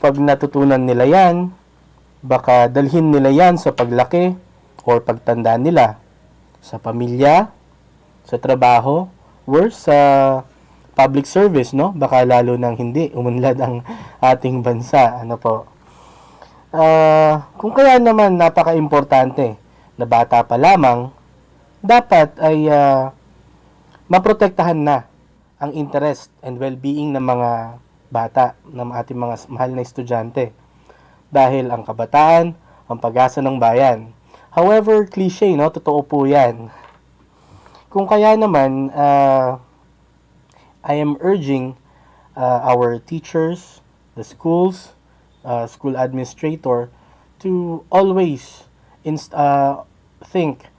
Pag natutunan nila yan, baka dalhin nila yan sa paglaki or pagtanda nila sa pamilya, sa trabaho, or sa public service, no? Baka lalo nang hindi umunlad ang ating bansa. Ano po? Kung kaya naman napaka-importante na bata pa lamang, dapat ay maprotektahan na ang interest and well-being ng mga bata, ng ating mga mahal na estudyante. Dahil ang kabataan, ang pag-asa ng bayan. However, cliche, no? Totoo po yan. Kung kaya naman, I am urging our teachers, the schools, school administrator, to always think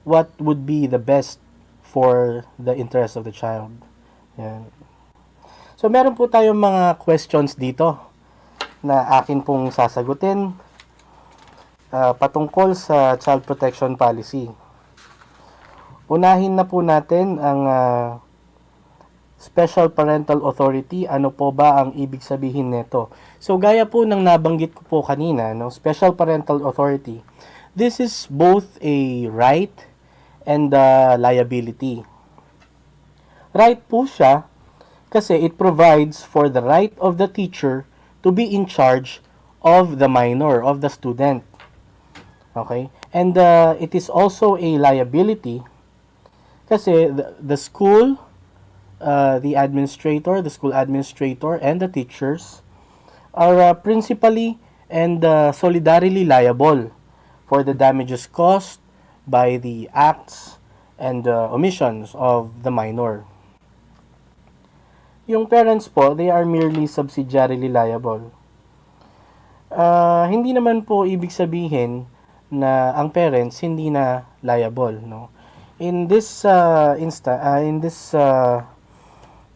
what would be the best for the interest of the child. Yan. So, meron po tayong mga questions dito na akin pong sasagutin patungkol sa child protection policy. Unahin na po natin ang special parental authority. Ano po ba ang ibig sabihin nito? So, gaya po ng nabanggit ko po kanina, no? Special parental authority. This is both a right and liability. Right po siya kasi it provides for the right of the teacher to be in charge of the minor, of the student. Okay? And it is also a liability kasi the school, the school administrator, and the teachers are principally and solidarily liable for the damages caused by the acts and omissions of the minor. Yung parents po, they are merely subsidiarily liable. Hindi naman po ibig sabihin na ang parents hindi na liable, no? In this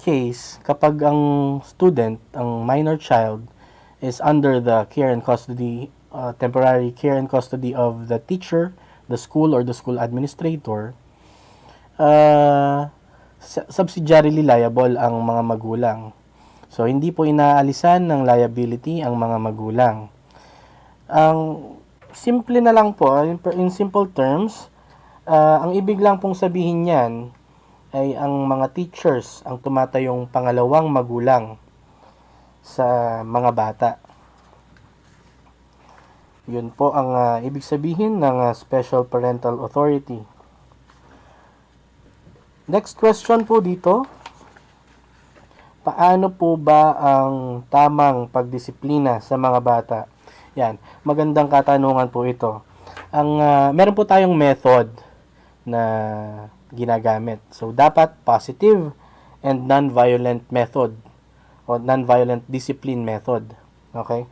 case, kapag ang student, ang minor child, is under the care and custody, temporary care and custody of the teacher, the school, or the school administrator, subsidiarily liable ang mga magulang. So, hindi po inaalisan ng liability ang mga magulang. Ang simple na lang po, in simple terms, ang ibig lang pong sabihin niyan ay ang mga teachers ang tumatayong pangalawang magulang sa mga bata. Yun po ang ibig sabihin ng Special Parental Authority. Next question po dito. Paano po ba ang tamang pagdisiplina sa mga bata? Yan, magandang katanungan po ito. Meron po tayong method na ginagamit. So, dapat positive and non-violent method o non-violent discipline method. Okay?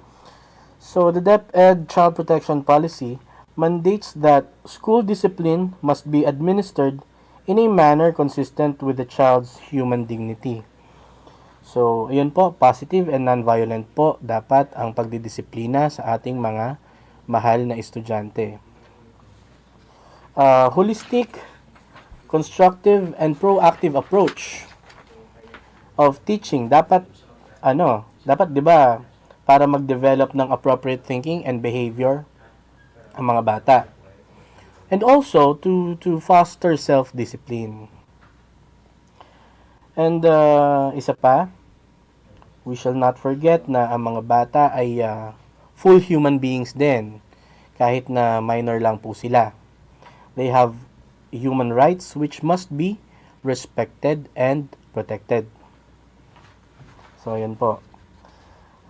So, the DEPED Child Protection Policy mandates that school discipline must be administered in a manner consistent with the child's human dignity. So, ayun po, positive and non-violent po dapat ang pagdidisiplina sa ating mga mahal na estudyante. Holistic, constructive, and proactive approach of teaching. Dapat, 'di ba, para mag-develop ng appropriate thinking and behavior ang mga bata. And also to foster self-discipline. And isa pa, we shall not forget na ang mga bata ay full human beings din, kahit na minor lang po sila. They have human rights which must be respected and protected. So, yan po.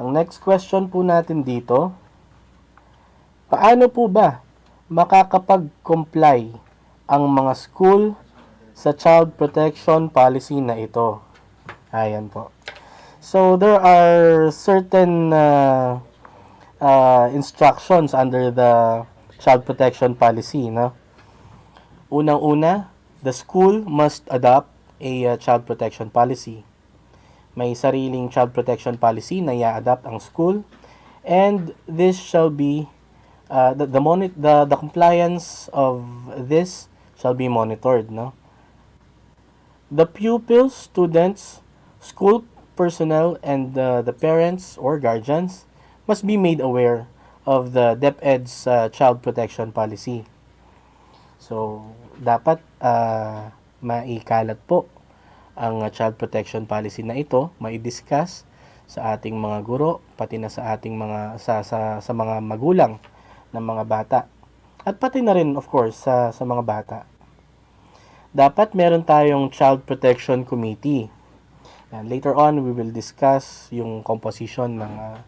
Ang next question po natin dito, paano po ba makakapag-comply ang mga school sa child protection policy na ito? Ayan po. So, there are certain instructions under the child protection policy, no? Unang-una, the school must adopt a child protection policy. May sariling child protection policy na i-adopt ang school, and this shall be the compliance of this shall be monitored, no? The pupils, students, school personnel, and the parents or guardians must be made aware of the DepEd's child protection policy. So, dapat maikalat po ang child protection policy na ito, mai-discuss sa ating mga guro, pati na sa ating mga sa mga magulang ng mga bata. At pati na rin, of course, sa mga bata. Dapat meron tayong Child Protection Committee. And later on, we will discuss yung composition ng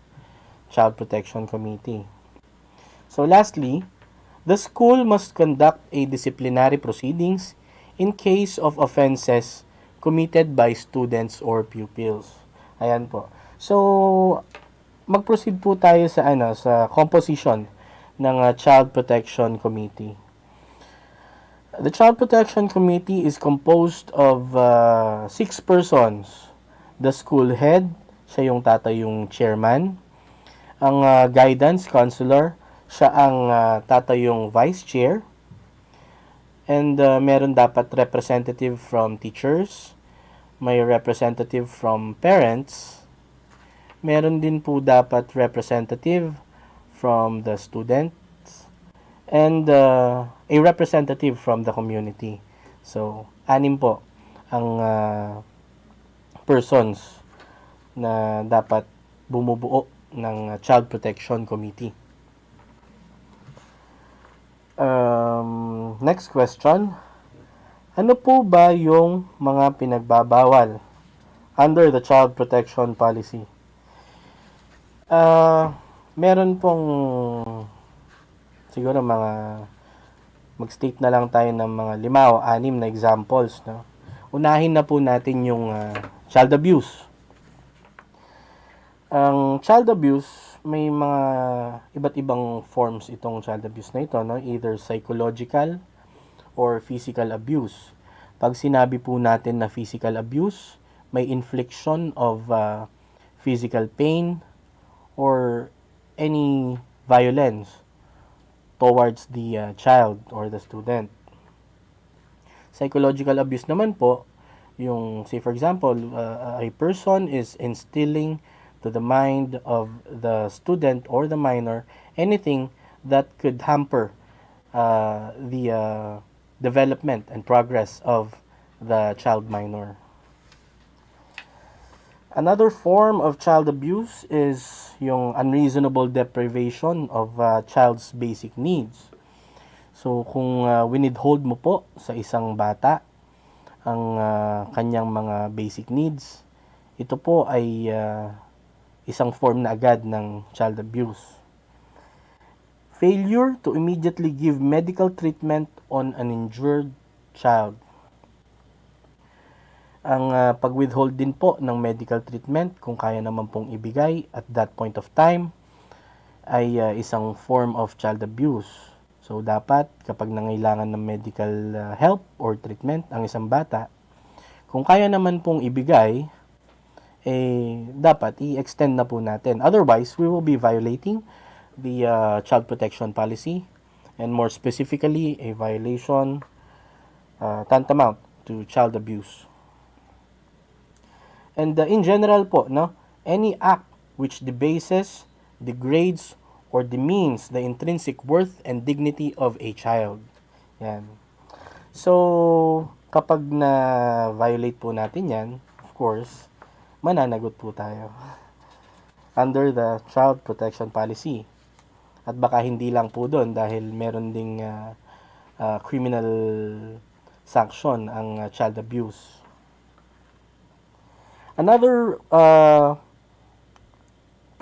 Child Protection Committee. So lastly, the school must conduct a disciplinary proceedings in case of offenses committed by students or pupils. Ayan po. So, mag-proceed po tayo sa composition ng Child Protection Committee. The Child Protection Committee is composed of 6 persons. The school head, siya yung yung chairman. Ang guidance counselor, siya ang yung vice chair. And meron dapat representative from teachers, may representative from parents, meron din po dapat representative from the students, and a representative from the community. So, 6 po ang persons na dapat bumubuo ng Child Protection Committee. Next question. Ano po ba yung mga pinagbabawal under the Child Protection Policy? Meron pong siguro mag-state na lang tayo ng mga 5 o 6 na examples, no? Unahin na po natin yung child abuse. Ang child abuse, may mga iba't ibang forms itong child abuse na ito, no? Either psychological or physical abuse. Pag sinabi po natin na physical abuse, may infliction of physical pain or any violence towards the child or the student. Psychological abuse naman po, yung say for example, a person is instilling to the mind of the student or the minor anything that could hamper the development and progress of the child minor. Another form of child abuse is yung unreasonable deprivation of child's basic needs. So kung winithhold mo po sa isang bata ang kanyang mga basic needs, ito po ay isang form na agad ng child abuse. Failure to immediately give medical treatment on an injured child. Ang pag-withhold din po ng medical treatment kung kaya naman pong ibigay at that point of time ay isang form of child abuse. So dapat kapag nangailangan ng medical help or treatment ang isang bata, kung kaya naman pong ibigay, dapat i-extend na po natin. Otherwise, we will be violating the child protection policy, and more specifically, a violation tantamount to child abuse. And in general po, no, any act which debases, degrades, or demeans the intrinsic worth and dignity of a child. Yan. So, kapag na-violate po natin yan, of course, mananagot po tayo under the child protection policy. At baka hindi lang po doon dahil meron ding criminal sanction ang child abuse. Another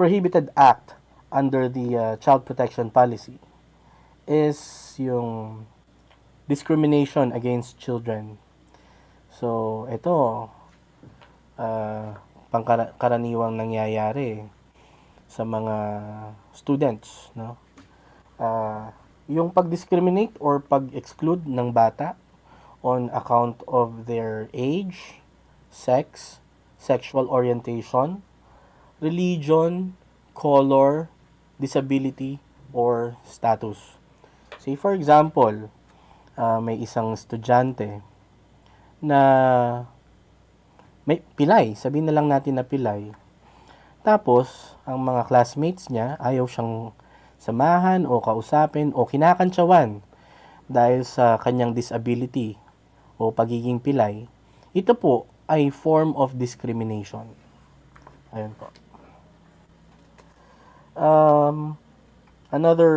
prohibited act under the child protection policy is yung discrimination against children. So, ito, pangkaraniwang nangyayari sa mga students, no? Yung pag-discriminate or pag-exclude ng bata on account of their age, sex, sexual orientation, religion, color, disability, or status. Say for example, may isang estudyante na may pilay, sabihin na lang natin na pilay. Tapos, ang mga classmates niya ayaw siyang samahan o kausapin o kinakantsawan dahil sa kanyang disability o pagiging pilay. Ito po ay form of discrimination. Ayun po. Another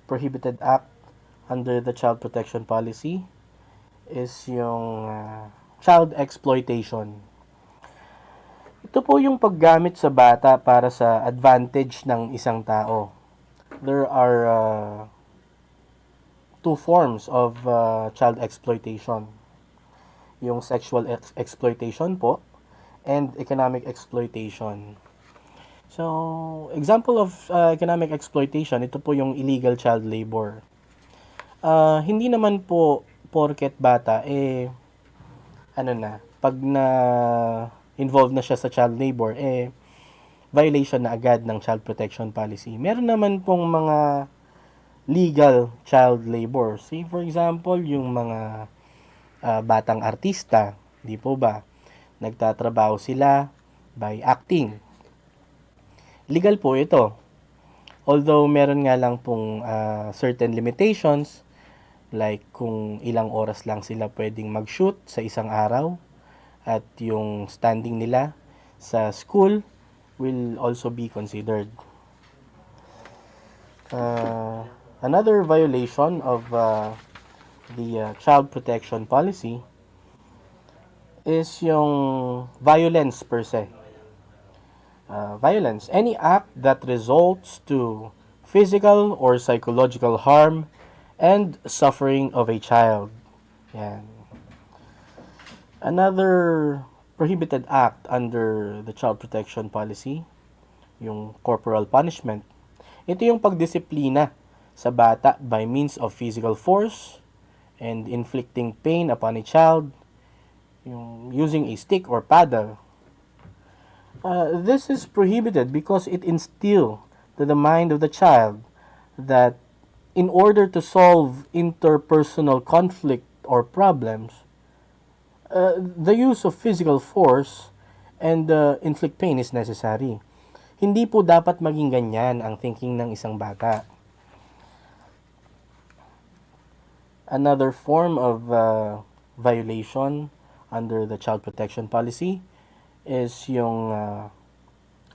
prohibited act under the child protection policy is yung child exploitation. Ito po yung paggamit sa bata para sa advantage ng isang tao. There are two forms of child exploitation. Yung sexual exploitation po and economic exploitation. So, example of economic exploitation, ito po yung illegal child labor. Hindi naman po porket bata, pag involved na siya sa child labor, violation na agad ng child protection policy. Meron naman pong mga legal child labor. Say for example, yung mga batang artista, di po ba? Nagtatrabaho sila by acting. Legal po ito. Although meron nga lang pong certain limitations, like kung ilang oras lang sila pwedeng mag-shoot sa isang araw, at yung standing nila sa school will also be considered. Another violation of the child protection policy is yung violence per se. Violence, any act that results to physical or psychological harm and suffering of a child. Yan. Another prohibited act under the child protection policy yung corporal punishment. Ito yung pagdisiplina sa bata by means of physical force and inflicting pain upon a child, yung using a stick or paddle. This is prohibited because it instills to the mind of the child that in order to solve interpersonal conflict or problems, the use of physical force and inflict pain is necessary. Hindi po dapat maging ganyan ang thinking ng isang bata. Another form of violation under the child protection policy is yung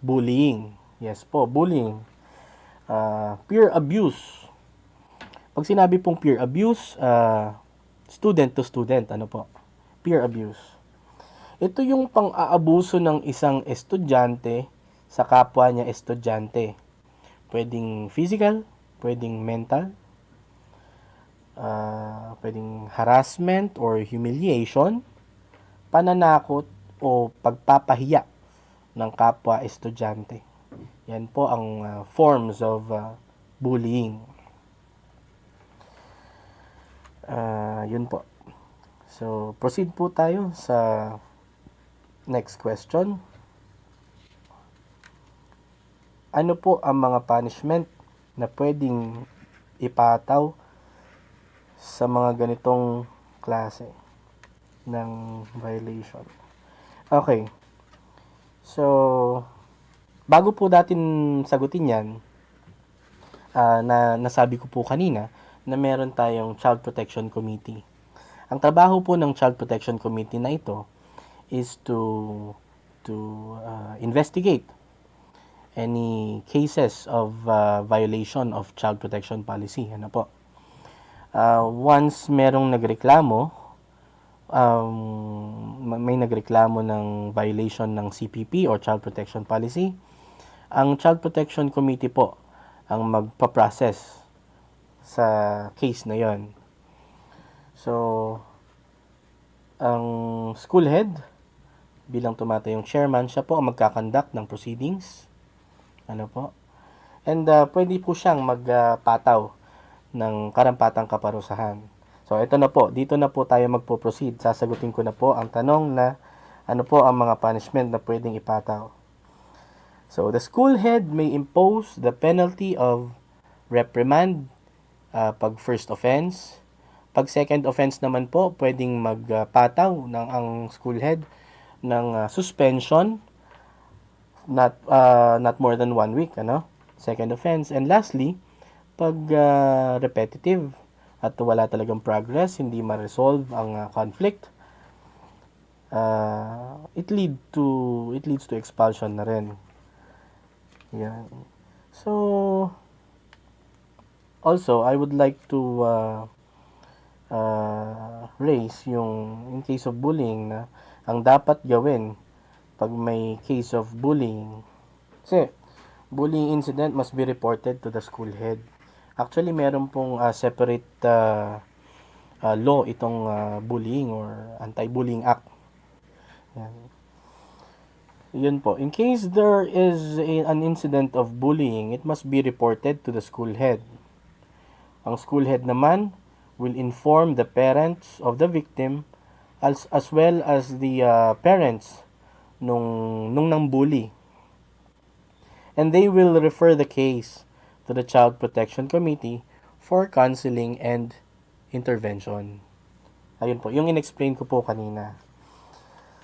bullying. Yes po, bullying. Peer abuse. Pag sinabi pong peer abuse, student to student, ano po? Peer abuse. Ito yung pang-aabuso ng isang estudyante sa kapwa niya estudyante. Pwedeng physical, pwedeng mental, pwedeng harassment or humiliation, pananakot o pagpapahiya ng kapwa estudyante. Yan po ang forms of bullying. Yun po. So, proceed po tayo sa next question. Ano po ang mga punishment na pwedeng ipataw sa mga ganitong klase ng violation? Okay. So, bago po natin sagutin yan, nasabi ko po kanina na meron tayong Child Protection Committee. Ang trabaho po ng Child Protection Committee na ito is to investigate any cases of violation of child protection policy. Ano po? Once merong nagreklamo, may nagreklamo ng violation ng CPP or Child Protection Policy, ang Child Protection Committee po ang magpa-process sa case na yon. So, ang school head, bilang tumatayong chairman, siya po ang magkakandak ng proceedings. Ano po? And pwede po siyang magpataw ng karampatang kaparusahan. So, ito na po. Dito na po tayo magpo-proceed. Sasagutin ko na po ang tanong na ano po ang mga punishment na pwedeng ipataw. So, the school head may impose the penalty of reprimand pag first offense. Pag second offense naman po, pwedeng magpataw ng ang school head ng suspension not more than 1 week, ano? Second offense. And lastly, pag repetitive at wala talagang progress, hindi ma-resolve ang conflict, it leads to expulsion na rin. Yan. So, also, I would like to raise yung in case of bullying na ang dapat gawin pag may case of bullying. Kasi, bullying incident must be reported to the school head. Actually, meron pong separate law itong bullying or anti-bullying act. Yan. Yun po. In case there is an incident of bullying, it must be reported to the school head. Ang school head naman will inform the parents of the victim as well as the parents nung nang-bully. And they will refer the case to the Child Protection Committee for counseling and intervention. Ayun po, yung in-explain ko po kanina.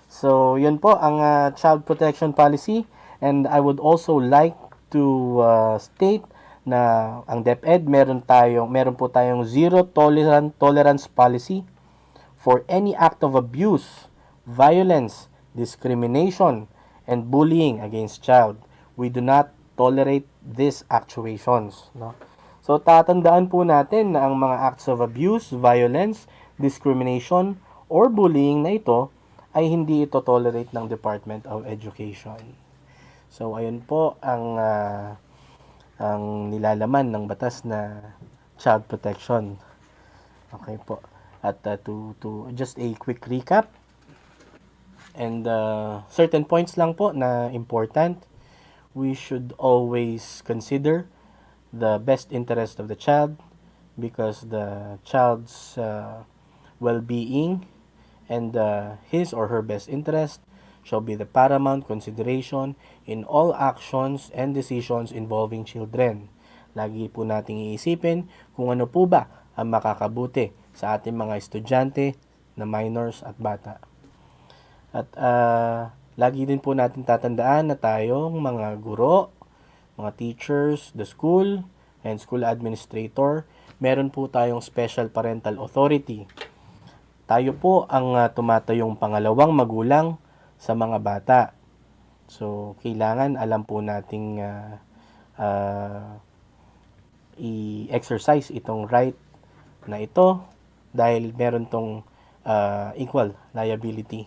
So, yun po ang Child Protection Policy, and I would also like to state na ang DEPED meron po tayong zero tolerance policy for any act of abuse, violence, discrimination, and bullying against child. We do not tolerate these actuations. No? So, tatandaan po natin na ang mga acts of abuse, violence, discrimination, or bullying na ito ay hindi ito tolerate ng Department of Education. So, ayun po ang nilalaman ng batas na child protection. Okay po. At to just a quick recap, and certain points lang po na important. we should always consider the best interest of the child, because the child's well-being and his or her best interest shall be the paramount consideration in all actions and decisions involving children. Lagi po nating iisipin kung ano po ba ang makakabuti sa ating mga estudyante na minors at bata. At lagi din po natin tatandaan na tayong mga guro, mga teachers, the school, and school administrator, meron po tayong special parental authority. Tayo po ang tumatayong pangalawang magulang sa mga bata. So, kailangan alam po nating i-exercise itong right na ito dahil meron tong equal liability.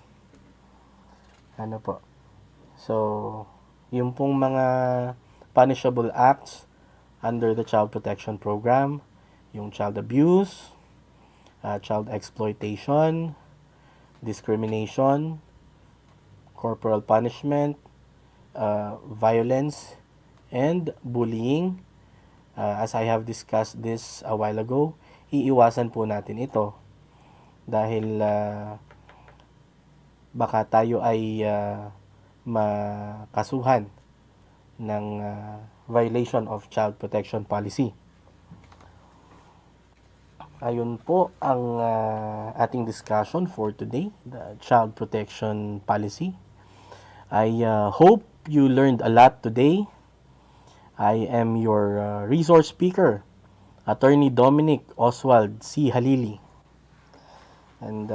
Ano po? So, yung pong mga punishable acts under the Child Protection Program, yung child abuse, child exploitation, discrimination, corporal punishment, violence, and bullying. As I have discussed this a while ago, iiwasan po natin ito dahil baka tayo ay makasuhan ng violation of child protection policy. Ayun po ang ating discussion for today, the child protection policy. I hope you learned a lot today. I am your resource speaker, Attorney Dominic Oswald C. Halili. And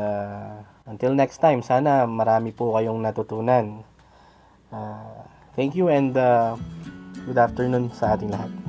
until next time, sana marami po kayong natutunan. Thank you and good afternoon sa ating lahat.